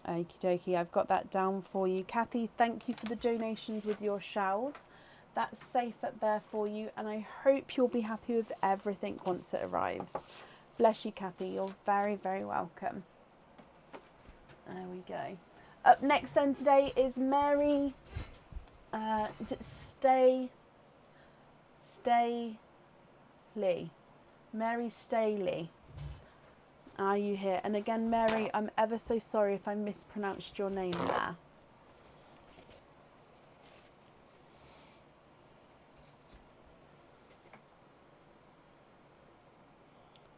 Okie dokie, I've got that down for you. Kathy, thank you for the donations with your shells. That's safe up there for you, and I hope you'll be happy with everything once it arrives. Bless you, Kathy. You're very, very welcome. There we go. Up next then today is Mary. Is it Staley? Mary Staley. Are you here? And again, Mary, I'm ever so sorry if I mispronounced your name there.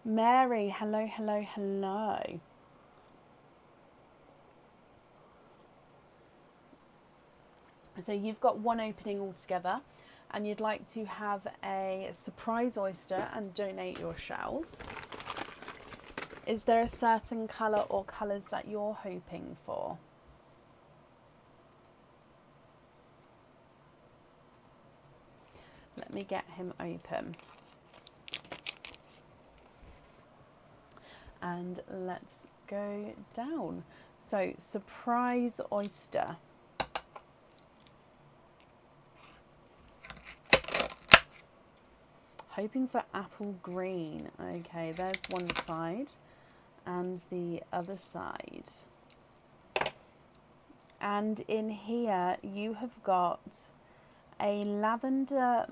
Mary, hello, hello, hello. So you've got one opening altogether, and you'd like to have a surprise oyster and donate your shells. Is there a certain colour or colours that you're hoping for? Let me get him open. And let's go down. So, surprise oyster. Hoping for apple green. Okay, there's one side and the other side. And in here you have got a lavender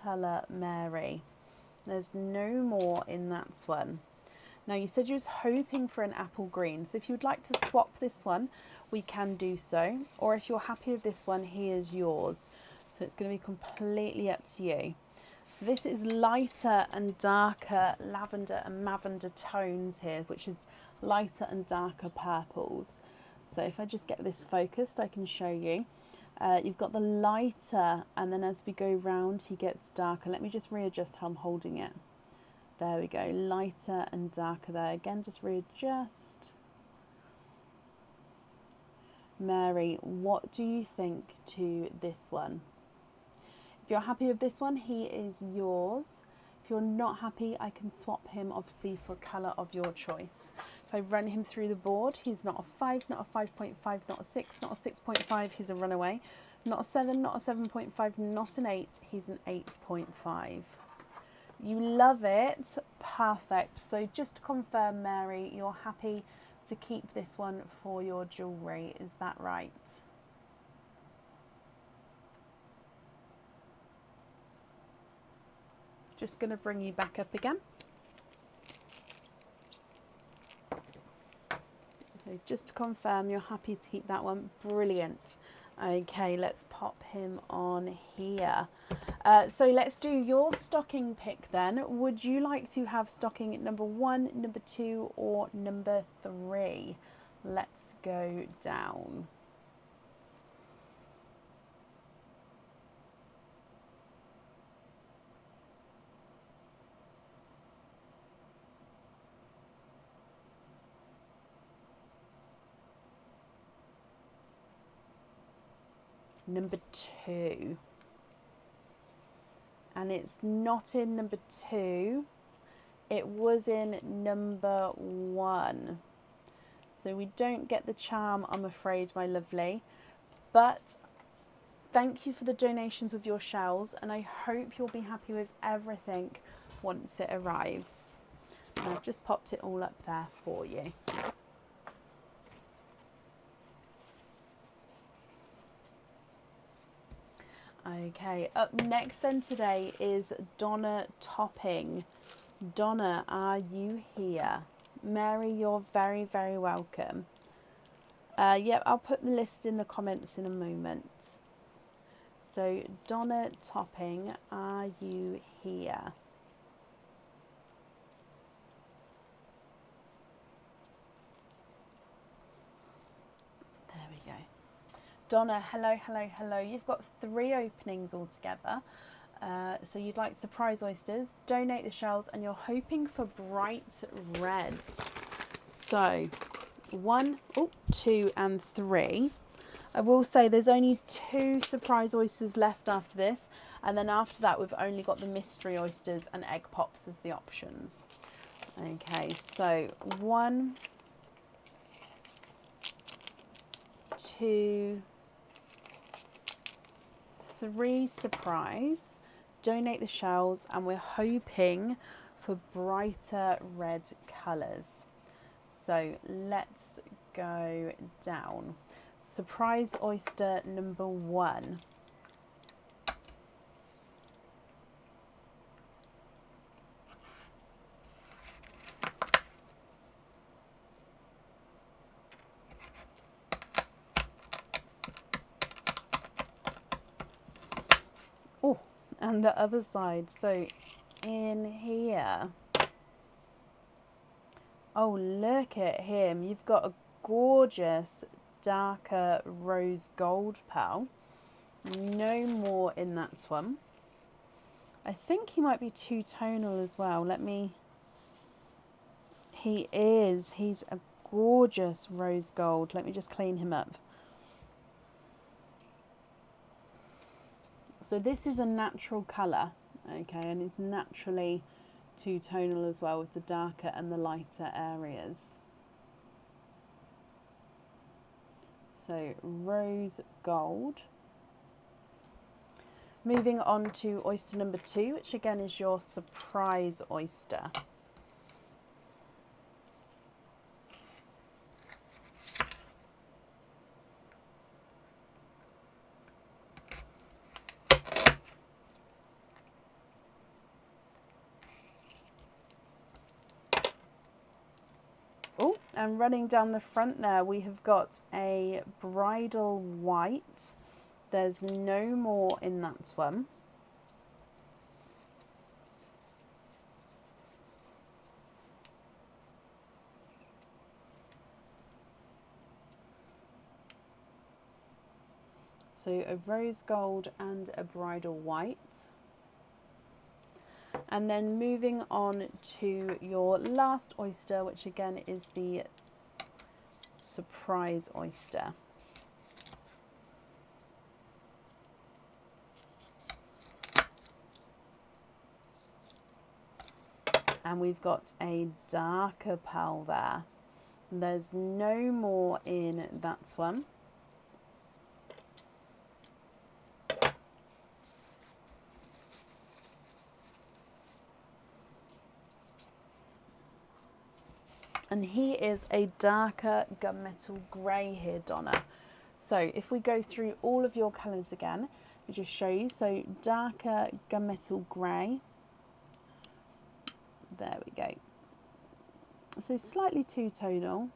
colour, Mary. There's no more in that one. Now you said you was hoping for an apple green, so if you would like to swap this one, we can do so. Or if you're happy with this one, here's yours. So it's going to be completely up to you. So this is lighter and darker lavender and mavender tones here, which is lighter and darker purples. So if I just get this focused, I can show you. You've got the lighter, and then as we go round, he gets darker. Let me just readjust how I'm holding it. There we go, lighter and darker there. Again, just readjust. Mary, what do you think to this one? If you're happy with this one, he is yours. If you're not happy, I can swap him, obviously, for colour of your choice. If I run him through the board, he's not a 5, not a 5.5, not a 6, not a 6.5, he's a runaway. Not a 7, not a 7.5, not an 8, he's an 8.5. You love it, perfect. So just to confirm, Mary, you're happy to keep this one for your jewellery, is that right? Just going to bring you back up again. So just to confirm, you're happy to keep that one, brilliant. Okay, let's pop him on here. So let's do your stocking pick then. Would you like to have stocking number 1, number 2, or number 3? Let's go down. Number 2. And it's not in number 2, it was in number 1. So we don't get the charm, I'm afraid, my lovely. But thank you for the donations with your shells, and I hope you'll be happy with everything once it arrives. And I've just popped it all up there for you. Okay, up next then today is Donna Topping. Donna, are you here? Mary, you're very, very welcome. Yep, I'll put the list in the comments in a moment. So, Donna Topping, are you here? There we go. Donna, hello, hello, hello. You've got 3 openings altogether. So you'd like surprise oysters, donate the shells, and you're hoping for bright reds. So 1, 2, and 3. I will say there's only 2 surprise oysters left after this, and then after that we've only got the mystery oysters and egg pops as the options. Okay, so 1, 2, 3 surprise, donate the shells, and we're hoping for brighter red colours. So let's go down. Surprise oyster number 1. Oh, and the other side. So in here. Oh, look at him. You've got a gorgeous darker rose gold pearl. No more in that one. I think he might be two-tonal as well. He is. He's a gorgeous rose gold. Let me just clean him up. So this is a natural colour, okay, and it's naturally two-tonal as well with the darker and the lighter areas. So rose gold. Moving on to oyster number 2, which again is your surprise oyster. And running down the front there, we have got a bridal white. There's no more in that one. So a rose gold and a bridal white. And then moving on to your last oyster, which again is the surprise oyster. And we've got a darker pearl there. There's no more in that one. And he is a darker gunmetal grey here, Donna. So if we go through all of your colours again, I'll just show you. So darker gunmetal grey. There we go. So slightly two-tonal,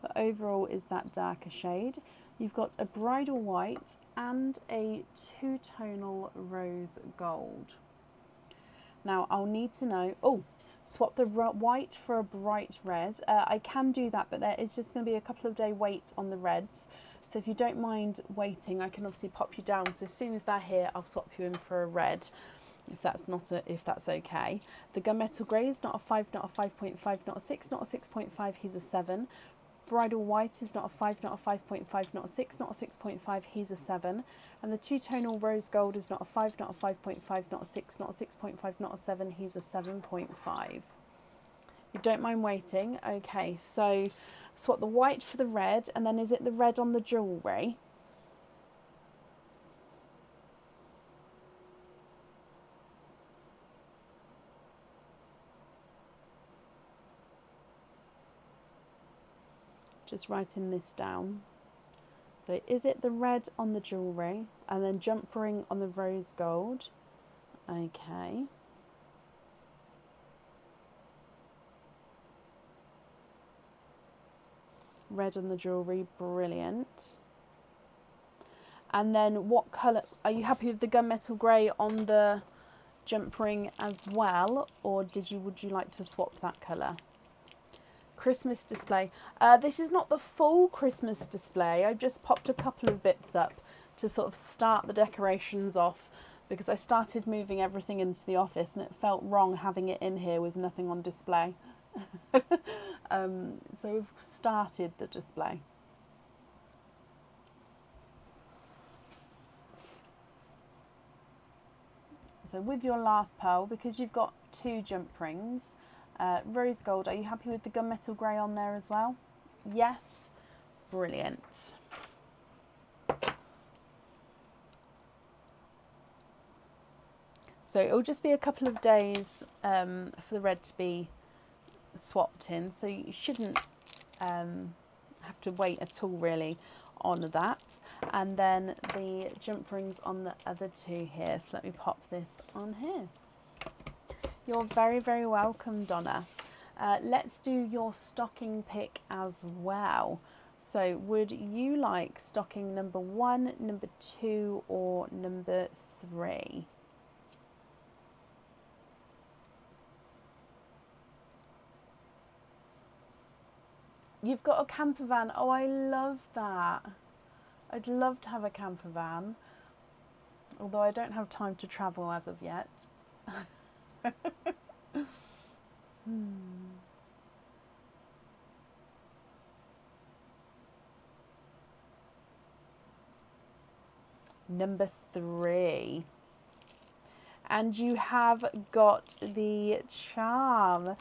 but overall is that darker shade. You've got a bridal white and a two-tonal rose gold. Now I'll need to know, swap the white for a bright red. I can do that, but there is just going to be a couple of day wait on the reds. So if you don't mind waiting, I can obviously pop you down. So as soon as they're here, I'll swap you in for a red, if that's okay. The gunmetal grey is not a 5, not a 5.5, not a 6, not a 6.5. He's a 7. Bridal white is not a 5, not a 5.5, not a 6, not a 6.5. He's a 7. And the two-tonal rose gold is not a 5, not a 5.5, not a 6, not a 6.5, not a 7. He's a 7.5. You don't mind waiting? Okay, so swap the white for the red, and then is it the red on the jewellery? Just writing this down. So is it the red on the jewellery and then jump ring on the rose gold? Okay. Red on the jewellery, brilliant. And then what colour, are you happy with the gunmetal grey on the jump ring as well, or would you like to swap that colour? Christmas display. This is not the full Christmas display. I've just popped a couple of bits up to sort of start the decorations off, because I started moving everything into the office and it felt wrong having it in here with nothing on display. So we've started the display. So with your last pearl, because you've got 2 jump rings, rose gold, are you happy with the gunmetal grey on there as well? Yes? Brilliant. So it'll just be a couple of days for the red to be swapped in, so you shouldn't have to wait at all really on that. And then the jump rings on the other 2 here, so let me pop this on here. You're very, very welcome, Donna. Let's do your stocking pick as well. So would you like stocking number 1, number 2, or number 3? You've got a camper van. Oh, I love that. I'd love to have a camper van, although I don't have time to travel as of yet. Number 3. And you have got the charm.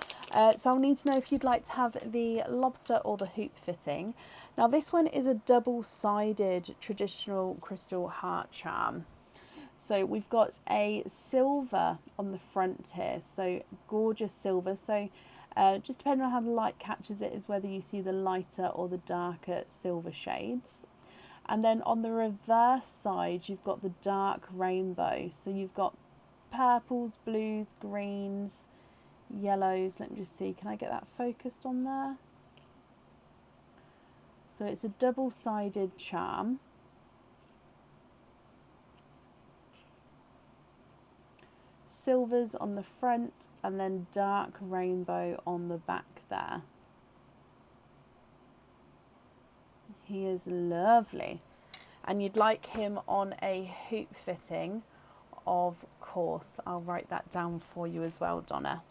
So I'll need to know if you'd like to have the lobster or the hoop fitting. Now this one is a double-sided traditional crystal heart charm. So we've got a silver on the front here, so gorgeous silver. So just depending on how the light catches it is whether you see the lighter or the darker silver shades. And then on the reverse side, you've got the dark rainbow. So you've got purples, blues, greens, yellows. Let me just see, can I get that focused on there? So it's a double-sided charm. Silvers on the front and then dark rainbow on the back there. He is lovely. And you'd like him on a hoop fitting, of course. I'll write that down for you as well, Donna.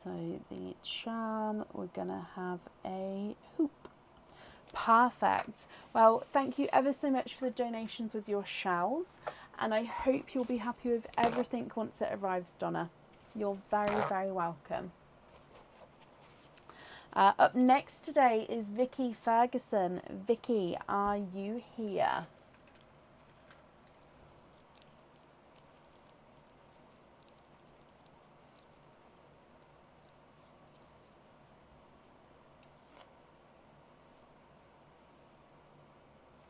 So the charm, we're gonna have a hoop. Perfect. Well, thank you ever so much for the donations with your shells, and I hope you'll be happy with everything once it arrives, Donna. You're very, very welcome. Up next today is Vicky Ferguson. Vicky, are you here?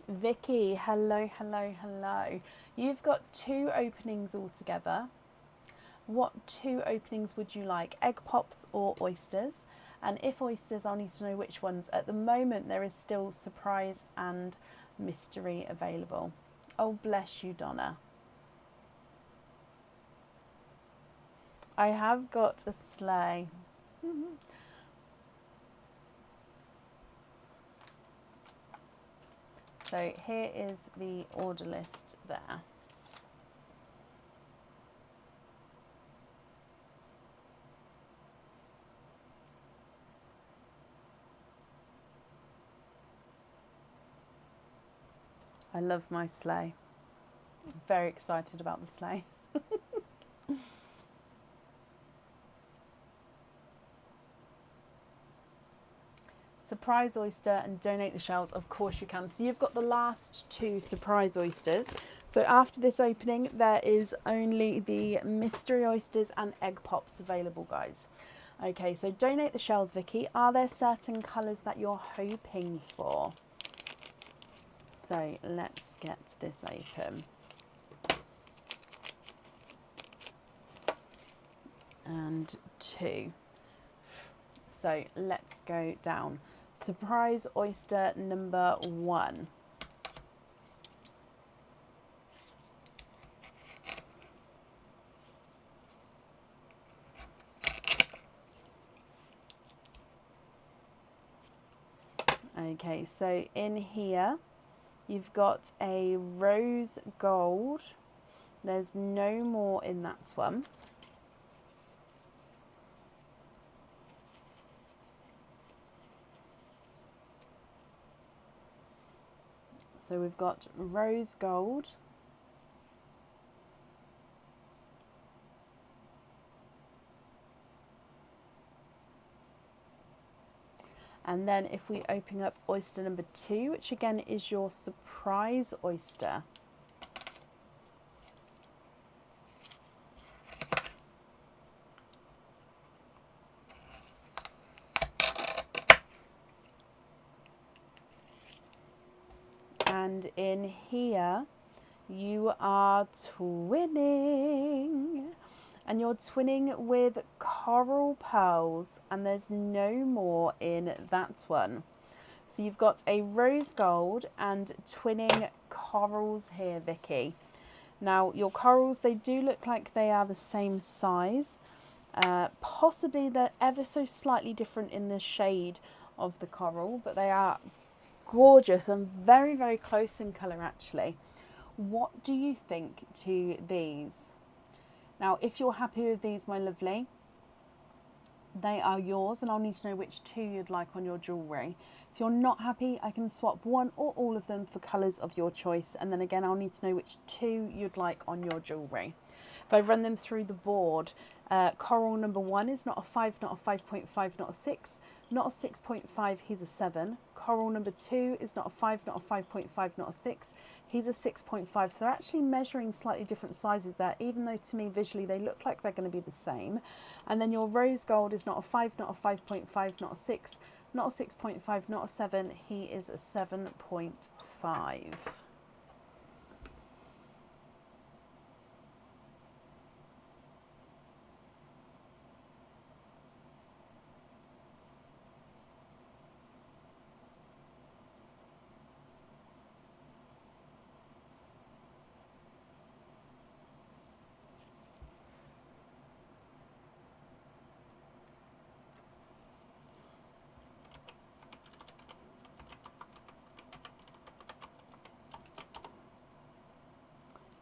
Vicky, hello, hello, hello. You've got 2 openings altogether. What 2 openings would you like? Egg pops or oysters? And if oysters, I'll need to know which ones. At the moment, there is still surprise and mystery available. Oh, bless you, Donna. I have got a sleigh. So here is the order list there. I love my sleigh. I'm very excited about the sleigh. Surprise oyster and donate the shells, of course you can. So you've got the last 2 surprise oysters. So after this opening, there is only the mystery oysters and egg pops available, guys. Okay, so donate the shells, Vicky. Are there certain colours that you're hoping for? So let's get this open. And 2. So let's go down. Surprise oyster number 1. Okay, so in here you've got a rose gold. There's no more in that one. So we've got rose gold, and then if we open up oyster number 2, which again is your surprise oyster. And in here you are twinning, and you're twinning with coral pearls, and there's no more in that one. So you've got a rose gold and twinning corals here, Vicky. Now your corals, they do look like they are the same size. Possibly they're ever so slightly different in the shade of the coral, but they are gorgeous and very, very close in colour actually. What do you think to these? Now, if you're happy with these, my lovely, they are yours, and I'll need to know which 2 you'd like on your jewellery. If you're not happy, I can swap one or all of them for colours of your choice, and then again, I'll need to know which 2 you'd like on your jewellery. If I run them through the board, coral number 1 is not a 5, not a 5.5, not a 6, not a 6.5, he's a 7. Coral number 2 is not a 5, not a 5.5, not a 6, he's a 6.5. So they're actually measuring slightly different sizes there, even though to me visually they look like they're going to be the same. And then your rose gold is not a 5, not a 5.5, not a 6, Not a 6.5, not a 7. He is a 7.5.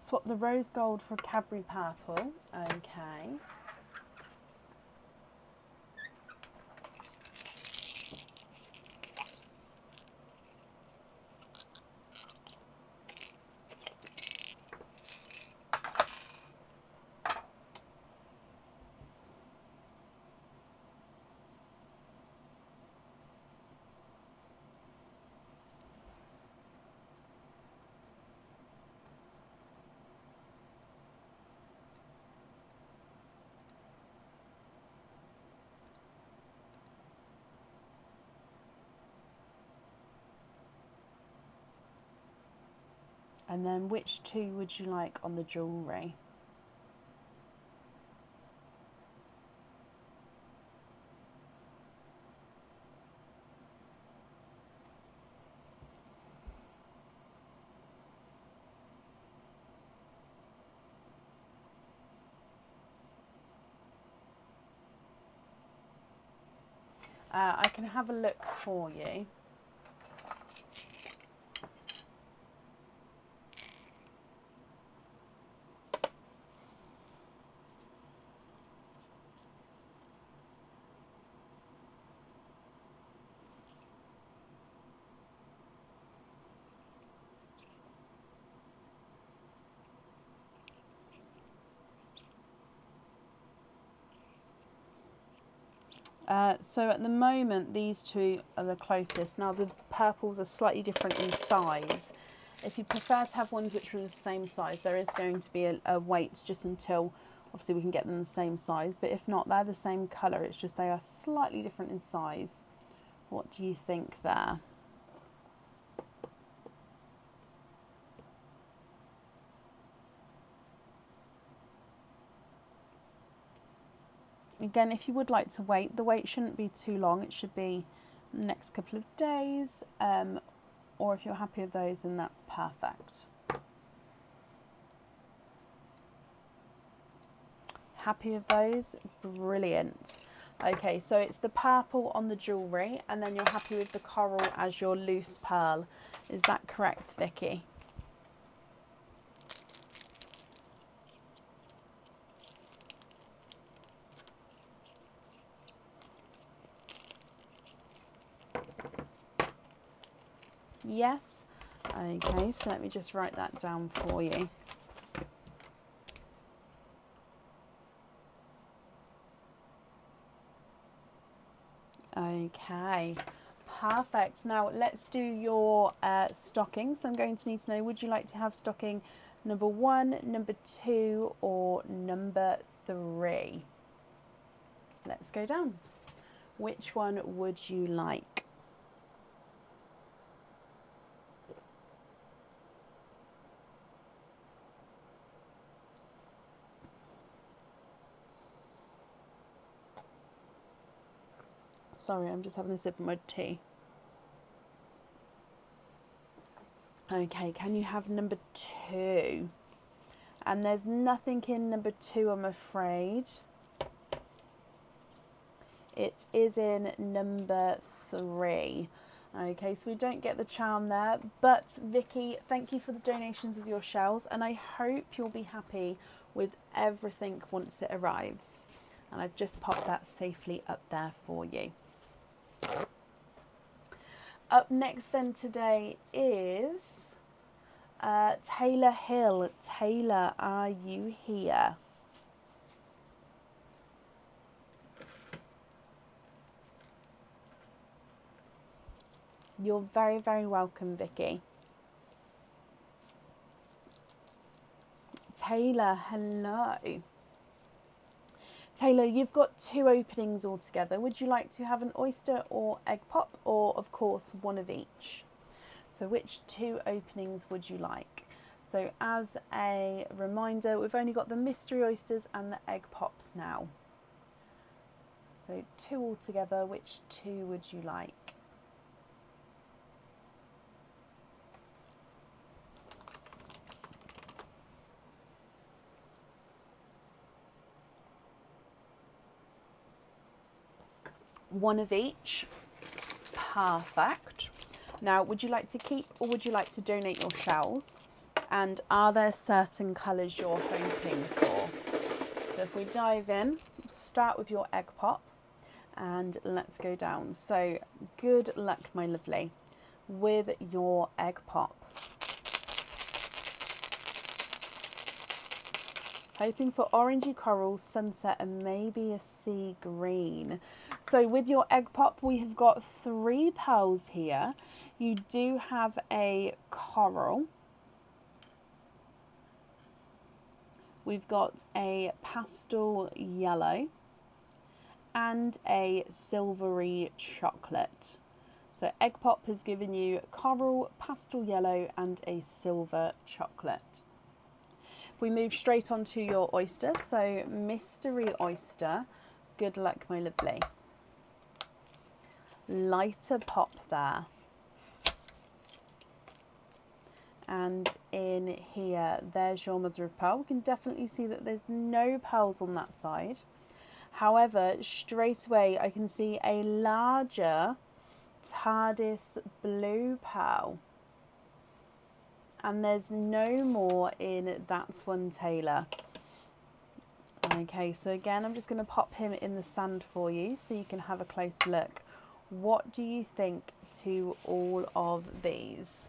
Swap the rose gold for Cadbury purple. Okay. And then which two would you like on the jewellery? I can have a look for you. So at the moment, these two are the closest. Now the purples are slightly different in size. If you prefer to have ones which are the same size, there is going to be a wait just until obviously we can get them the same size. But if not, they're the same colour. It's just they are slightly different in size. What do you think there? Again, if you would like to wait, the wait shouldn't be too long. It should be the next couple of days. Or if you're happy with those, then that's perfect. Happy with those? Brilliant. Okay, so it's the purple on the jewellery, and then you're happy with the coral as your loose pearl. Is that correct, Vicky? Yes. Okay, so let me just write that down for you. Okay, perfect. Now let's do your stockings. So I'm going to need to know, would you like to have stocking number 1, number 2, or number 3? Let's go down. Which one would you like? Sorry, I'm just having a sip of my tea. Okay, can you have number 2? And there's nothing in number 2, I'm afraid. It is in number 3. Okay, so we don't get the charm there. But Vicky, thank you for the donations of your shells, and I hope you'll be happy with everything once it arrives. And I've just popped that safely up there for you. Up next then today is Taylor Hill. Taylor, are you here? You're very, very welcome, Vicky. Taylor, hello. Taylor, you've got 2 openings altogether. Would you like to have an oyster or egg pop, or of course one of each? So which 2 openings would you like? So as a reminder, we've only got the mystery oysters and the egg pops now. So 2 altogether, which 2 would you like? One of each. Perfect. Now, would you like to keep or would you like to donate your shells? And are there certain colours you're hoping for? So if we dive in, start with your egg pop and let's go down. So good luck, my lovely, with your egg pop. Hoping for orangey coral, sunset, and maybe a sea green. So with your egg pop, we have got 3 pearls here. You do have a coral. We've got a pastel yellow and a silvery chocolate. So egg pop has given you coral, pastel yellow, and a silver chocolate. If we move straight on to your oyster, so mystery oyster, good luck, my lovely. Lighter pop there. And in here, there's your mother of pearl. We can definitely see that there's no pearls on that side. However, straight away, I can see a larger TARDIS blue pearl. And there's no more in that one, Taylor. Okay, so again, I'm just going to pop him in the sand for you so you can have a close look. What do you think to all of these?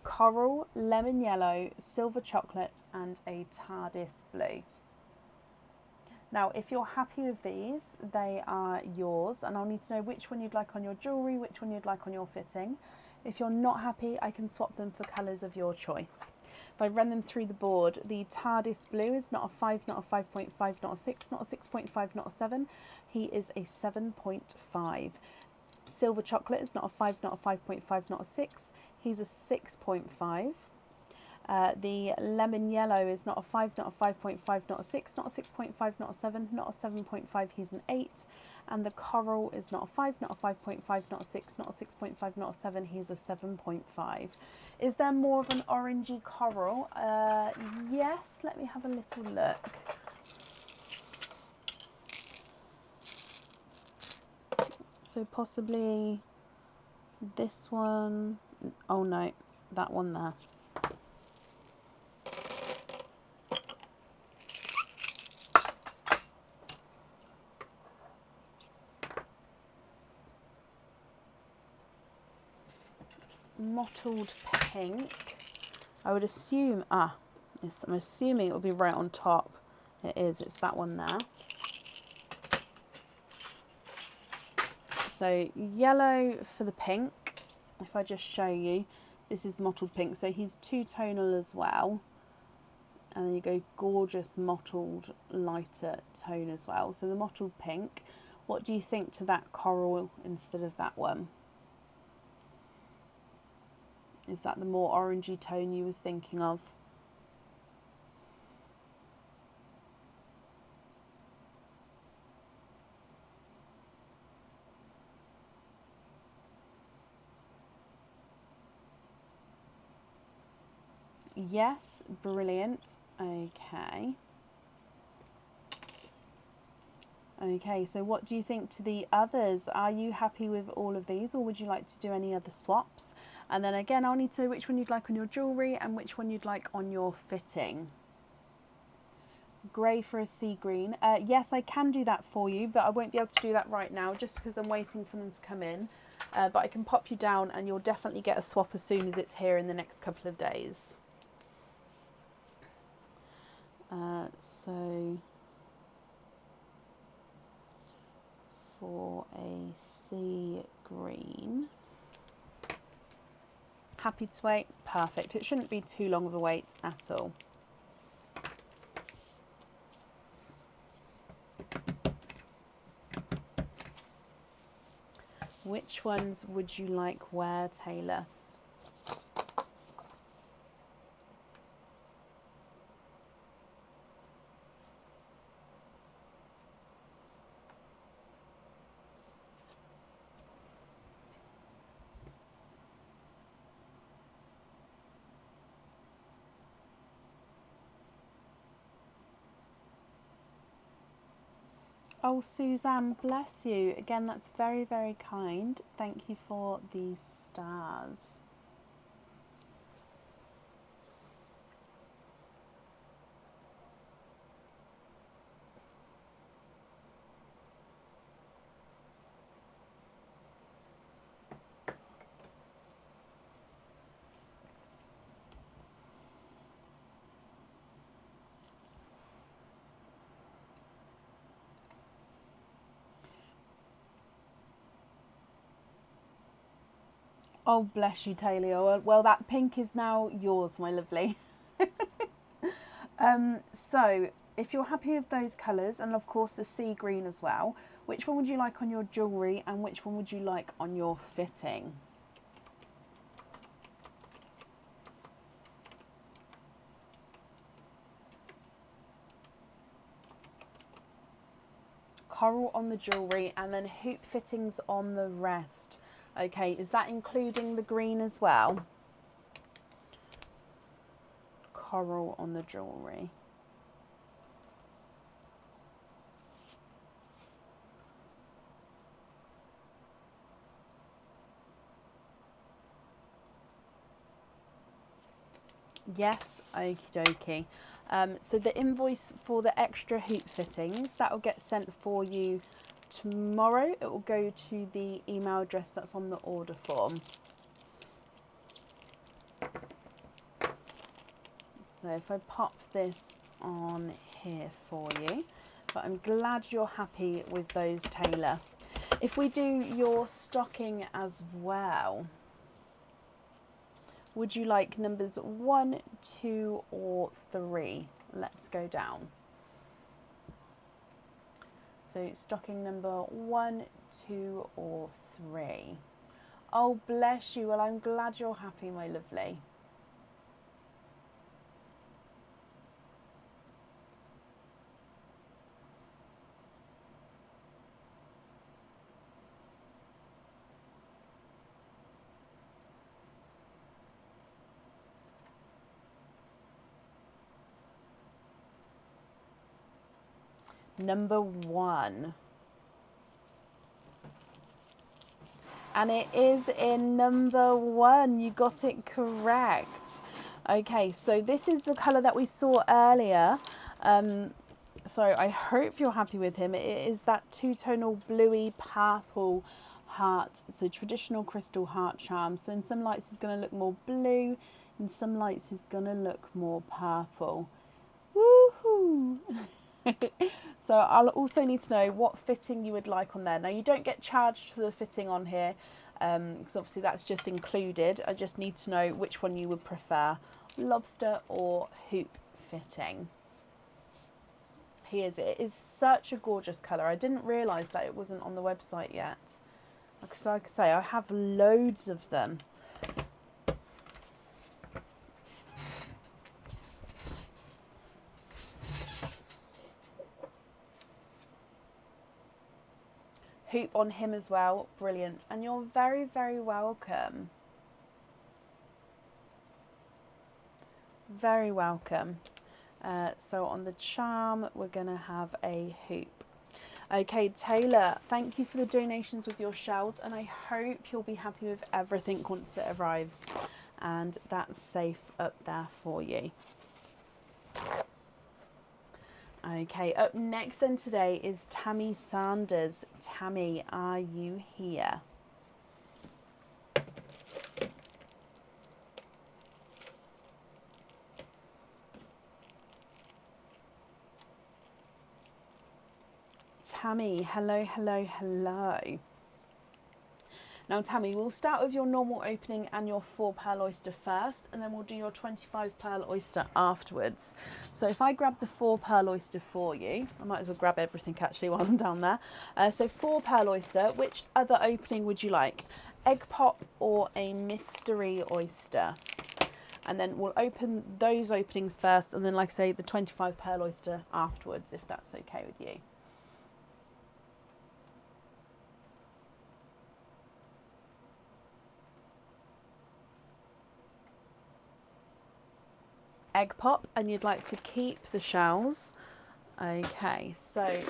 Coral, lemon yellow, silver chocolate, and a TARDIS blue. Now, if you're happy with these, they are yours, and I'll need to know which one you'd like on your jewellery, which one you'd like on your fitting. If you're not happy, I can swap them for colours of your choice. If I run them through the board, the TARDIS blue is not a 5, not a 5.5, not a 6, not a 6.5, not a 7. He is a 7.5. Silver chocolate is not a 5, not a 5.5, not a 6. He's a 6.5. The lemon yellow is not a 5, not a 5.5, not a 6, not a 6.5, not a 7, not a 7.5, he's an 8. And the coral is not a 5, not a 5.5, not a 6, not a 6.5, not a 7, he's a 7.5. Is there more of an orangey coral? Yes, let me have a little look. So possibly this one. Oh no, that one there. Mottled pink. I would assume, yes, I'm assuming it will be right on top. It is, it's that one there. So yellow for the pink. If I just show you, this is the mottled pink. So he's 2-tonal as well. And then you go gorgeous mottled lighter tone as well. So the mottled pink. What do you think to that coral instead of that one? Is that the more orangey tone you was thinking of? Yes, brilliant. Okay. Okay, so what do you think to the others? Are you happy with all of these, or would you like to do any other swaps? And then again, I'll need to know which one you'd like on your jewellery and which one you'd like on your fitting. Grey for a sea green. Yes, I can do that for you, but I won't be able to do that right now just because I'm waiting for them to come in. But I can pop you down and you'll definitely get a swap as soon as it's here in the next couple of days. So for a sea green. Happy to wait? Perfect. It shouldn't be too long of a wait at all. Which ones would you like where, Taylor? Oh, Suzanne, bless you. Again, that's very, very kind. Thank you for the stars. Oh, bless you, Taylor. Well, that pink is now yours, my lovely. So, if you're happy with those colours, and of course the sea green as well, which one would you like on your jewellery and which one would you like on your fitting? Coral on the jewellery and then hoop fittings on the rest. Okay, is that including the green as well? Coral on the jewellery. Yes, okie dokie. So the invoice for the extra hoop fittings, that will get sent for you tomorrow. It will go to the email address that's on the order form. So if I pop this on here for you, but I'm glad you're happy with those, Taylor. If we do your stocking as well, would you like numbers 1, 2 or 3? Let's go down. So stocking number 1, 2 or 3. Oh, bless you. Well, I'm glad you're happy, my lovely. Number 1. And it is in number 1. You got it correct. Okay, so this is the colour that we saw earlier. So I hope you're happy with him. It is that two-tonal bluey purple heart. So traditional crystal heart charm. So in some lights it's going to look more blue. In some lights it's going to look more purple. Woohoo! So I'll also need to know what fitting you would like on there. Now you don't get charged for the fitting on here because obviously that's just included. I just need to know which one you would prefer, lobster or hoop fitting. Here's it. It is such a gorgeous colour. I didn't realise that it wasn't on the website yet. Like I say, I have loads of them. Hoop on him as well. Brilliant. And you're very, very welcome. Very welcome. So on the charm, we're going to have a hoop. Okay, Taylor, thank you for the donations with your shells, and I hope you'll be happy with everything once it arrives. And that's safe up there for you. Okay, up next then today is Tammy Sanders. Tammy, are you here? Tammy, hello, hello, hello. Now Tammy, we'll start with your normal opening and your 4 pearl oyster first, and then we'll do your 25 pearl oyster afterwards. So if I grab the 4 pearl oyster for you, I might as well grab everything actually while I'm down there. So 4 pearl oyster, which other opening would you like? Egg pop or a mystery oyster? And then we'll open those openings first, and then, like I say, the 25 pearl oyster afterwards, if that's okay with you. Egg pop, and you'd like to keep the shells. Okay, so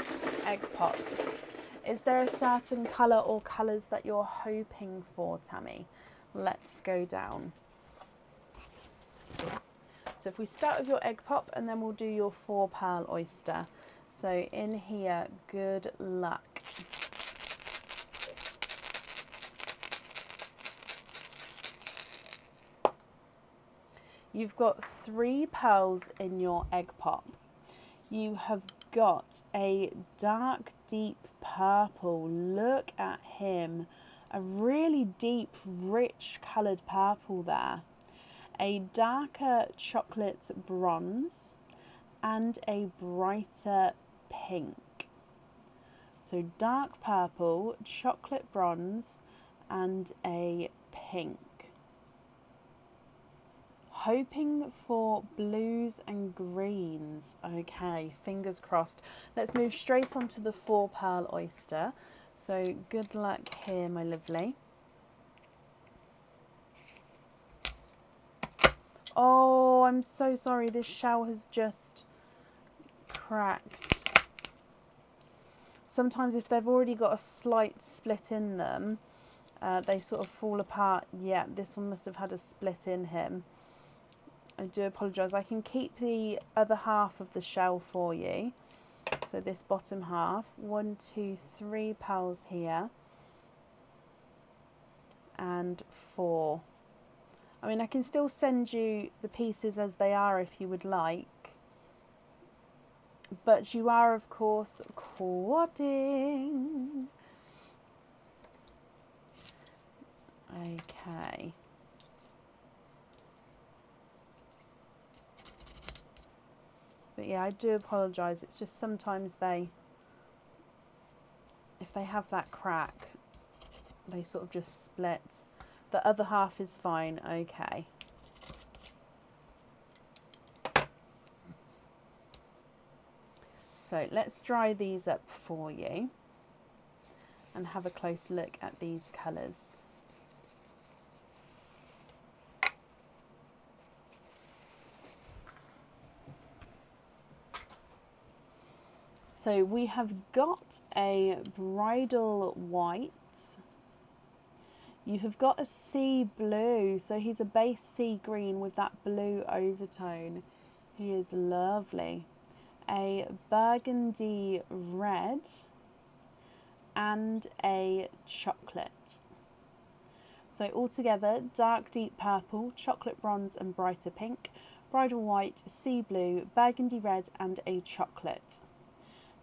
egg pop. Is there a certain colour or colours that you're hoping for, Tammy? Let's go down. So if we start with your egg pop, and then we'll do your 4 pearl oyster. So in here, good luck. You've got 3 pearls in your egg pop. You have got a dark, deep purple. Look at him. A really deep, rich coloured purple there. A darker chocolate bronze and a brighter pink. So dark purple, chocolate bronze and a pink. Hoping for blues and greens. Okay, fingers crossed. Let's move straight on to the 4 pearl oyster. So good luck here, my lovely. Oh, I'm so sorry. This shell has just cracked. Sometimes if they've already got a slight split in them, they sort of fall apart. Yeah, this one must have had a split in him. I do apologise. I can keep the other half of the shell for you. So this bottom half, 1, 2, 3 pearls here, and 4. I mean, I can still send you the pieces as they are if you would like, but you are, of course, quadding. Okay. But yeah, I do apologise. It's just sometimes if they have that crack, they sort of just split. The other half is fine. Okay. So let's dry these up for you and have a close look at these colours. So we have got a bridal white. You have got a sea blue. So he's a base sea green with that blue overtone. He is lovely. A burgundy red and a chocolate. So altogether, dark deep purple, chocolate bronze and brighter pink, bridal white, sea blue, burgundy red and a chocolate.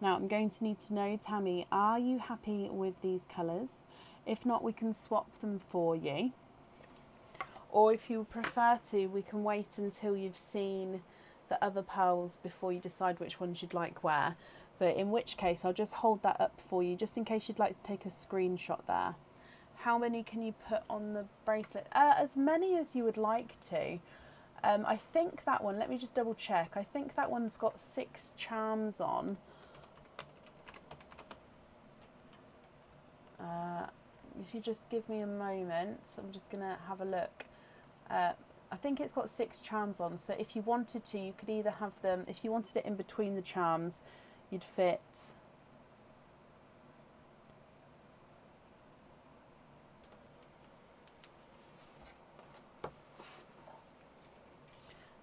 Now I'm going to need to know, Tammy, are you happy with these colours? If not, we can swap them for you. Or if you prefer to, we can wait until you've seen the other pearls before you decide which ones you'd like where. So in which case, I'll just hold that up for you, just in case you'd like to take a screenshot there. How many can you put on the bracelet? As many as you would like to. I think that one, let me just double check. I think that one's got 6 charms on. If you just give me a moment, I'm just going to have a look. I think it's got 6 charms on, so if you wanted to, you could either have them, if you wanted it in between the charms, you'd fit.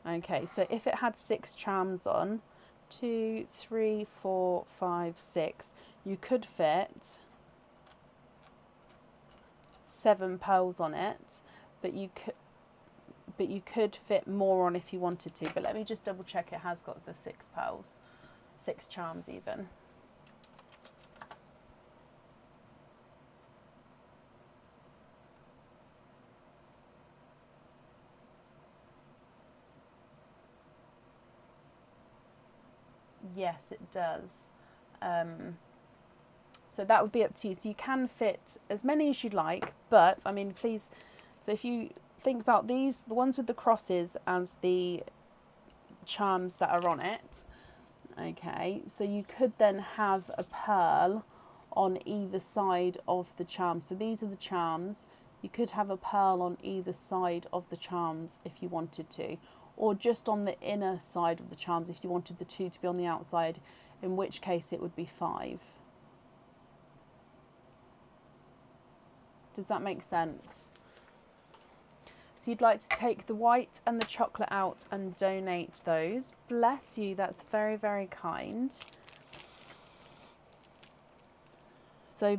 Okay, so if it had 6 charms on, 2, 3, 4, 5, 6, you could fit 7 pearls on it, but you could fit more on if you wanted to. But let me just double check it has got the 6 pearls, 6 charms even. Yes, it does. So that would be up to you. So you can fit as many as you'd like, but I mean, please, so if you think about these, the ones with the crosses as the charms that are on it, okay, so you could then have a pearl on either side of the charms. So these are the charms. You could have a pearl on either side of the charms if you wanted to, or just on the inner side of the charms if you wanted the two to be on the outside, in which case it would be 5. Does that make sense? So you'd like to take the white and the chocolate out and donate those. Bless you, that's very, very kind. So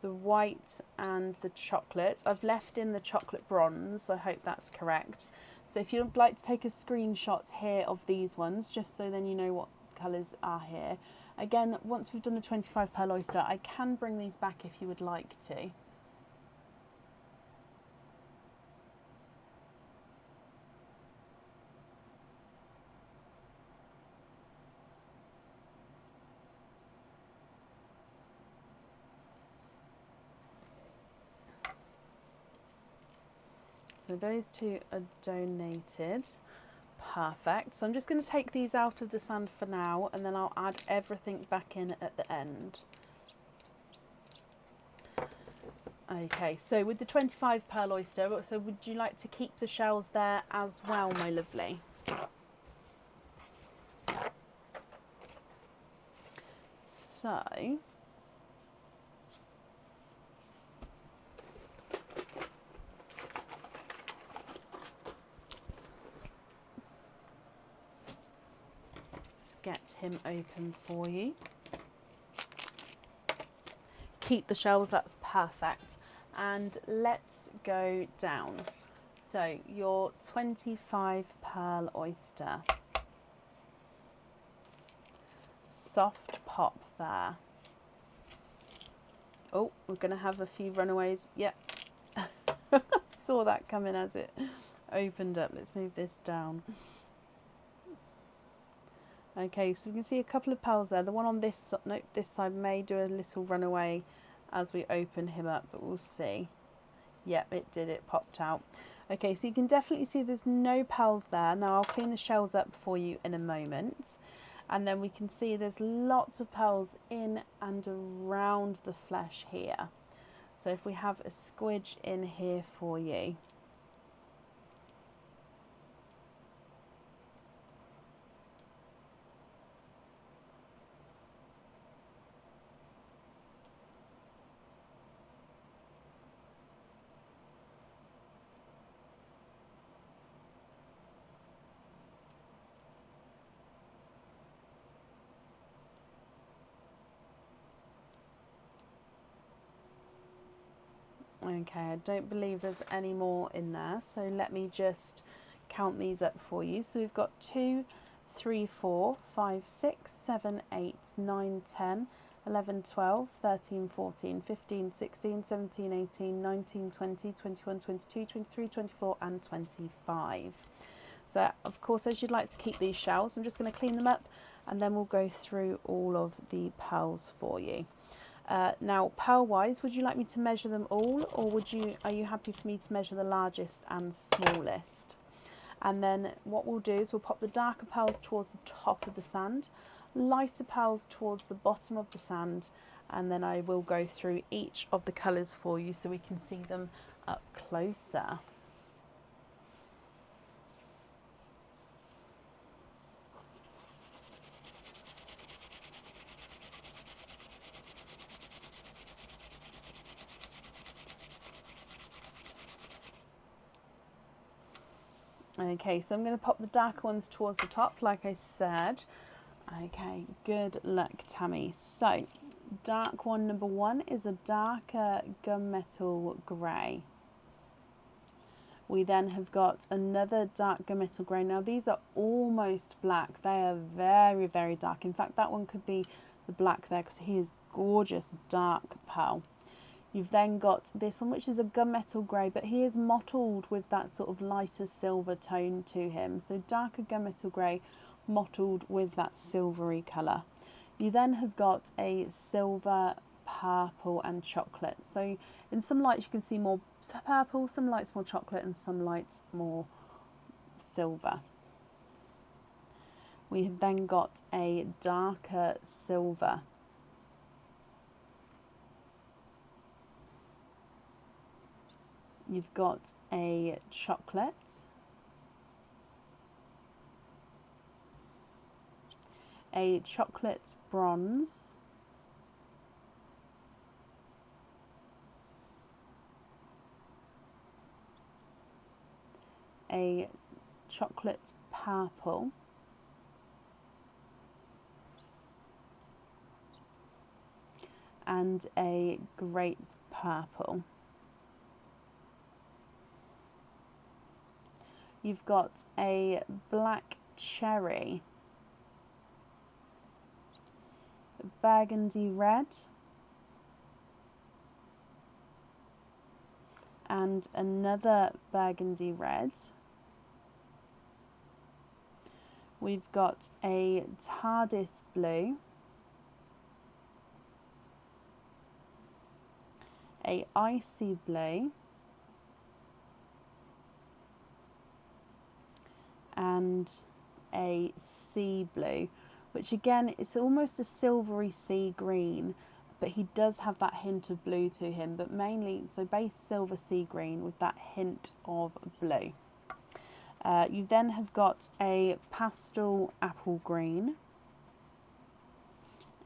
the white and the chocolate. I've left in the chocolate bronze, I hope that's correct. So if you'd like to take a screenshot here of these ones, just so then you know what colours are here. Again, once we've done the 25 pearl oyster, I can bring these back if you would like to. So those two are donated. Perfect. So I'm just going to take these out of the sand for now, and then I'll add everything back in at the end. Okay, so with the 25 pearl oyster, so would you like to keep the shells there as well, my lovely? So let's get him open for you. Keep the shells, that's perfect. And let's go down. So your 25 pearl oyster. Soft pop there. Oh, we're going to have a few runaways. Yep. Saw that coming as it opened up. Let's move this down. Okay, so we can see a couple of pearls there. The one on this, no, this side may do a little runaway as we open him up, but we'll see. Yep, it did, it popped out. Okay, so you can definitely see there's no pearls there. Now I'll clean the shells up for you in a moment. And then we can see there's lots of pearls in and around the flesh here. So if we have a squidge in here for you. Okay, I don't believe there's any more in there, so let me just count these up for you. So we've got 2, 3, 4, 5, 6, 7, 8, 9, 10, 11, 12, 13, 14, 15, 16, 17, 18, 19, 20, 21, 22, 23, 24 and 25. So of course, as you'd like to keep these shells, I'm just going to clean them up and then we'll go through all of the pearls for you. Now, pearl-wise, would you like me to measure them all, or are you happy for me to measure the largest and smallest? And then what we'll do is we'll pop the darker pearls towards the top of the sand, lighter pearls towards the bottom of the sand, and then I will go through each of the colours for you so we can see them up closer. Okay, so I'm going to pop the darker ones towards the top, like I said. Okay, good luck, Tammy. So, dark one, number 1 is a darker gunmetal grey. We then have got another dark gunmetal grey. Now, these are almost black. They are very, very dark. In fact, that one could be the black there because he is gorgeous dark pearl. You've then got this one, which is a gunmetal grey, but he is mottled with that sort of lighter silver tone to him. So darker gunmetal grey mottled with that silvery colour. You then have got a silver, purple and chocolate. So in some lights you can see more purple, some lights more chocolate and some lights more silver. We have then got a darker silver. You've got a chocolate, a chocolate bronze, a chocolate purple, and a grape purple. You've got a black cherry, burgundy red, and another burgundy red. We've got a TARDIS blue, a icy blue, and a sea blue, which again it's almost a silvery sea green, but he does have that hint of blue to him, but mainly so base silver sea green with that hint of blue. You then have got a pastel apple green,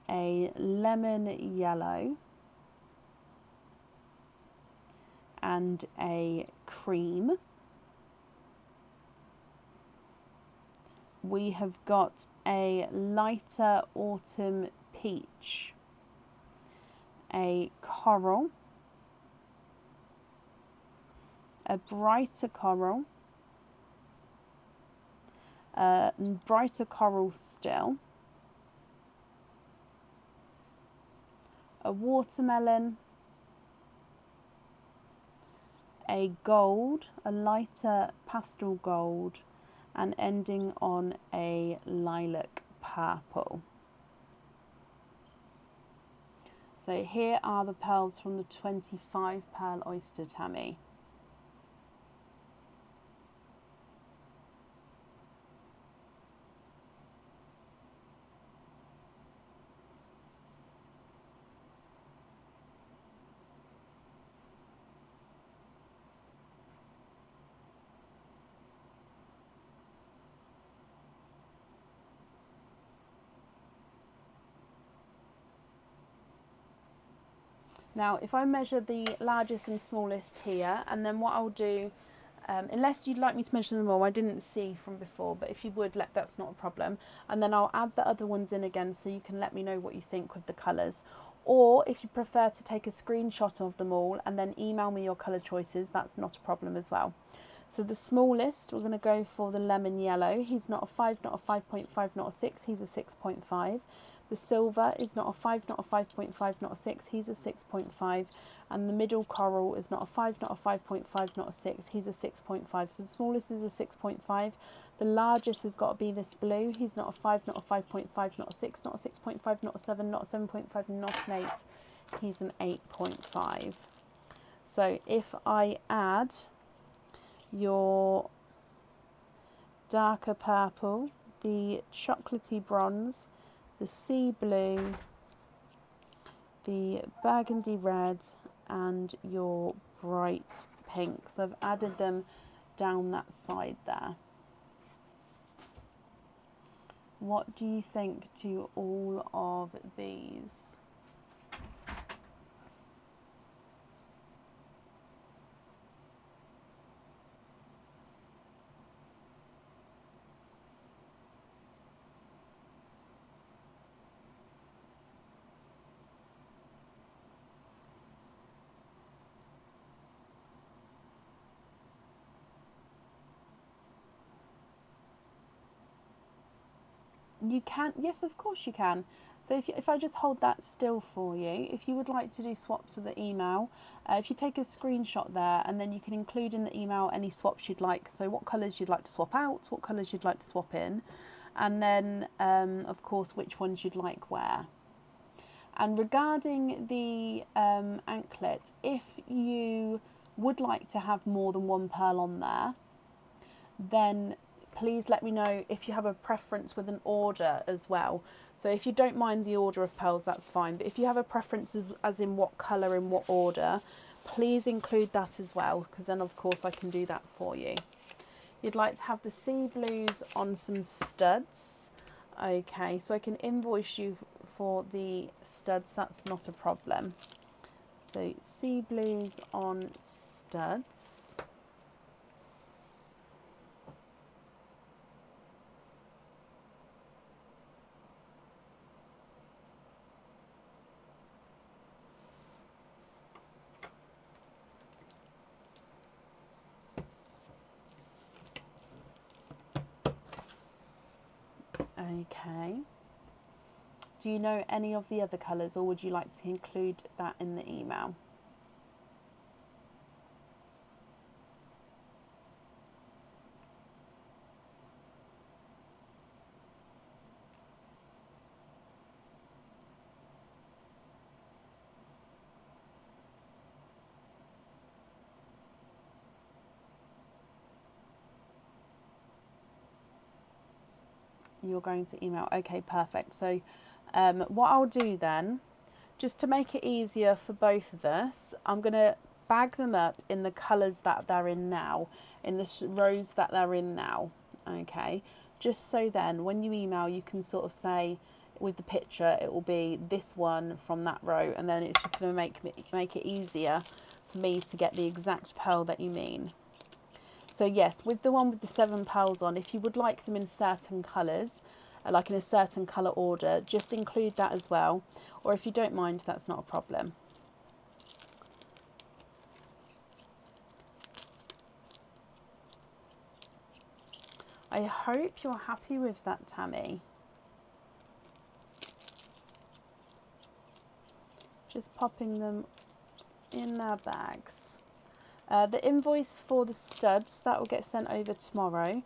a lemon yellow, and a cream. We have got a lighter autumn peach, a coral, a brighter coral, brighter coral still, a watermelon, a gold, a lighter pastel gold, and ending on a lilac purple. So here are the pearls from the 25 pearl oyster, Tammy. Now, if I measure the largest and smallest here, and then what I'll do, unless you'd like me to measure them all, I didn't see from before, but if you would, that's not a problem. And then I'll add the other ones in again so you can let me know what you think with the colours. Or if you prefer to take a screenshot of them all and then email me your colour choices, that's not a problem as well. So the smallest, we're going to go for the lemon yellow. He's not a 5, not a 5.5, not a 6, he's a 6.5. The silver is not a 5, not a 5.5, not a 6, he's a 6.5. And the middle coral is not a 5, not a 5.5, not a 6, he's a 6.5. So the smallest is a 6.5. The largest has got to be this blue. He's not a 5, not a 5.5, not a 6, not a 6.5, not a 7, not a 7.5, not an 8. He's an 8.5. So if I add your darker purple, the chocolatey bronze, the sea blue, the burgundy red, and your bright pink. So I've added them down that side there. What do you think to all of these? You can, yes, of course you can. So if I just hold that still for you, if you would like to do swaps with the email, if you take a screenshot there and then you can include in the email any swaps you'd like. So what colours you'd like to swap out, what colours you'd like to swap in. and then of course which ones you'd like where. And regarding the anklet, if you would like to have more than one pearl on there, then please let me know if you have a preference with an order as well. So if you don't mind the order of pearls, that's fine. But if you have a preference as in what colour, in what order, please include that as well, because then of course I can do that for you. You'd like to have the sea blues on some studs. Okay, so I can invoice you for the studs, that's not a problem. So sea blues on studs. Okay. Do you know any of the other colours, or would you like to include that in the email? You're going to email. Okay, perfect. So what I'll do then, just to make it easier for both of us, I'm going to bag them up in the colours that they're in now, in the rows that they're in now. Okay, just so then when you email, you can sort of say with the picture, it will be this one from that row, and then it's just going to make it easier for me to get the exact pearl that you mean. So yes, with the one with the 7 pearls on, if you would like them in certain colours, like in a certain colour order, just include that as well. Or if you don't mind, that's not a problem. I hope you're happy with that, Tammy. Just popping them in their bags. The invoice for the studs, that will get sent over tomorrow.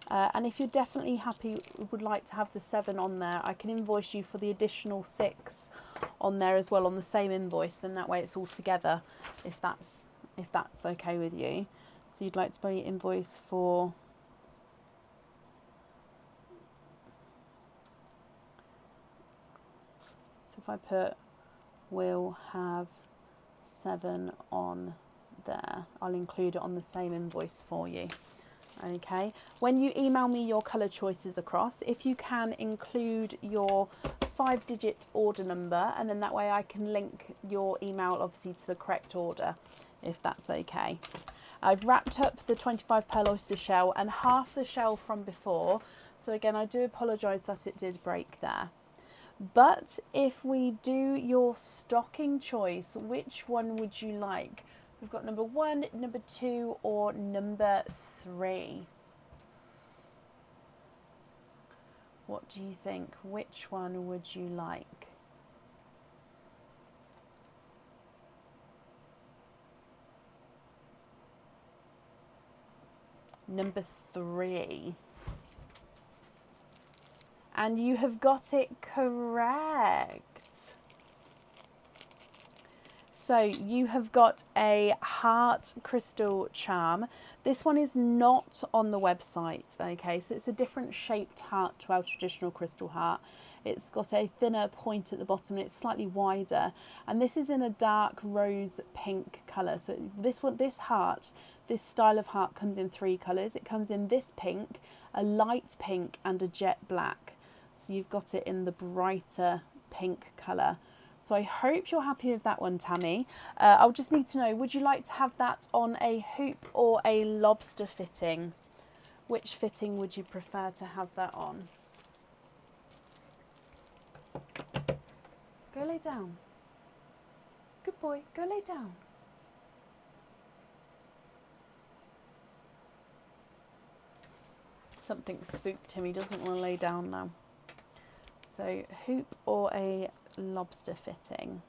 And if you're definitely happy, would like to have the 7 on there, I can invoice you for the additional 6 on there as well on the same invoice. Then that way it's all together, if that's okay with you. So you'd like to buy your invoice for so if I put we'll have 7 on there, I'll include it on the same invoice for you. Okay, when you email me your colour choices across, if you can include your 5-digit order number, and then that way I can link your email obviously to the correct order, if that's okay. I've wrapped up the 25 pearl oyster shell and half the shell from before, so again I do apologise that it did break there. But if we do your stocking choice, which one would you like? We've got number 1, number 2, or number 3. What do you think? Which one would you like? Number 3. And you have got it correct. So you have got a heart crystal charm. This one is not on the website, okay? So it's a different shaped heart to our traditional crystal heart. It's got a thinner point at the bottom and it's slightly wider. And this is in a dark rose pink colour. So this heart, this style of heart comes in 3 colours. It comes in this pink, a light pink and a jet black. So you've got it in the brighter pink colour. So I hope you're happy with that one, Tammy. I'll just need to know, would you like to have that on a hoop or a lobster fitting? Which fitting would you prefer to have that on? Go lay down. Good boy, go lay down. Something spooked him, he doesn't want to lay down now. So hoop or a lobster fitting.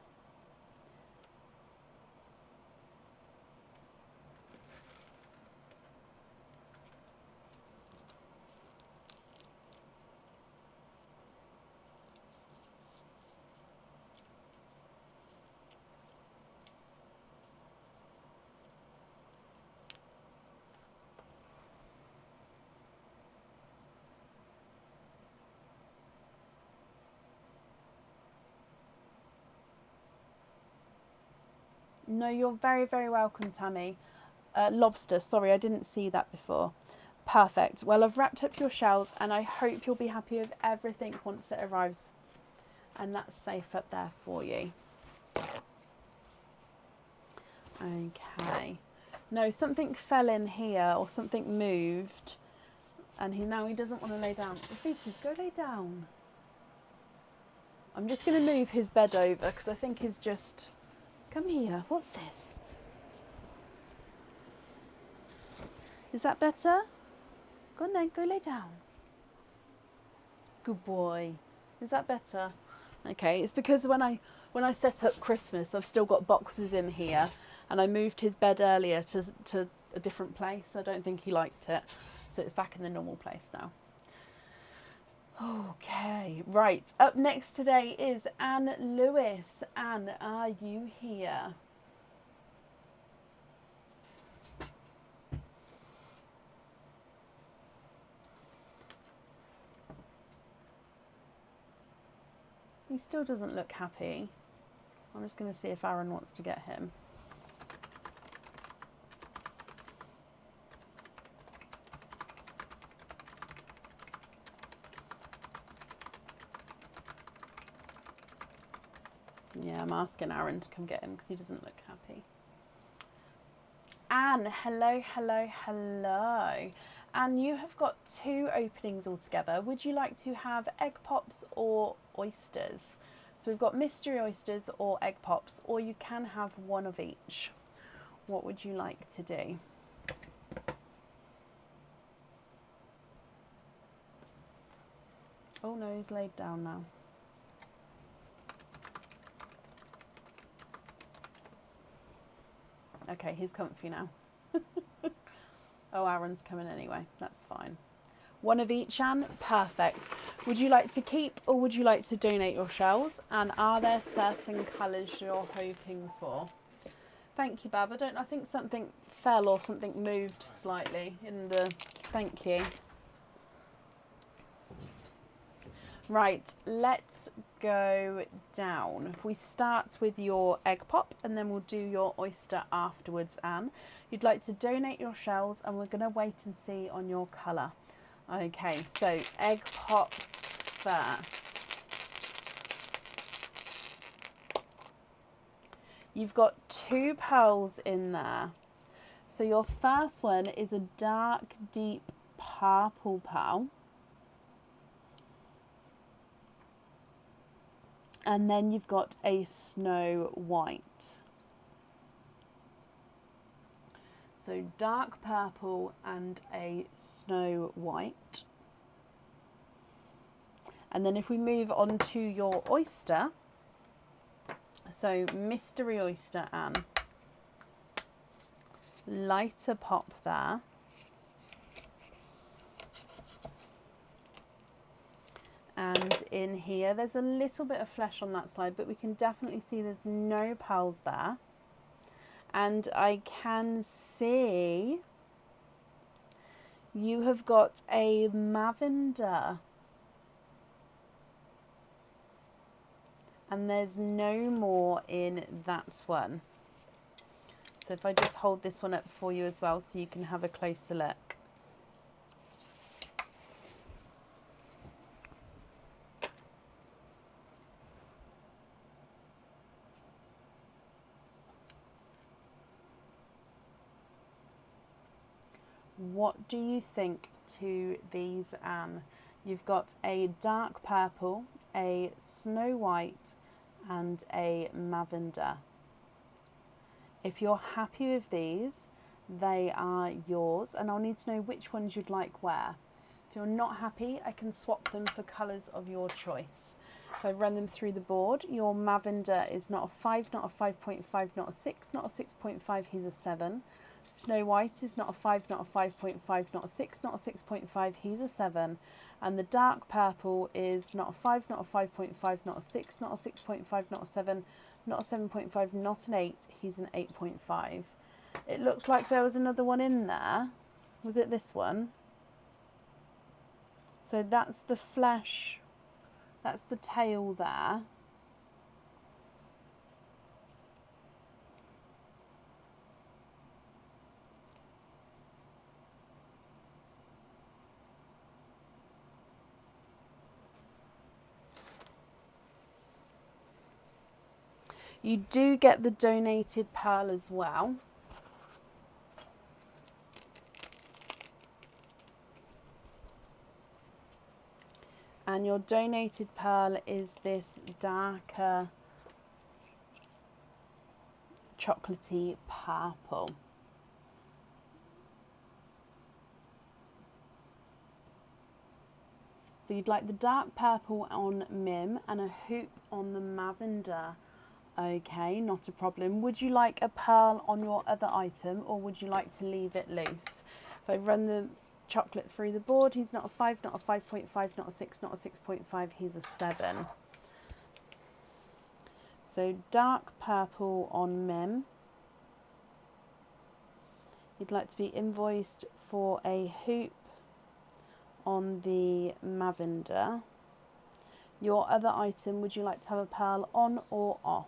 No, you're very, very welcome, Tammy. Lobster, sorry, I didn't see that before. Perfect. Well, I've wrapped up your shells and I hope you'll be happy with everything once it arrives. And that's safe up there for you. Okay. No, something fell in here or something moved. And now he doesn't want to lay down. Vicky, go lay down. I'm just going to move his bed over because I think he's just... Come here. What's this? Is that better? Go on then, go lay down. Good boy. Is that better? Okay, it's because when I set up Christmas, I've still got boxes in here, and I moved his bed earlier to a different place. I don't think he liked it, so it's back in the normal place now. Okay, right. Up next today is Anne Lewis. Anne, are you here? He still doesn't look happy. I'm just going to see if Aaron wants to get him. Yeah, I'm asking Aaron to come get him because he doesn't look happy. Anne, hello, hello, hello. Anne, you have got 2 openings altogether. Would you like to have egg pops or oysters? So we've got mystery oysters or egg pops, or you can have one of each. What would you like to do? Oh no, he's laid down now. Okay, he's comfy now. Oh, Aaron's coming anyway. That's fine. One of each, Anne? Perfect. Would you like to keep or would you like to donate your shells? And are there certain colours you're hoping for? Thank you, Bab. I think something fell or something moved slightly in the... Thank you. Right, let's go down. If we start with your egg pop and then we'll do your oyster afterwards, Anne. You'd like to donate your shells and we're going to wait and see on your colour. Okay, so egg pop first. You've got 2 pearls in there. So your first one is a dark, deep purple pearl. And then you've got a snow white. So dark purple and a snow white. And then if we move on to your oyster, so mystery oyster, Anne. Lighter pop there. And in here, there's a little bit of flesh on that side, but we can definitely see there's no pearls there. And I can see you have got a Lavender. And there's no more in that one. So if I just hold this one up for you as well so you can have a closer look. What do you think to these, Anne? You've got a dark purple, a snow white and a lavender. If you're happy with these, they are yours and I'll need to know which ones you'd like where. If you're not happy, I can swap them for colours of your choice. If I run them through the board, your lavender is not a 5, not a 5.5, not a 6, not a 6.5, he's a 7. Snow White is not a 5, not a 5.5, not a 6, not a 6.5, he's a 7. And the dark purple is not a 5, not a 5.5, not a 6, not a 6.5, not a 7, not a 7.5, not an 8, he's an 8.5. It looks like there was another one in there. Was it this one? So that's the flesh, that's the tail there. You do get the donated pearl as well. And your donated pearl is this darker chocolatey purple. So you'd like the dark purple on Mim and a hoop on the Mavender. Okay, not a problem. Would you like a pearl on your other item, or would you like to leave it loose? If I run the chocolate through the board, he's not a 5, not a 5.5, not a 6, not a 6.5, he's a 7. So dark purple on Mim. You'd like to be invoiced for a hoop on the Mavender. Your other item, would you like to have a pearl on or off?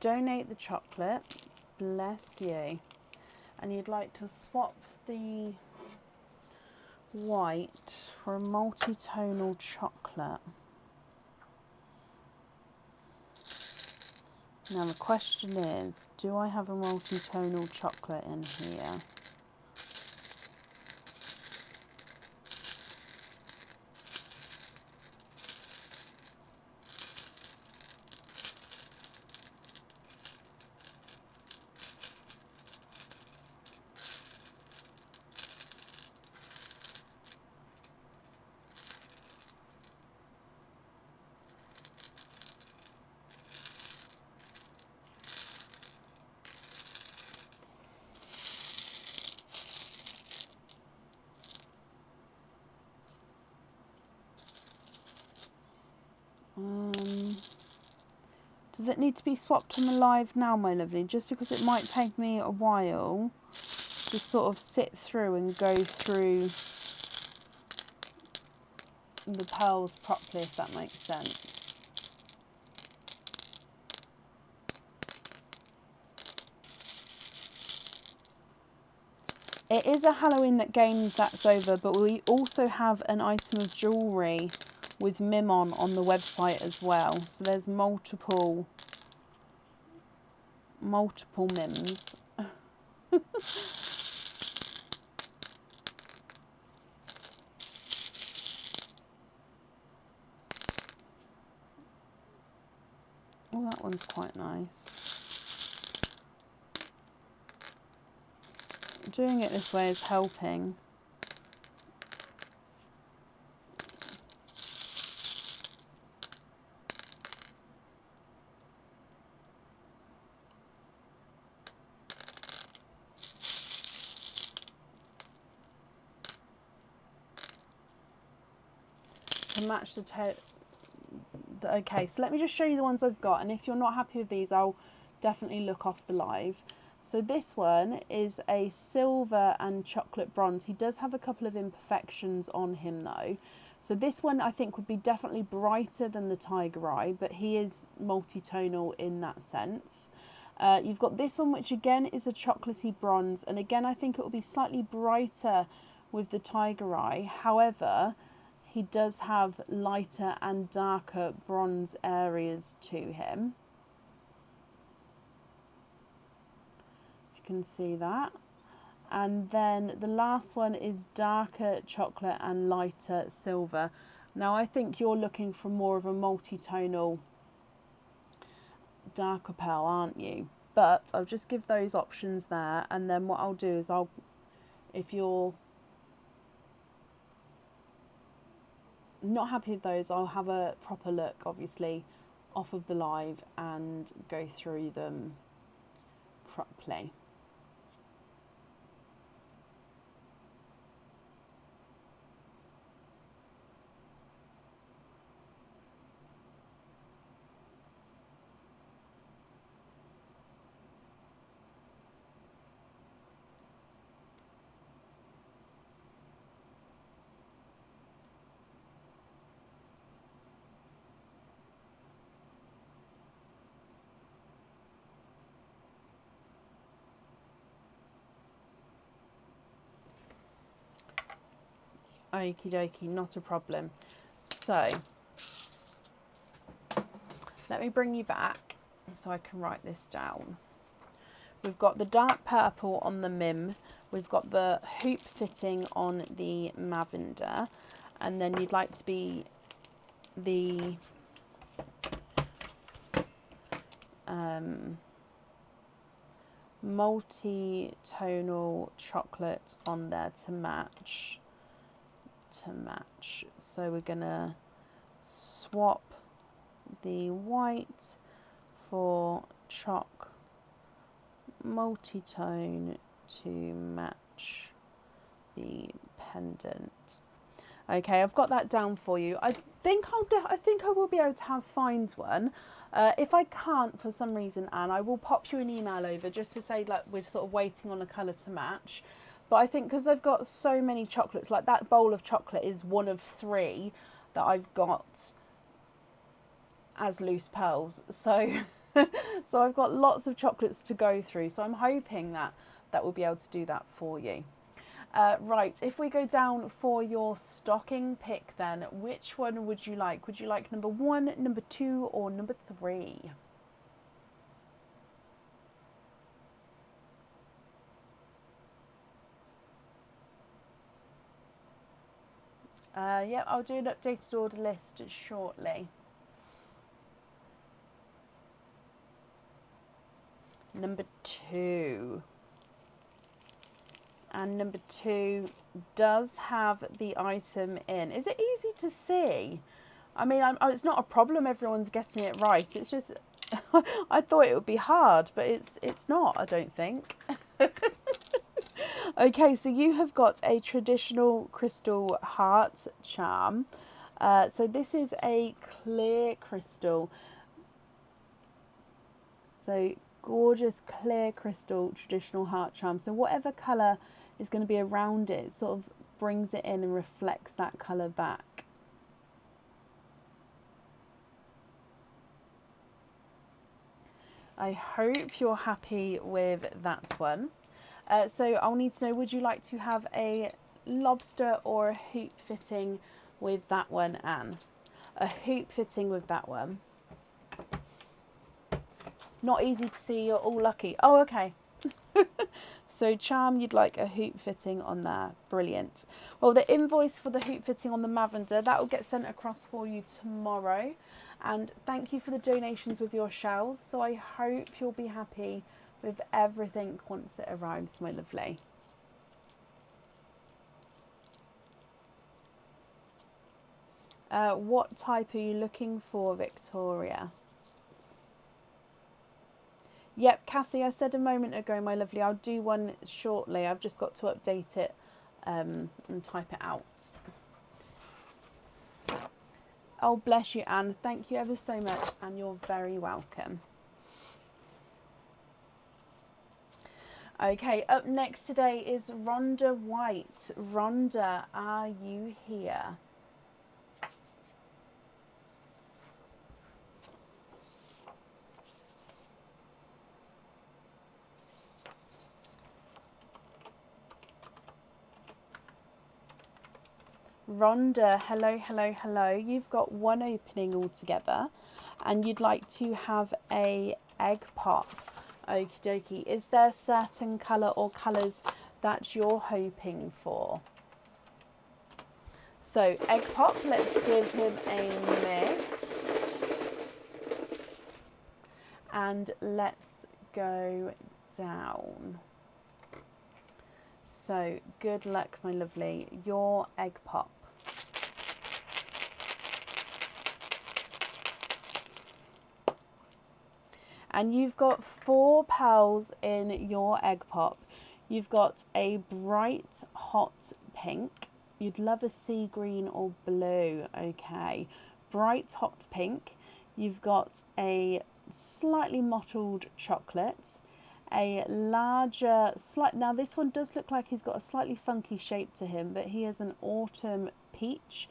Donate the chocolate, bless you. And you'd like to swap the white for a multi-tonal chocolate. Now the question is, do I have a multi-tonal chocolate in here? Does it need to be swapped on the live now, my lovely? Just because it might take me a while to sort of sit through and go through the pearls properly, if that makes sense. It is a Halloween that games that's over, but we also have an item of jewellery with Mim on the website as well. So there's multiple Mims. Oh, that one's quite nice. Doing it this way is helping. To match the okay, so let me just show you the ones I've got, and if you're not happy with these, I'll definitely look off the live. So this one is a silver and chocolate bronze. He does have a couple of imperfections on him though. So this one I think would be definitely brighter than the Tiger Eye, but he is multi-tonal in that sense. You've got this one, which again is a chocolatey bronze, and again I think it will be slightly brighter with the Tiger Eye. However, he does have lighter and darker bronze areas to him. You can see that. And then the last one is darker chocolate and lighter silver. Now I think you're looking for more of a multi-tonal darker pearl, aren't you? But I'll just give those options there, and then what I'll do is if you're not happy with those, I'll have a proper look obviously off of the live and go through them properly. Okie dokie, not a problem. So, let me bring you back so I can write this down. We've got the dark purple on the Mim. We've got the hoop fitting on the Lavender. And then you'd like to be the multi-tonal chocolate on there to match. So we're gonna swap the white for choc multi-tone to match the pendant. Okay, I've got that down for you. I think I will be able to find one. If I can't for some reason, Anne, I will pop you an email over just to say like we're sort of waiting on a colour to match. But I think because I've got so many chocolates, like that bowl of chocolate is one of 3 that I've got as loose pearls. So, so I've got lots of chocolates to go through. So I'm hoping that we'll be able to do that for you. Right, if we go down for your stocking pick then, which one would you like? Would you like number 1, number 2 or number 3? Yeah, I'll do an updated order list shortly. Number 2. And number 2 does have the item in. Is it easy to see? I mean, it's not a problem everyone's getting it right. It's just, I thought it would be hard, but it's not, I don't think. Okay, so you have got a traditional crystal heart charm. So this is a clear crystal. So gorgeous clear crystal traditional heart charm. So whatever colour is going to be around it sort of brings it in and reflects that colour back. I hope you're happy with that one. So I'll need to know, would you like to have a lobster or a hoop fitting with that one, Anne? A hoop fitting with that one. Not easy to see, you're all lucky. Oh, okay. So charm, you'd like a hoop fitting on there. Brilliant. Well, the invoice for the hoop fitting on the Lavender, that will get sent across for you tomorrow. And thank you for the donations with your shells. So I hope you'll be happy with everything once it arrives, my lovely. What type are you looking for, Victoria? Yep, Cassie, I said a moment ago, my lovely, I'll do one shortly. I've just got to update it and type it out. Oh, bless you, Anne. Thank you ever so much, and you're very welcome. Okay, up next today is Rhonda White. Rhonda, are you here? Rhonda, hello, hello, hello. You've got one opening altogether and you'd like to have a egg pop. Okie dokie. Is there a certain colour or colours that you're hoping for? So egg pop, let's give him a mix. And let's go down. So good luck, my lovely. Your egg pop. And you've got 4 pearls in your egg pop. You've got a bright hot pink. You'd love a sea green or blue. Okay, bright hot pink. You've got a slightly mottled chocolate, a larger now this one does look like he's got a slightly funky shape to him, but he has an autumn peach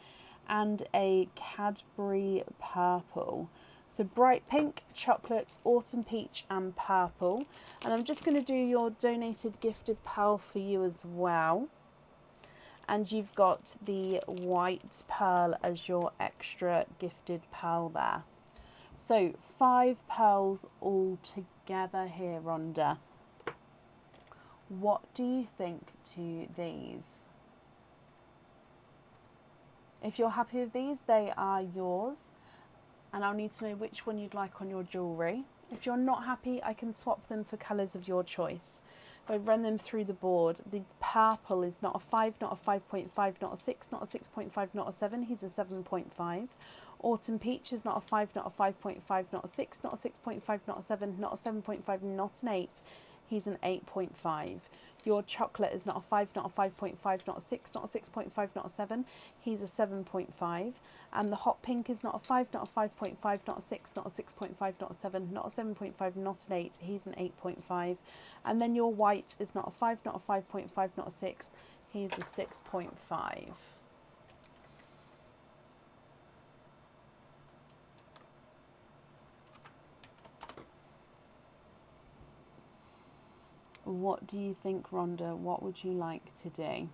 and a Cadbury purple. So bright pink, chocolate, autumn peach and purple. And I'm just going to do your donated gifted pearl for you as well. and you've got the white pearl as your extra gifted pearl there. So 5 pearls all together here, Rhonda. What do you think to these? If you're happy with these, they are yours, and I'll need to know which one you'd like on your jewellery. If you're not happy, I can swap them for colours of your choice. If I run them through the board, the purple is not a 5, not a 5.5, not a 6, not a 6.5, not a 7. He's a 7.5. Autumn peach is not a 5, not a 5.5, not a 6, not a 6.5, not a 7, not a 7.5, not an 8. He's an 8.5. Your chocolate is not a 5, not a 5.5, not a 6, not a 6.5, not a 7. He's a 7.5. And the hot pink is not a 5, not a 5.5, not a 6, not a 6.5, not a 7, not a 7.5, not an 8. He's an 8.5. And then your white is not a 5, not a 5.5, not a 6. He's a 6.5. What do you think, Rhonda? What would you like to do?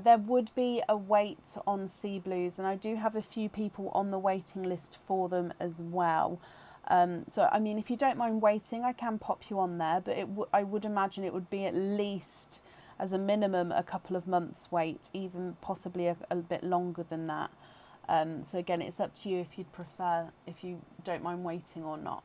There would be a wait on Sea Blues, and I do have a few people on the waiting list for them as well. So, I mean, if you don't mind waiting, I can pop you on there, but I would imagine it would be at least, as a minimum, a couple of months wait, even possibly a bit longer than that. So again, it's up to you if you'd prefer, if you don't mind waiting or not.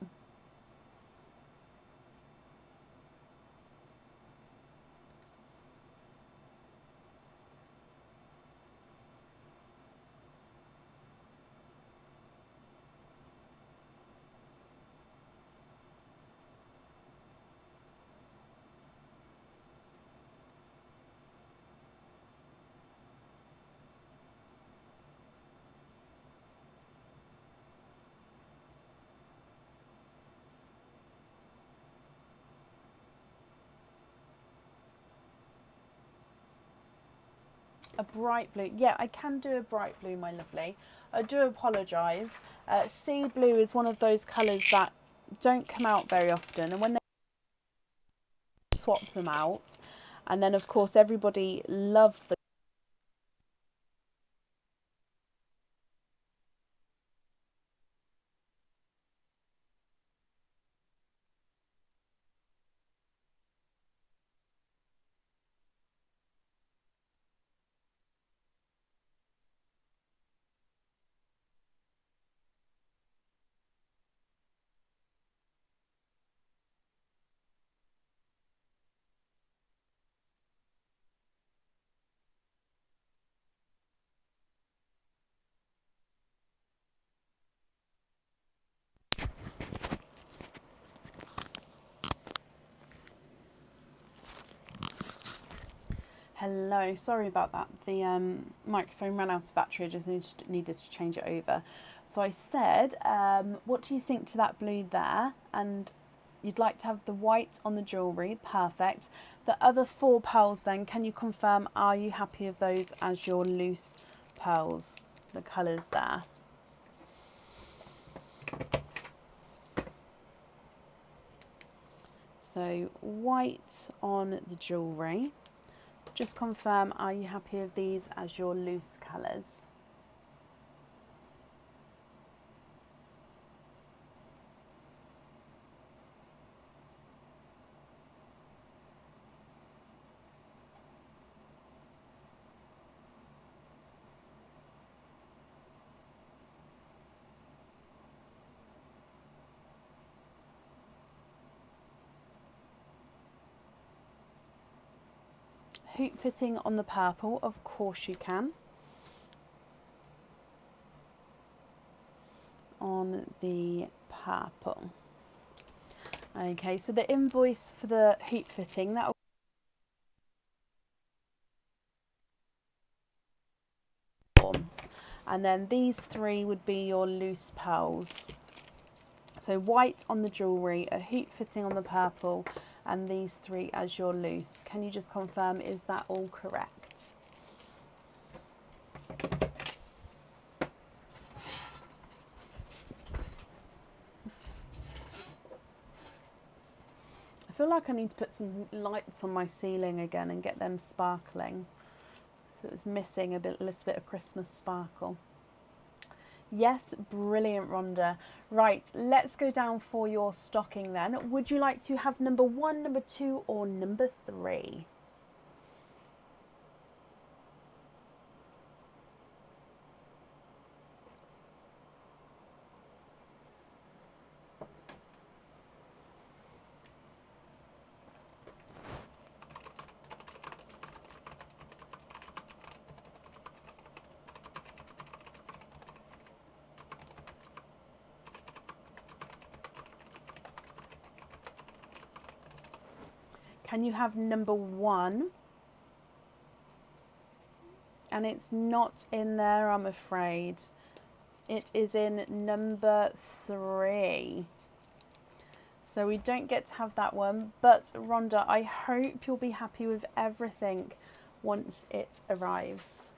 A bright blue. Yeah, I can do a bright blue, my lovely. I do apologise. Sea blue is one of those colours that don't come out very often, and when they swap them out, and then of course everybody loves the Hello, sorry about that. The microphone ran out of battery. I just needed to change it over. So I said, what do you think to that blue there? And you'd like to have the white on the jewellery. Perfect. The other 4 pearls then, can you confirm, are you happy with those as your loose pearls? The colours there. So white on the jewellery. Just confirm, are you happy with these as your loose colours? Hoop fitting on the purple, of course you can. On the purple. Okay, so the invoice for the hoop fitting, that will, and then these 3 would be your loose pearls. So white on the jewellery, a hoop fitting on the purple, and these 3 as your loose. Can you just confirm, is that all correct? feel like I need to put some lights on my ceiling again and get them sparkling. So it's missing a little bit of Christmas sparkle. Yes, brilliant, Rhonda. Right, let's go down for your stocking then. Would you like to have number 1, number 2, or number 3? Can you have number 1? And it's not in there, I'm afraid. It is in number 3. So we don't get to have that one. But Rhonda, I hope you'll be happy with everything once it arrives.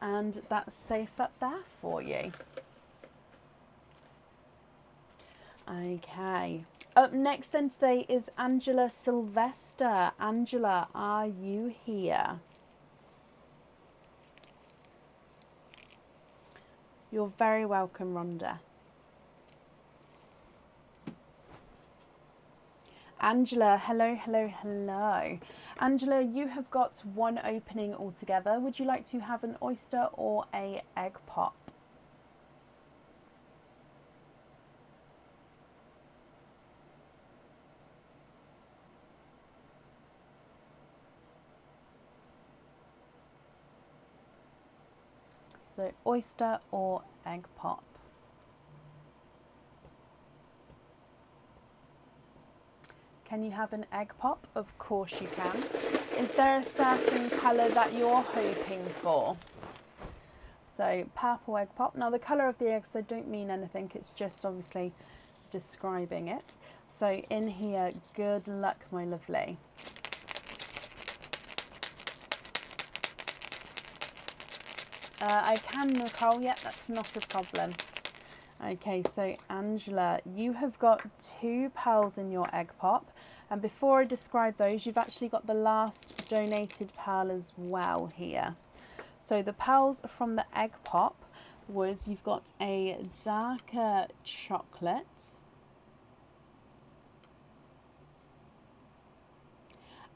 And that's safe up there for you. Okay. Up next then today is Angela Sylvester. Angela, are you here? You're very welcome, Rhonda. Angela, hello, hello, hello. Angela, you have got 1 opening altogether. Would you like to have an oyster or a egg pop? So oyster or egg pop. Can you have an egg pop? Of course you can. Is there a certain colour that you're hoping for? So purple egg pop. Now the colour of the eggs, they don't mean anything. It's just obviously describing it. So in here, good luck, my lovely. I can, Nicole. Yep, that's not a problem. Okay, so Angela, you have got 2 pearls in your egg pop. And before I describe those, you've actually got the last donated pearl as well here. So the pearls from the egg pop was, you've got a darker chocolate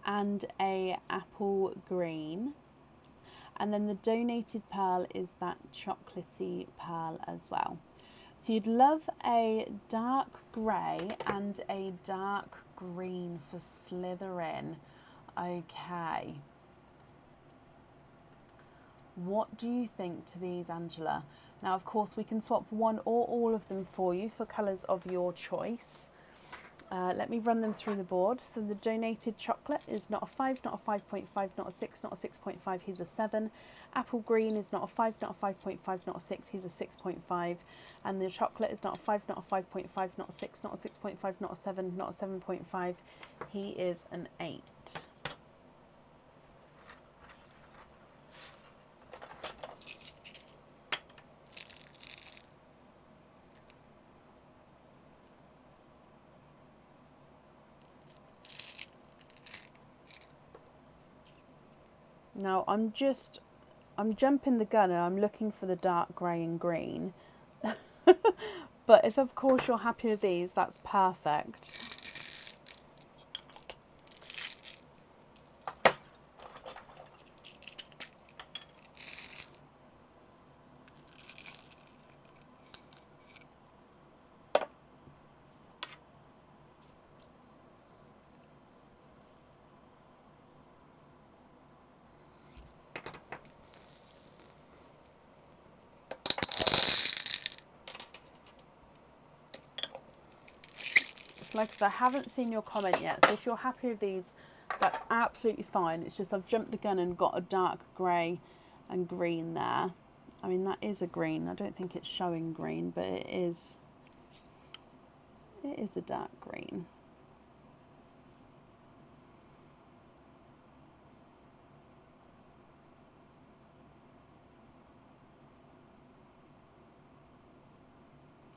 and a apple green. And then the donated pearl is that chocolatey pearl as well. So you'd love a dark grey and a dark green for Slytherin. Okay. What do you think to these, Angela? Now, of course, we can swap 1 or all of them for you for colours of your choice. Let me run them through the board. So the donated chocolate is not a 5, not a 5.5, not a 6, not a 6.5, he's a 7. Apple green is not a 5, not a 5.5, not a 6, he's a 6.5. And the chocolate is not a 5, not a 5.5, not a 6, not a 6.5, not a 7, not a 7.5, he is an 8. Now I'm jumping the gun and I'm looking for the dark grey and green. But if of course you're happy with these, that's perfect. Like I said, I haven't seen your comment yet, so if you're happy with these, that's absolutely fine. It's just I've jumped the gun and got a dark grey and green there. I mean, that is a green. I don't think it's showing green, but it is a dark green.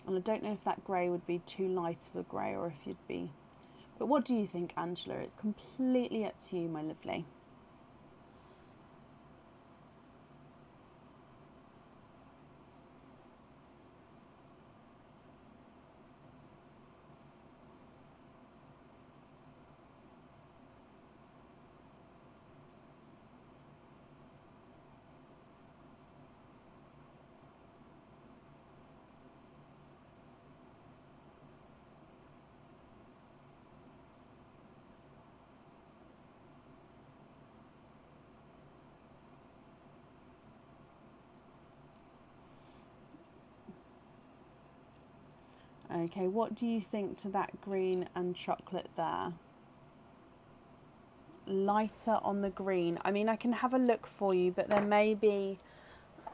And I don't know if that grey would be too light of a grey or if you'd be But what do you think, Angela? It's completely up to you, my lovely. Okay, what do you think to that green and chocolate there? Lighter on the green. I mean, I can have a look for you, but there may be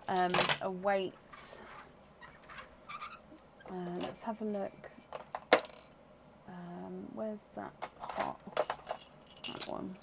a weight. Let's have a look. Where's that pot? That one.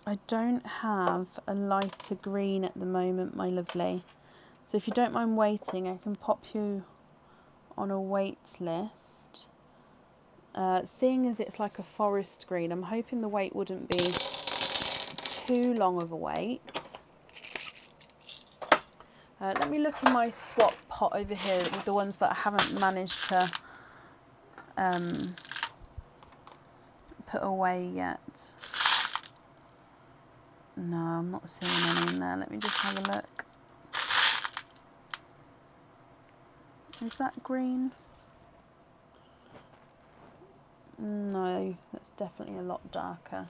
I don't have a lighter green at the moment, my lovely. So if you don't mind waiting, I can pop you on a wait list. Seeing as it's like a forest green, I'm hoping the wait wouldn't be too long of a wait. Let me look in my swap pot over here with the ones that I haven't managed to put away yet. No, I'm not seeing any in there. Let me just have a look. Is that green? No, that's definitely a lot darker.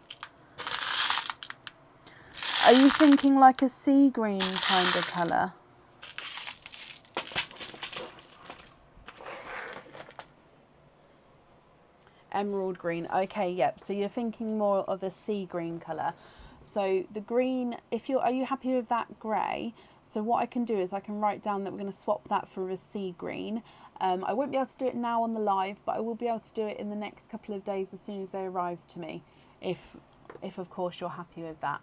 Are you thinking like a sea green kind of colour? Emerald green. Okay, yep. So you're thinking more of a sea green colour. So the green, are you happy with that grey? So what I can do is I can write down that we're going to swap that for a sea green. I won't be able to do it now on the live, but I will be able to do it in the next couple of days as soon as they arrive to me, if of course you're happy with that.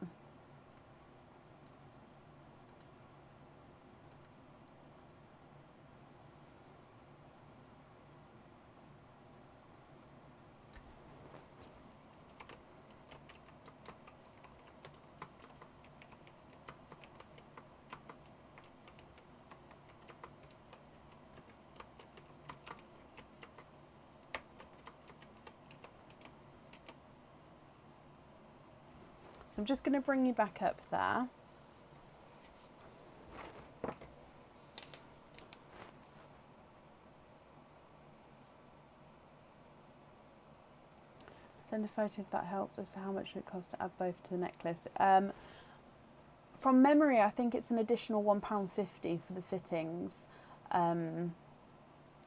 I'm just going to bring you back up there. Send a photo if that helps. Also, how much it costs to add both to the necklace. From memory, I think it's an additional £1.50 for the fittings.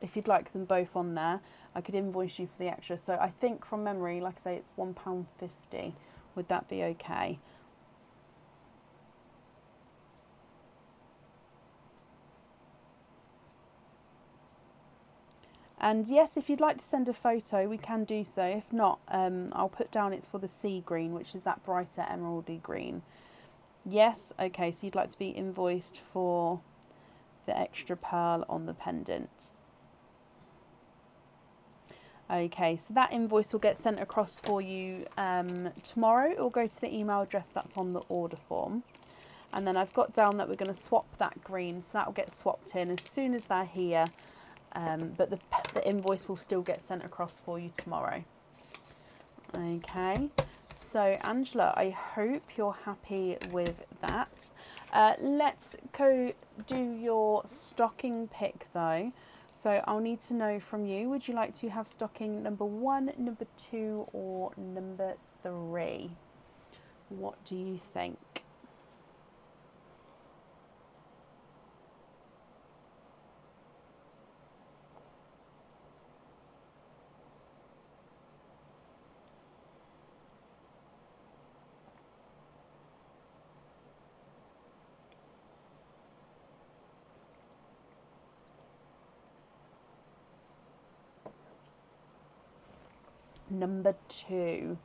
If you'd like them both on there, I could invoice you for the extra. So I think from memory, like I say, it's £1.50. Would that be okay? And yes, if you'd like to send a photo, we can do so. If not, I'll put down it's for the sea green, which is that brighter emeraldy green. Yes, okay, so you'd like to be invoiced for the extra pearl on the pendant. Okay, so that invoice will get sent across for you tomorrow. It will go to the email address that's on the order form. And then I've got down that we're going to swap that green, so that will get swapped in as soon as they're here. But the invoice will still get sent across for you tomorrow. Okay, so Angela, I hope you're happy with that. Let's go do your stocking pick though. So I'll need to know from you, would you like to have stocking number 1, number 2 or number 3? What do you think? number 2.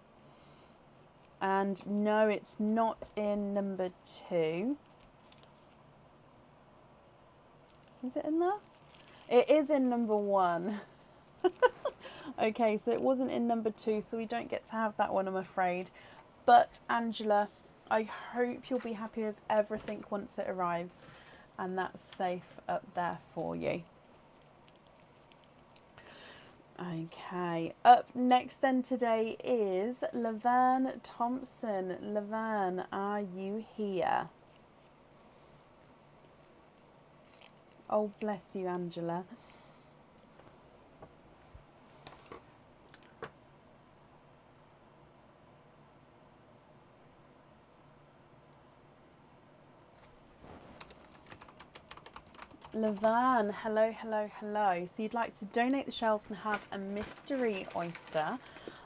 And no, it's not in number 2. Is it in there? It is in number 1. Okay, so it wasn't in number 2, so we don't get to have that one, I'm afraid. But Angela, I hope you'll be happy with everything once it arrives, and that's safe up there for you. Okay, up next then today is Laverne Thompson. Laverne, are you here? Oh, bless you, Angela. Laverne, hello, hello, hello. So you'd like to donate the shells and have a mystery oyster.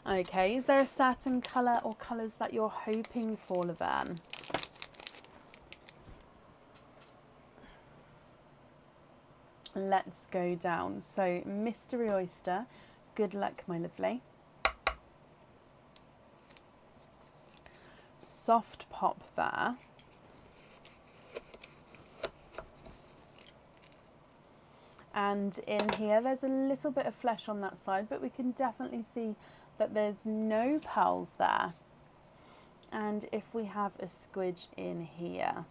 Okay, is there a certain colour or colours that you're hoping for, Laverne? Let's go down. So mystery oyster, good luck, my lovely. Soft pop there. And in here, there's a little bit of flesh on that side, but we can definitely see that there's no pearls there. And if we have a squidge in here,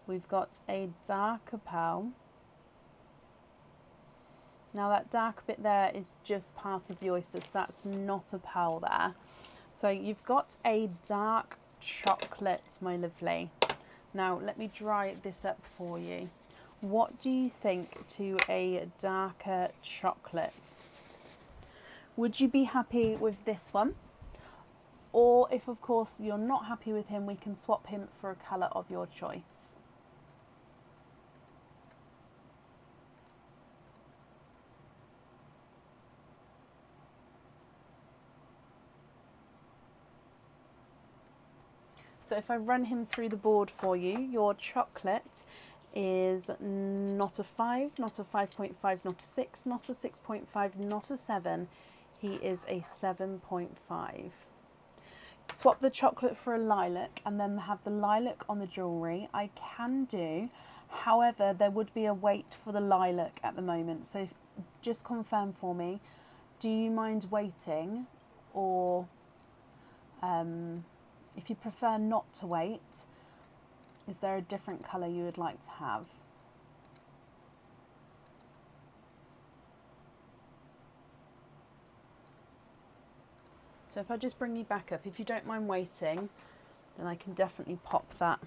we've got a darker pearl. Now that dark bit there is just part of the oyster, so that's not a pearl there. So you've got a dark chocolate, my lovely. Now let me dry this up for you. What do you think to a darker chocolate? Would you be happy with this one? Or if of course you're not happy with him, we can swap him for a colour of your choice. So if I run him through the board for you, your chocolate is not a 5, not a 5.5, not a 6, not a 6.5, not a 7. He is a 7.5. Swap the chocolate for a lilac and then have the lilac on the jewellery. I can do, however, there would be a wait for the lilac at the moment. So just confirm for me, do you mind waiting, or if you prefer not to wait, is there a different colour you would like to have? So if I just bring you back up, if you don't mind waiting, then I can definitely pop that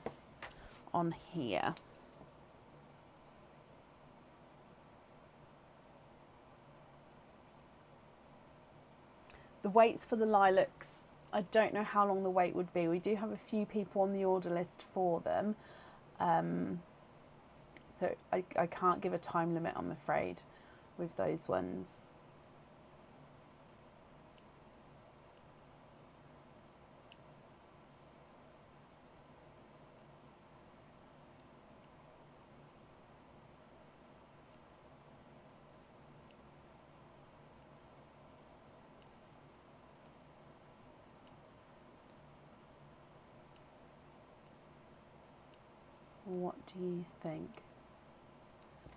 on here. The waits for the lilacs, I don't know how long the wait would be. We do have a few people on the order list for them. So I can't give a time limit, I'm afraid, with those ones. What do you think?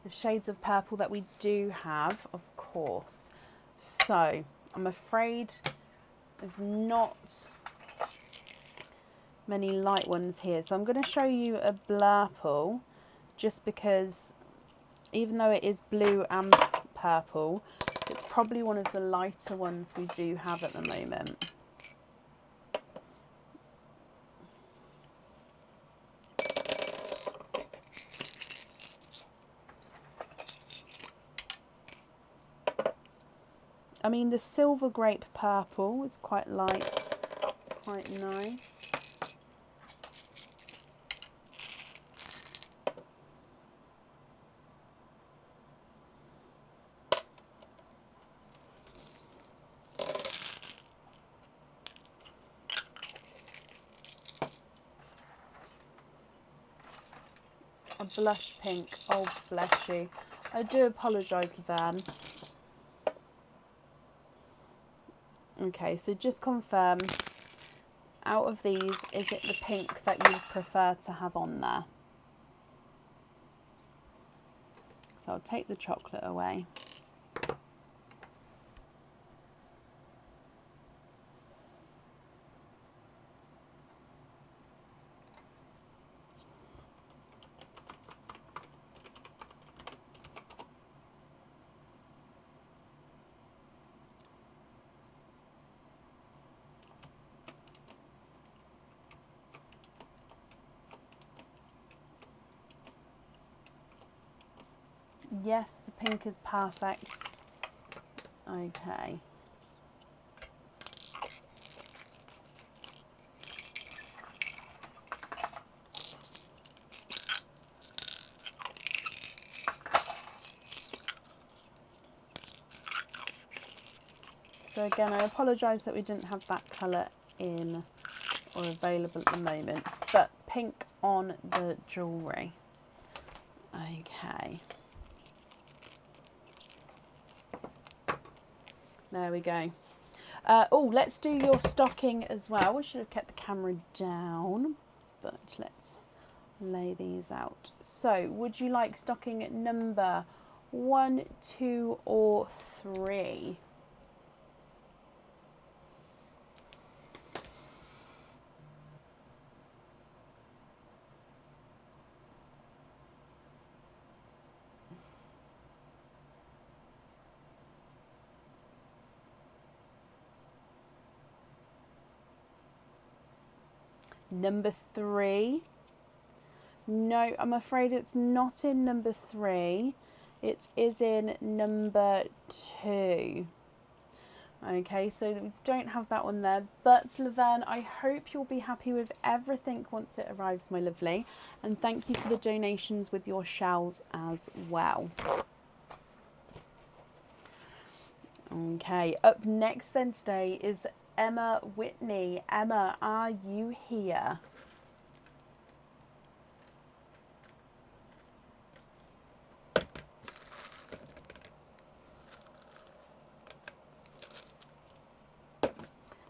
The shades of purple that we do have, of course. So I'm afraid there's not many light ones here. So I'm going to show you a blurple, just because even though it is blue and purple, it's probably one of the lighter ones we do have at the moment. I mean, the silver grape purple is quite light, quite nice. A blush pink, oh bless you. I do apologise, Laverne. Okay, so just confirm, out of these, is it the pink that you prefer to have on there? So I'll take the chocolate away. Yes, the pink is perfect. Okay. So again, I apologise that we didn't have that colour in or available at the moment, but pink on the jewellery. Okay. There we go. Oh, let's do your stocking as well. We should have kept the camera down, but let's lay these out. So, would you like stocking number 1, 2, or 3? Number 3. No, I'm afraid it's not in number 3. It is in number 2. Okay, so we don't have that one there. But Laverne, I hope you'll be happy with everything once it arrives, my lovely. And thank you for the donations with your shells as well. Okay, up next then today is Emma Whitney. Emma, are you here?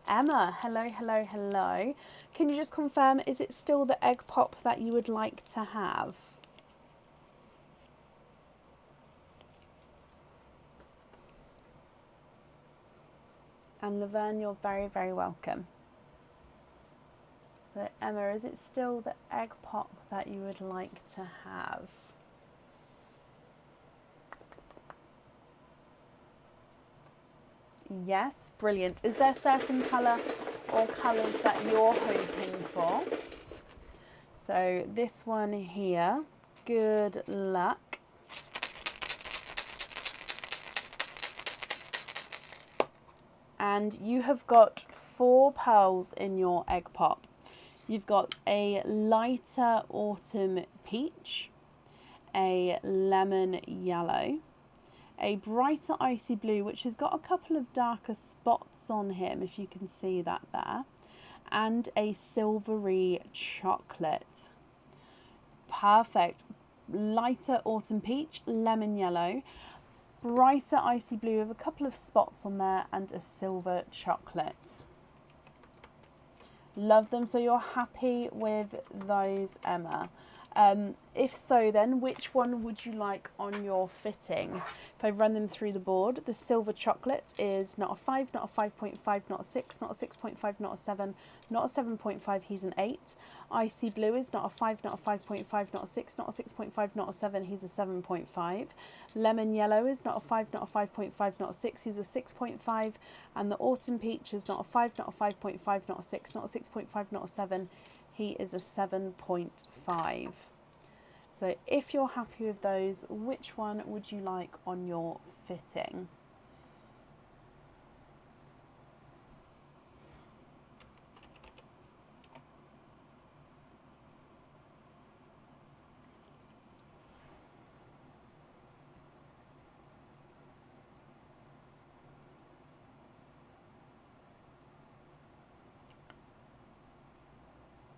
Emma, hello, hello, hello. Can you just confirm, is it still the egg pop that you would like to have? And Laverne, you're very, very welcome. So Emma, is it still the egg pop that you would like to have? Yes, brilliant. Is there a certain colour or colours that you're hoping for? So this one here, good luck. And you have got 4 pearls in your egg pop. You've got a lighter autumn peach, a lemon yellow, a brighter icy blue, which has got a couple of darker spots on him, if you can see that there, and a silvery chocolate. Perfect. Lighter autumn peach, lemon yellow, brighter icy blue with a couple of spots on there, and a silver chocolate. Love them. So you're happy with those, Emma? If so, then which one would you like on your fitting? If I run them through the board, the silver chocolate is not a 5, not a 5.5, not a 6, not a 6.5, not a 7, not a 7.5, he's an 8. Icy blue is not a 5, not a 5.5, not a 6, not a 6.5, not a 7, he's a 7.5. Lemon yellow is not a 5, not a 5.5, not a 6, he's a 6.5. And the autumn peach is not a 5, not a 5.5, not a 6, not a 6.5, not a 7, he is a 7.5. So if you're happy with those, which one would you like on your fitting?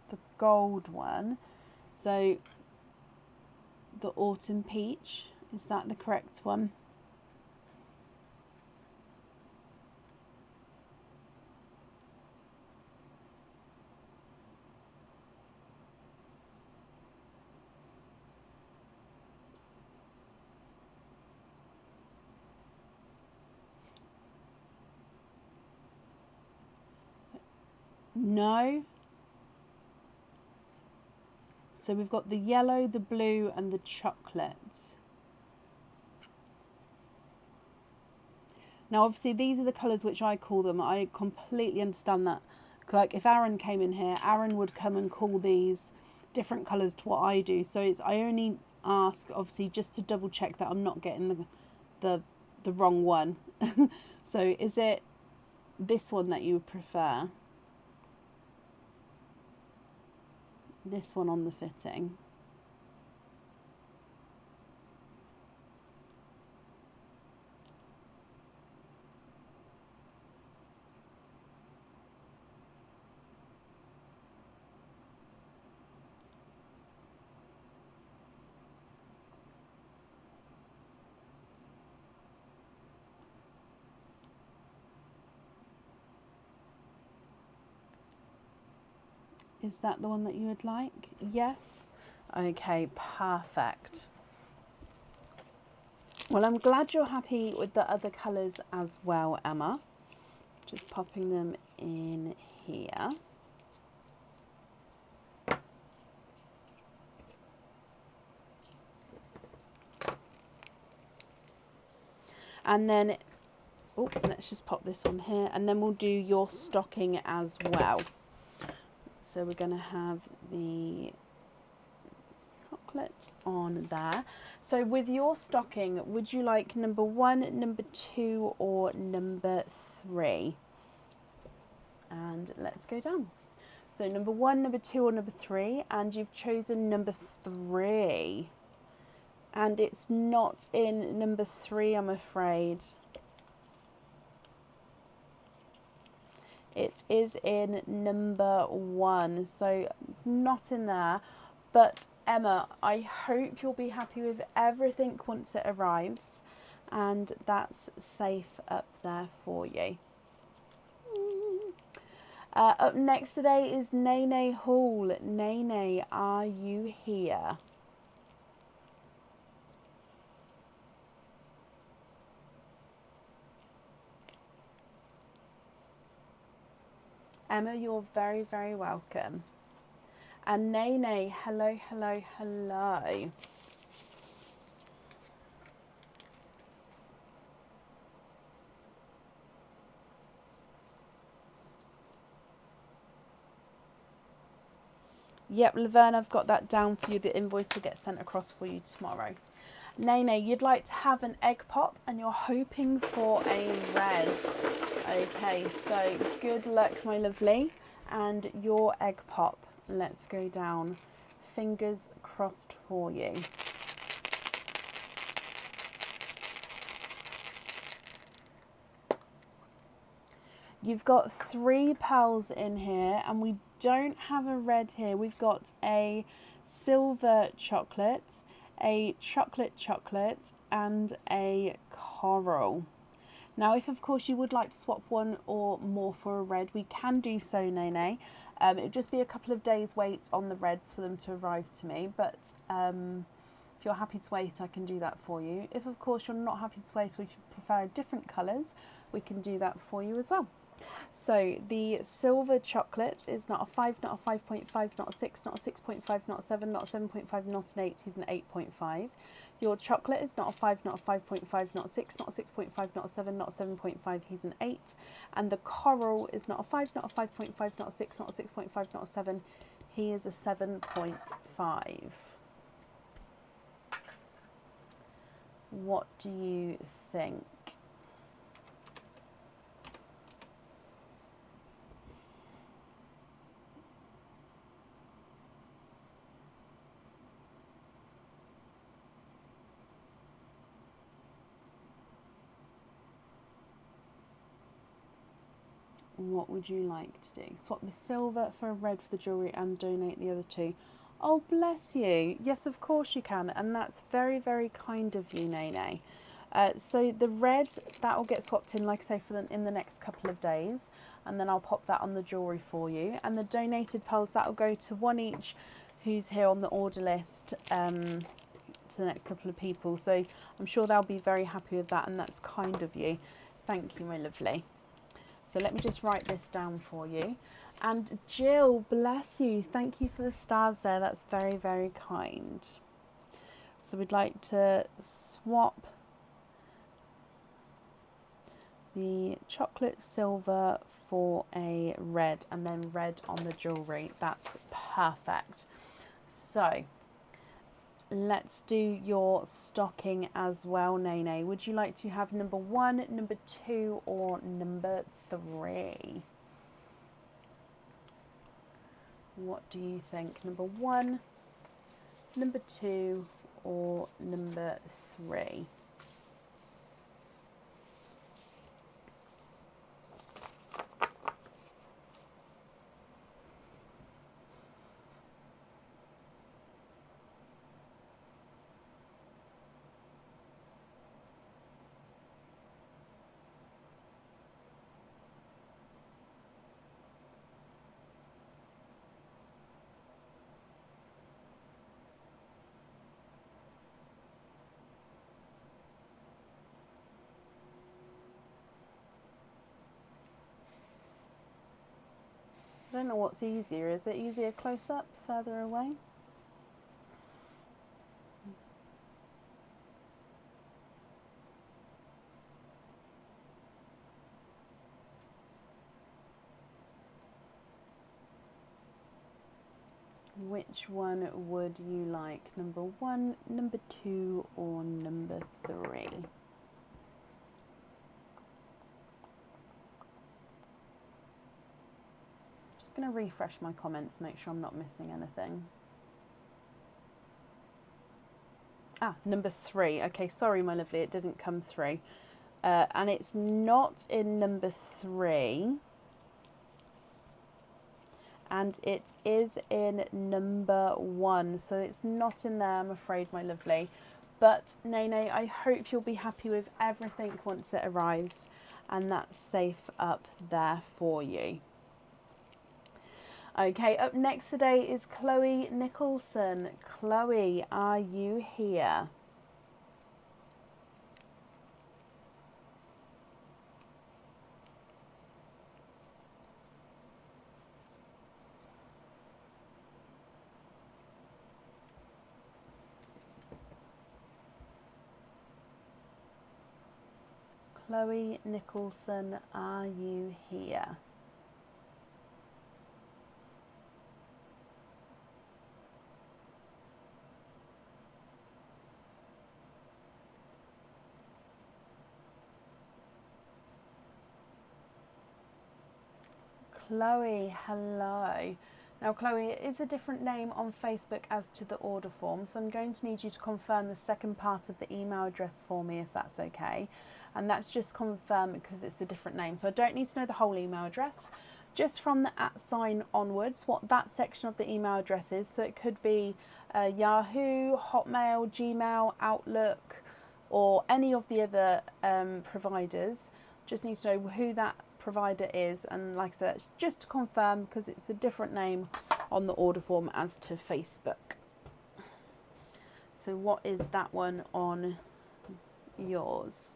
The gold one. So the autumn peach Is that the correct one? No. So we've got the yellow, the blue and the chocolate. Now obviously these are the colours which I call them. I completely understand that. Like if Aaron came in here, Aaron would come and call these different colours to what I do. So I only ask obviously just to double check that I'm not getting the wrong one. So is it this one that you would prefer? This one on the fitting? Is that the one that you would like? Yes? Okay, perfect. Well, I'm glad you're happy with the other colours as well, Emma. Just popping them in here. And then, oh, let's just pop this on here. And then we'll do your stocking as well. So we're going to have the chocolate on there. So with your stocking, would you like number 1, number 2 or number 3? And let's go down. So number 1, number 2 or number 3, and you've chosen number 3. And it's not in number 3, I'm afraid. It is in number 1, so it's not in there. But Emma, I hope you'll be happy with everything once it arrives, and that's safe up there for you. Up next today is Nene Hall. Nene, are you here? Emma, you're very, very welcome. And Nene, hello, hello, hello. Yep, Laverne, I've got that down for you. The invoice will get sent across for you tomorrow. Nene, you'd like to have an egg pop and you're hoping for a red. Okay, so good luck, my lovely. And your egg pop, let's go down. Fingers crossed for you. You've got 3 pearls in here and we don't have a red here. We've got a silver chocolate, a chocolate and a coral. Now if of course you would like to swap one or more for a red, we can do so, Nene. It would just be a couple of days wait on the reds for them to arrive to me, but if you're happy to wait, I can do that for you. If of course you're not happy to wait or you prefer different colours, we can do that for you as well. So the silver chocolate is not a 5, not a 5.5, not a 6, not a 6.5, not a 7, not a 7.5, not an 8, he's an 8.5. Your chocolate is not a 5, not a 5.5, not a 6, not a 6.5, not a 7, not a 7.5, he's an 8. And the coral is not a 5, not a 5.5, not a 6, not a 6.5, not a 7, he is a 7.5. What do you think? What would you like to do? Swap the silver for a red for the jewellery and donate the other 2. Oh, bless you. Yes, of course you can. And that's very, very kind of you, Nene. So the red, that will get swapped in, like I say, in the next couple of days. And then I'll pop that on the jewellery for you. And the donated pearls, that will go to one each who's here on the order list to the next couple of people. So I'm sure they'll be very happy with that. And that's kind of you. Thank you, my lovely. So let me just write this down for you. And Jill, bless you. Thank you for the stars there. That's very, very kind. So we'd like to swap the chocolate silver for a red and then red on the jewellery. That's perfect. So let's do your stocking as well, Nene. Would you like to have number 1, number 2 or number 3? What do you think? Number 1, number 2 or number 3? I don't know what's easier. Is it easier close up, further away? Which one would you like? Number 1, number 2 or number 3? Just going to refresh my comments, make sure I'm not missing anything. Number 3. Okay, sorry, my lovely, it didn't come through. And it's not in number 3. And it is in number 1. So it's not in there, I'm afraid, my lovely. But, Nene, I hope you'll be happy with everything once it arrives. And that's safe up there for you. Okay, up next today is Chloe Nicholson. Chloe, are you here? Chloe Nicholson, are you here? Chloe, hello. Now, Chloe, it is a different name on Facebook as to the order form, so I'm going to need you to confirm the second part of the email address for me, if that's okay. And that's just confirm because it's the different name. So I don't need to know the whole email address, just from the @ onwards, what that section of the email address is. So it could be Yahoo, Hotmail, Gmail, Outlook, or any of the other providers. Just need to know who that provider is, and like I said, it's just to confirm because it's a different name on the order form as to Facebook. So what is that one on yours?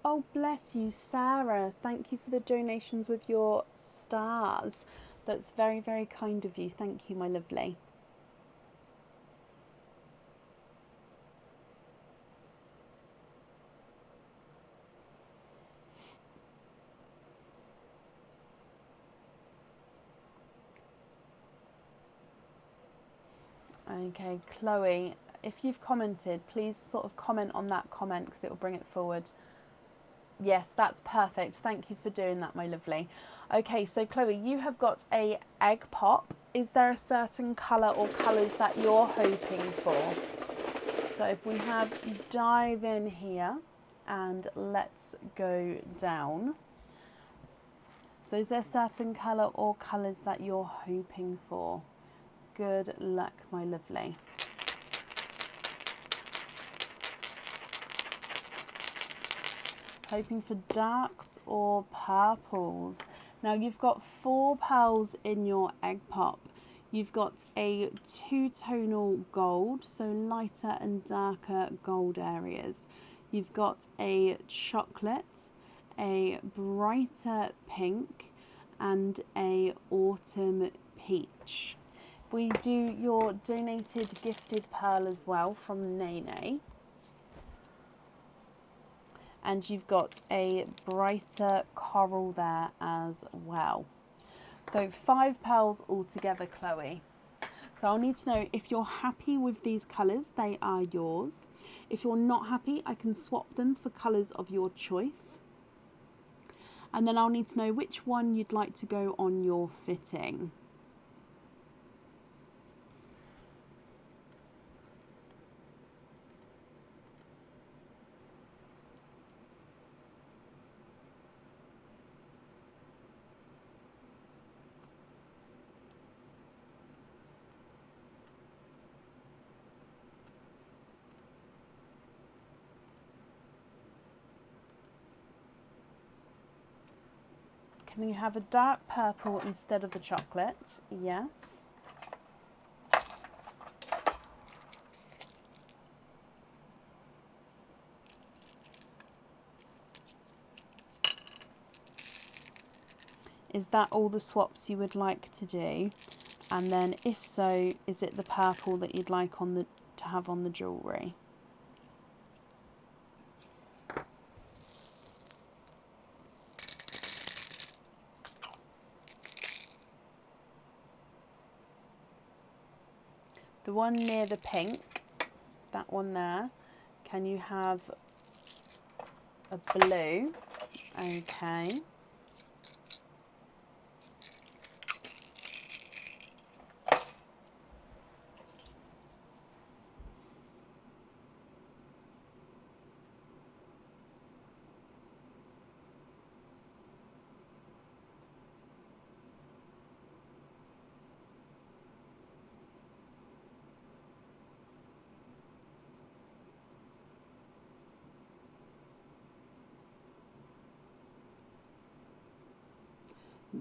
Oh, bless you, Sarah. Thank you for the donations with your stars. That's very, very kind of you. Thank you, my lovely. Okay, Chloe, if you've commented, please sort of comment on that comment because it will bring it forward. Yes, that's perfect. Thank you for doing that, my lovely. Okay, so Chloe, you have got a egg pop. Is there a certain colour or colours that you're hoping for? So if we have dive in here and let's go down. So is there a certain colour or colours that you're hoping for? Good luck, my lovely. Hoping for darks or purples. Now you've got 4 pearls in your egg pop. You've got a 2-tonal gold, so lighter and darker gold areas. You've got a chocolate, a brighter pink, and a autumn peach. We do your donated gifted pearl as well from Nene. And you've got a brighter coral there as well. So 5 pearls altogether, Chloe. So I'll need to know if you're happy with these colours, they are yours. If you're not happy, I can swap them for colours of your choice. And then I'll need to know which one you'd like to go on your fitting. Can you have a dark purple instead of the chocolate? Yes. Is that all the swaps you would like to do? And then if so, is it the purple that you'd like on to have on the jewellery? The one near the pink, that one there, can you have a blue? Okay.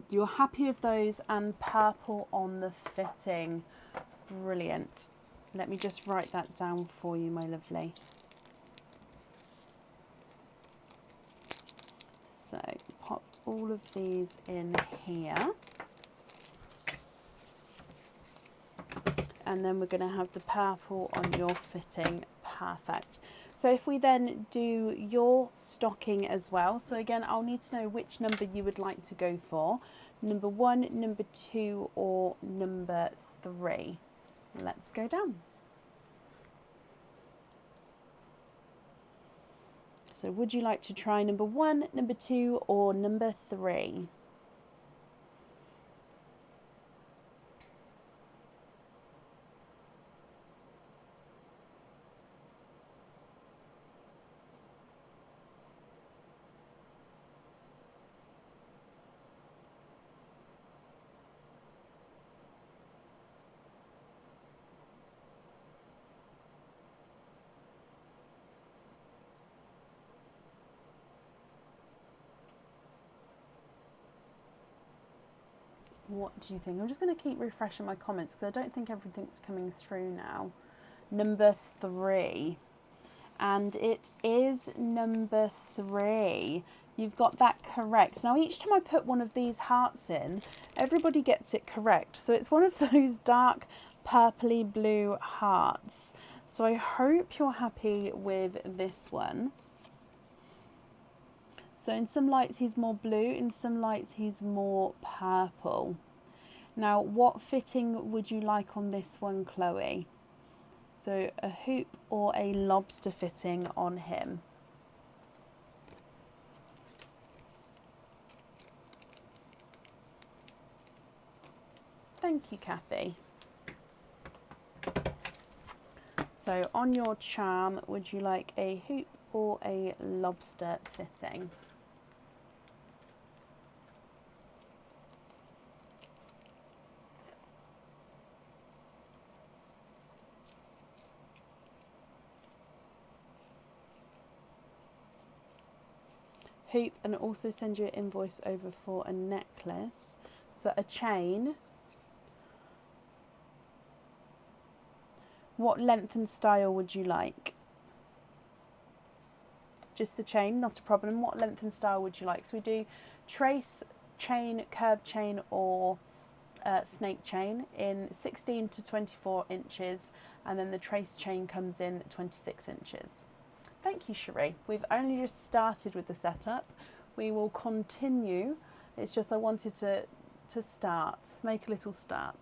You're happy with those and purple on the fitting. Brilliant. Let me just write that down for you, my lovely. So pop all of these in here. And then we're going to have the purple on your fitting. Perfect. So if we then do your stocking as well, so again, I'll need to know which number you would like to go for. Number 1, number 2, or number 3. Let's go down. So would you like to try number 1, number 2, or number 3? What do you think? I'm just going to keep refreshing my comments because I don't think everything's coming through now. Number 3. And it is number 3. You've got that correct. Now, each time I put one of these hearts in, everybody gets it correct. So it's one of those dark purpley blue hearts. So I hope you're happy with this one. So in some lights he's more blue, in some lights he's more purple. Now, what fitting would you like on this one, Chloe? So a hoop or a lobster fitting on him. Thank you, Kathy. So on your charm, would you like a hoop or a lobster fitting? Hoop, and also send you an invoice over for a necklace. So a chain. What length and style would you like? Just the chain, not a problem. What length and style would you like? So we do trace chain, curb chain, or snake chain in 16 to 24 inches, and then the trace chain comes in 26 inches. Thank you, Cherie. We've only just started with the setup. We will continue. It's just I wanted to start, make a little start.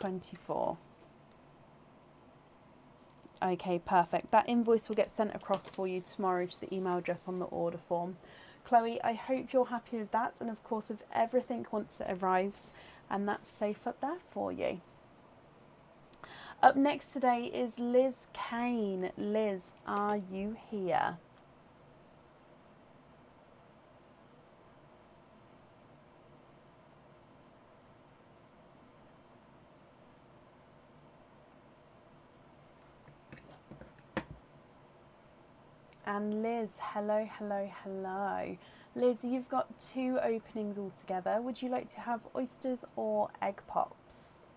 $24. Okay, perfect. That invoice will get sent across for you tomorrow to the email address on the order form. Chloe, I hope you're happy with that, and of course with everything once it arrives, and that's safe up there for you. Up next today is Liz Kane. Liz, are you here? And Liz, hello, hello, hello. Liz, you've got 2 openings altogether. Would you like to have oysters or egg pops?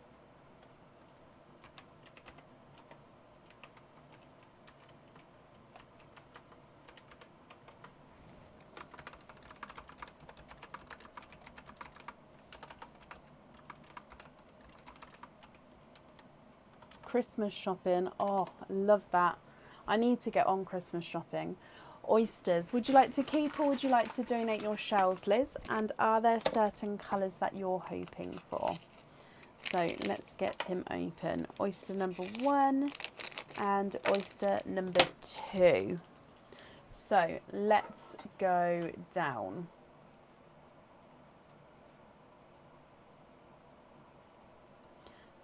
Christmas shopping, oh, love that. I need to get on Christmas shopping. Oysters, would you like to keep or would you like to donate your shells, Liz? And are there certain colours that you're hoping for? So let's get him open. Oyster number 1 and oyster number 2. So let's go down.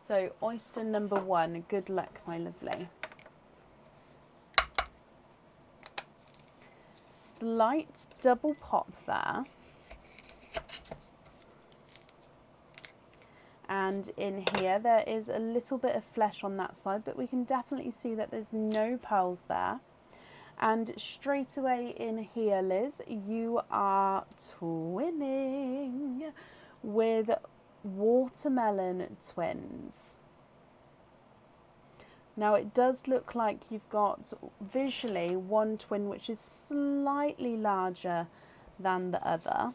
So oyster number 1, good luck, my lovely. Slight double pop there. And in here there is a little bit of flesh on that side, but we can definitely see that there's no pearls there. And straight away in here, Liz, you are twinning with watermelon twins. Now it does look like you've got visually one twin which is slightly larger than the other.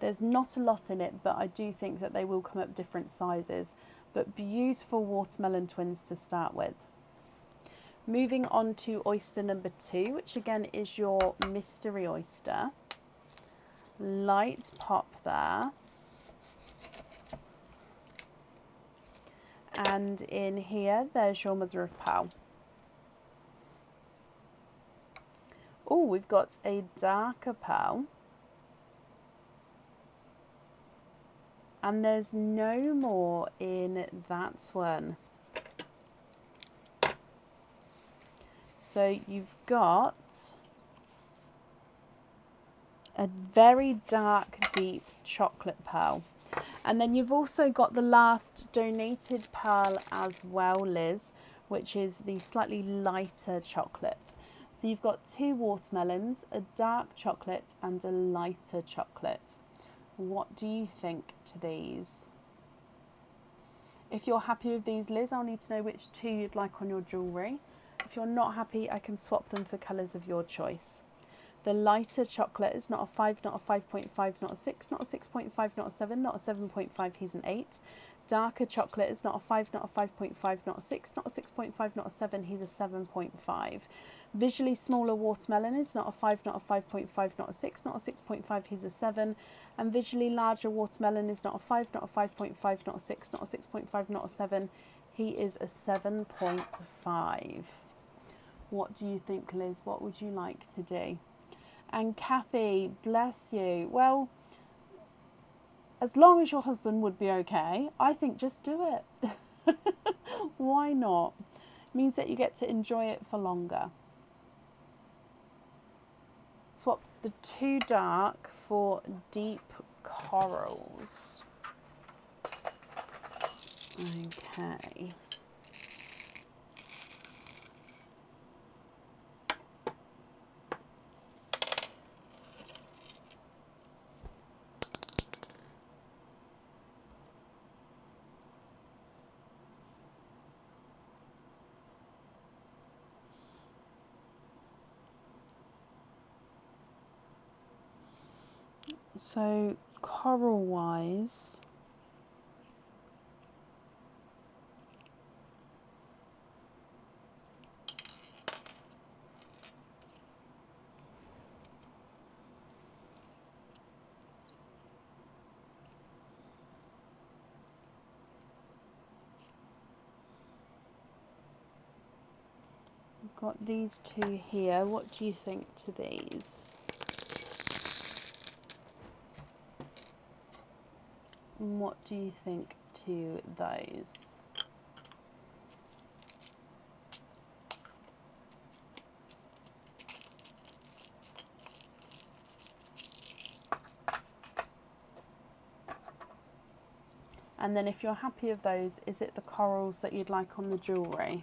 There's not a lot in it, but I do think that they will come up different sizes. But beautiful watermelon twins to start with. Moving on to oyster number 2, which again is your mystery oyster. Light pop there. And in here, there's your mother of pearl. Oh, we've got a darker pearl. And there's no more in that one. So you've got a very dark, deep chocolate pearl. And then you've also got the last donated pearl as well, Liz, which is the slightly lighter chocolate. So you've got 2 watermelons, a dark chocolate and a lighter chocolate. What do you think to these? If you're happy with these, Liz, I'll need to know which 2 you'd like on your jewellery. If you're not happy, I can swap them for colours of your choice. The lighter chocolate is not a 5, not a 5.5, not a 6, not a 6.5, not a 7, not a 7.5, he's an 8. Darker chocolate is not a 5, not a 5.5, not a 6, not a 6.5, not a 7. He's a 7.5. Visually smaller watermelon is not a 5, not a 5.5, not a 6, not a 6.5. He's a 7. And visually larger watermelon is not a 5, not a 5.5, not a 6, not a 6.5, not a 7. He is a 7.5. What do you think, Liz? What would you like to do? And Kathy, bless you. Well, as long as your husband would be okay, I think just do it. Why not? It means that you get to enjoy it for longer. Swap the 2 dark for deep corals. Okay. So coral wise, I've got these 2 here. What do you think to these? And what do you think to those? And then if you're happy with those, is it the corals that you'd like on the jewellery?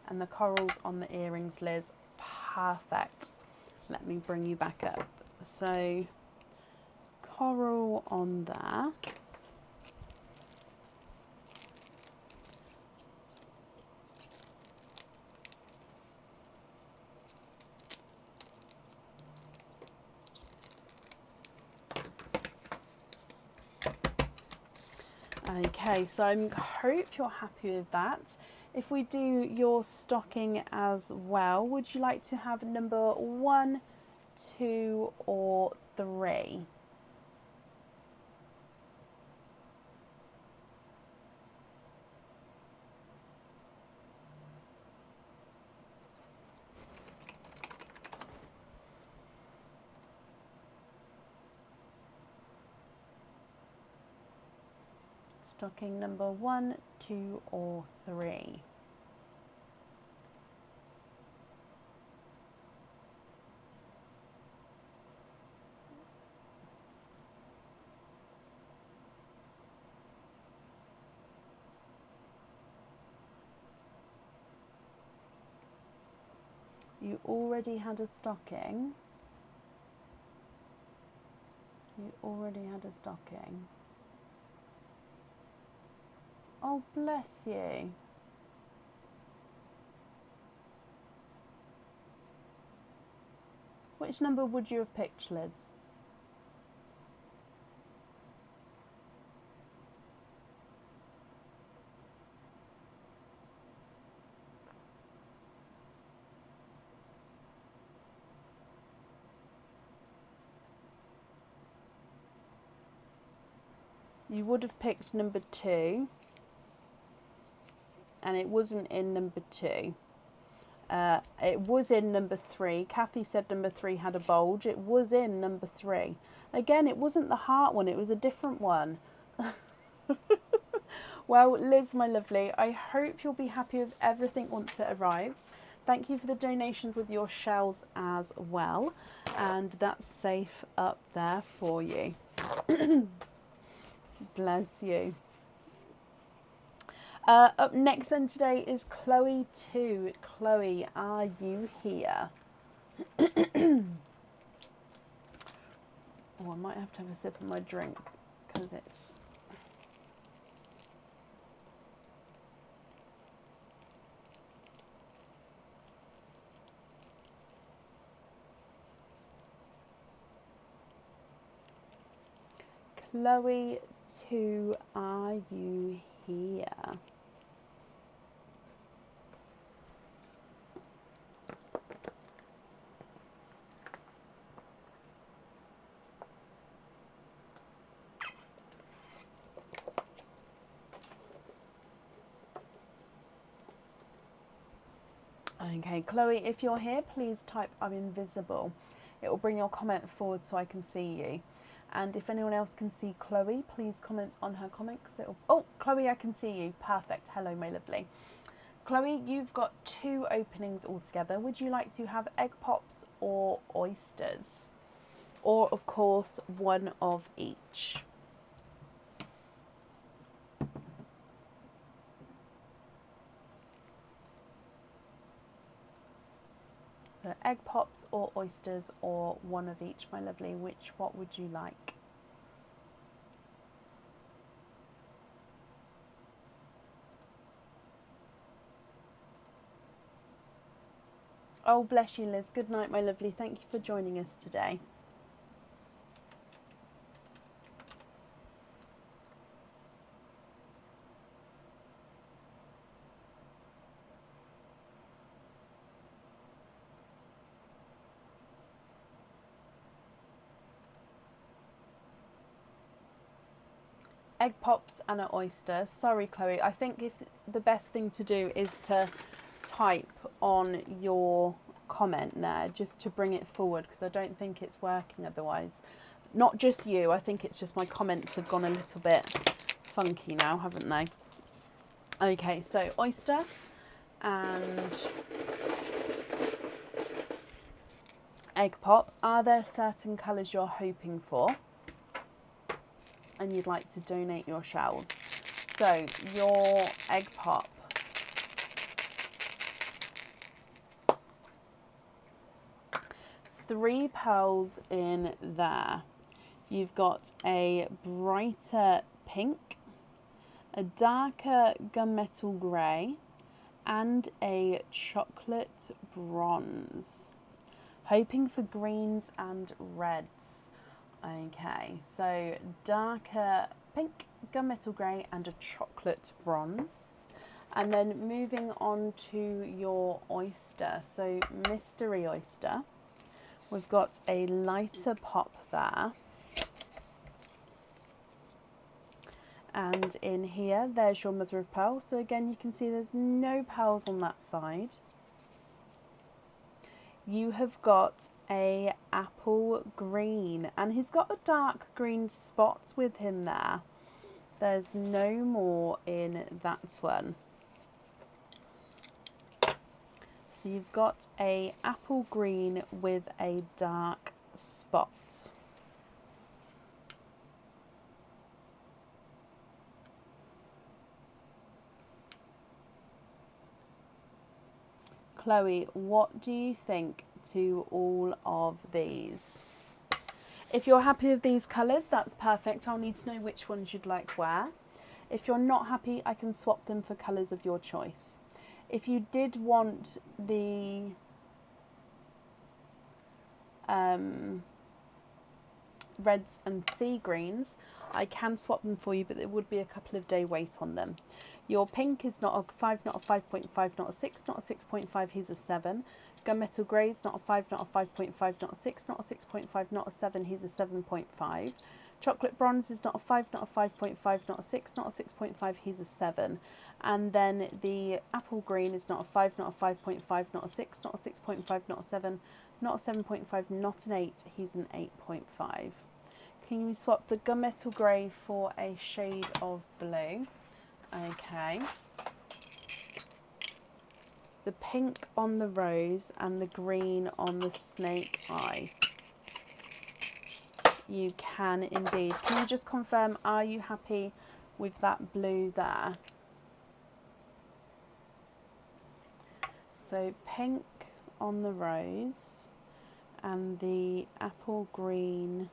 And the corals on the earrings, Liz, perfect. Let me bring you back up. So coral on there. Okay, so I hope you're happy with that. If we do your stocking as well, would you like to have number 1, 2 or 3? Stocking number 1, 2 or 3? You already had a stocking. You already had a stocking. Oh, bless you. Which number would you have picked, Liz? You would have picked number 2, and it wasn't in number 2. It was in number 3. Kathy said number 3 had a bulge. It was in number 3. Again, it wasn't the heart one, it was a different one. Well, Liz, my lovely, I hope you'll be happy with everything once it arrives. Thank you for the donations with your shells as well. And that's safe up there for you. Bless you. Up next then today is Chloe 2. Chloe, are you here? Oh, I might have to have a sip of my drink because it's... Chloe 2, are you here? Okay, Chloe, if you're here, please type I'm invisible. It will bring your comment forward so I can see you. And if anyone else can see Chloe, please comment on her comment. Oh, Chloe, I can see you. Perfect. Hello, my lovely. Chloe, you've got 2 openings altogether. Would you like to have egg pops or oysters? Or, of course, one of each. So egg pops or oysters or one of each, my lovely. What would you like? Oh, bless you, Liz. Good night, my lovely. Thank you for joining us today. Egg pops and an oyster. Sorry, Chloe. I think if the best thing to do is to type on your comment there just to bring it forward, because I don't think it's working otherwise. Not just you, I think it's just my comments have gone a little bit funky now, haven't they? Okay, so oyster and egg pop. Are there certain colours you're hoping for and you'd like to donate your shells? So your egg pop, three pearls in there. You've got a brighter pink, a darker gunmetal grey, and a chocolate bronze. Hoping for greens and reds. Okay, so darker pink, gunmetal grey, and a chocolate bronze. And then moving on to your oyster, so mystery oyster. We've got a lighter pop there. And in here, there's your mother of pearl. So again, you can see there's no pearls on that side. You have got a apple green, and he's got a dark green spot with him there. There's no more in that one. So you've got a apple green with a dark spot. Chloe, what do you think to all of these? If you're happy with these colours, that's perfect. I'll need to know which ones you'd like where. If you're not happy, I can swap them for colours of your choice. If you did want the reds and sea greens, I can swap them for you, but there would be a couple of day wait on them. Your pink is not a 5, not a 5.5, not a 6, not a 6.5, he's a 7. Gunmetal grey is not a 5, not a 5.5, not a 6, not a 6.5, not a 7, he's a 7.5. Chocolate bronze is not a 5, not a 5.5, not a 6, not a 6.5, he's a 7. And then the apple green is not a 5, not a 5.5, not a 6, not a 6.5, not a 7, not a 7.5, not an 8, he's an 8.5. Can you swap the gunmetal grey for a shade of blue? Okay. The pink on the rose and the green on the snake eye. You can indeed. Can you just confirm, are you happy with that blue there? So pink on the rose and the apple green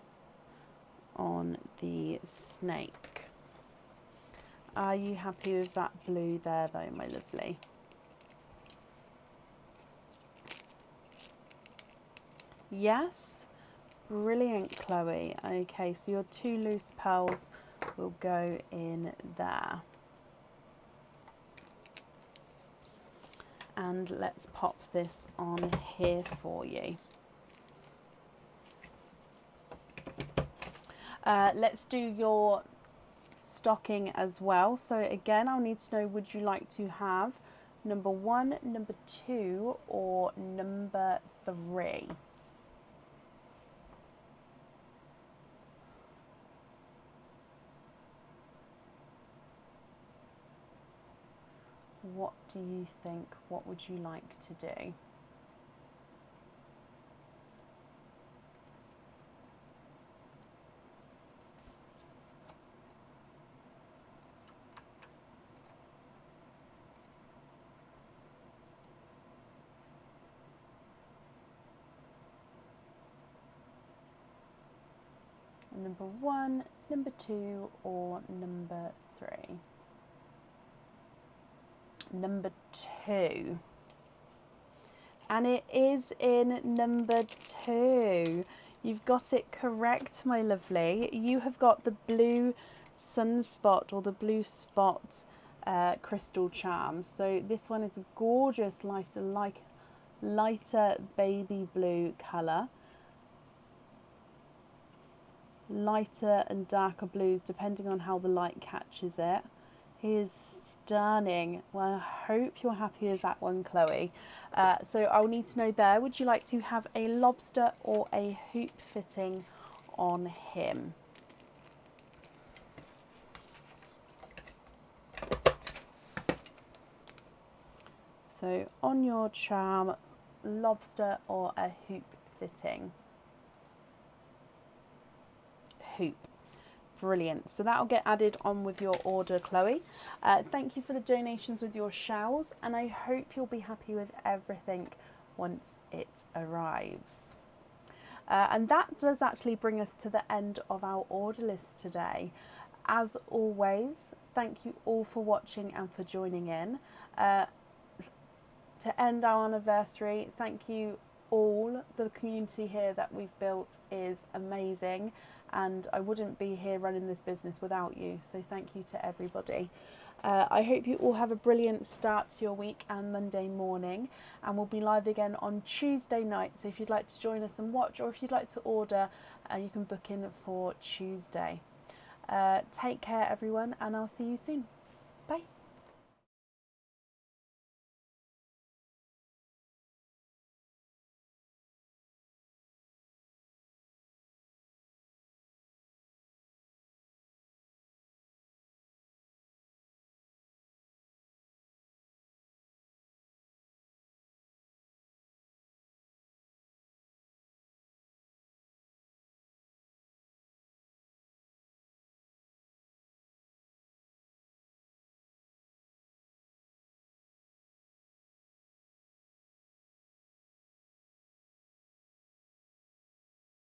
on the snake. Are you happy with that blue there though, my lovely? Yes? Brilliant, Chloe. Okay, so your 2 loose pearls will go in there. And let's pop this on here for you. Let's do your stocking as well. So again, I'll need to know, would you like to have number 1, number 2, or number 3? What do you think? What would you like to do? Number 1, number 2, or number 3? Number 2. And it is in number 2. You've got it correct, my lovely. You have got the blue sunspot, or the blue spot crystal charm. So this one is a gorgeous lighter baby blue colour. Lighter and darker blues depending on how the light catches it. He is stunning. Well, I hope you're happy with that one, Chloe. So I'll need to know there, would you like to have a lobster or a hoop fitting on him? So on your charm, lobster or a hoop fitting? Hoop. Brilliant. So that'll get added on with your order, Chloe. Thank you for the donations with your shells, and I hope you'll be happy with everything once it arrives. And that does actually bring us to the end of our order list today. As always, thank you all for watching and for joining in. To end our anniversary, thank you all. The community here that we've built is amazing, and I wouldn't be here running this business without you, so thank you to everybody. I hope you all have a brilliant start to your week and Monday morning, and we'll be live again on Tuesday night, so if you'd like to join us and watch, or if you'd like to order, you can book in for Tuesday. Take care everyone, and I'll see you soon.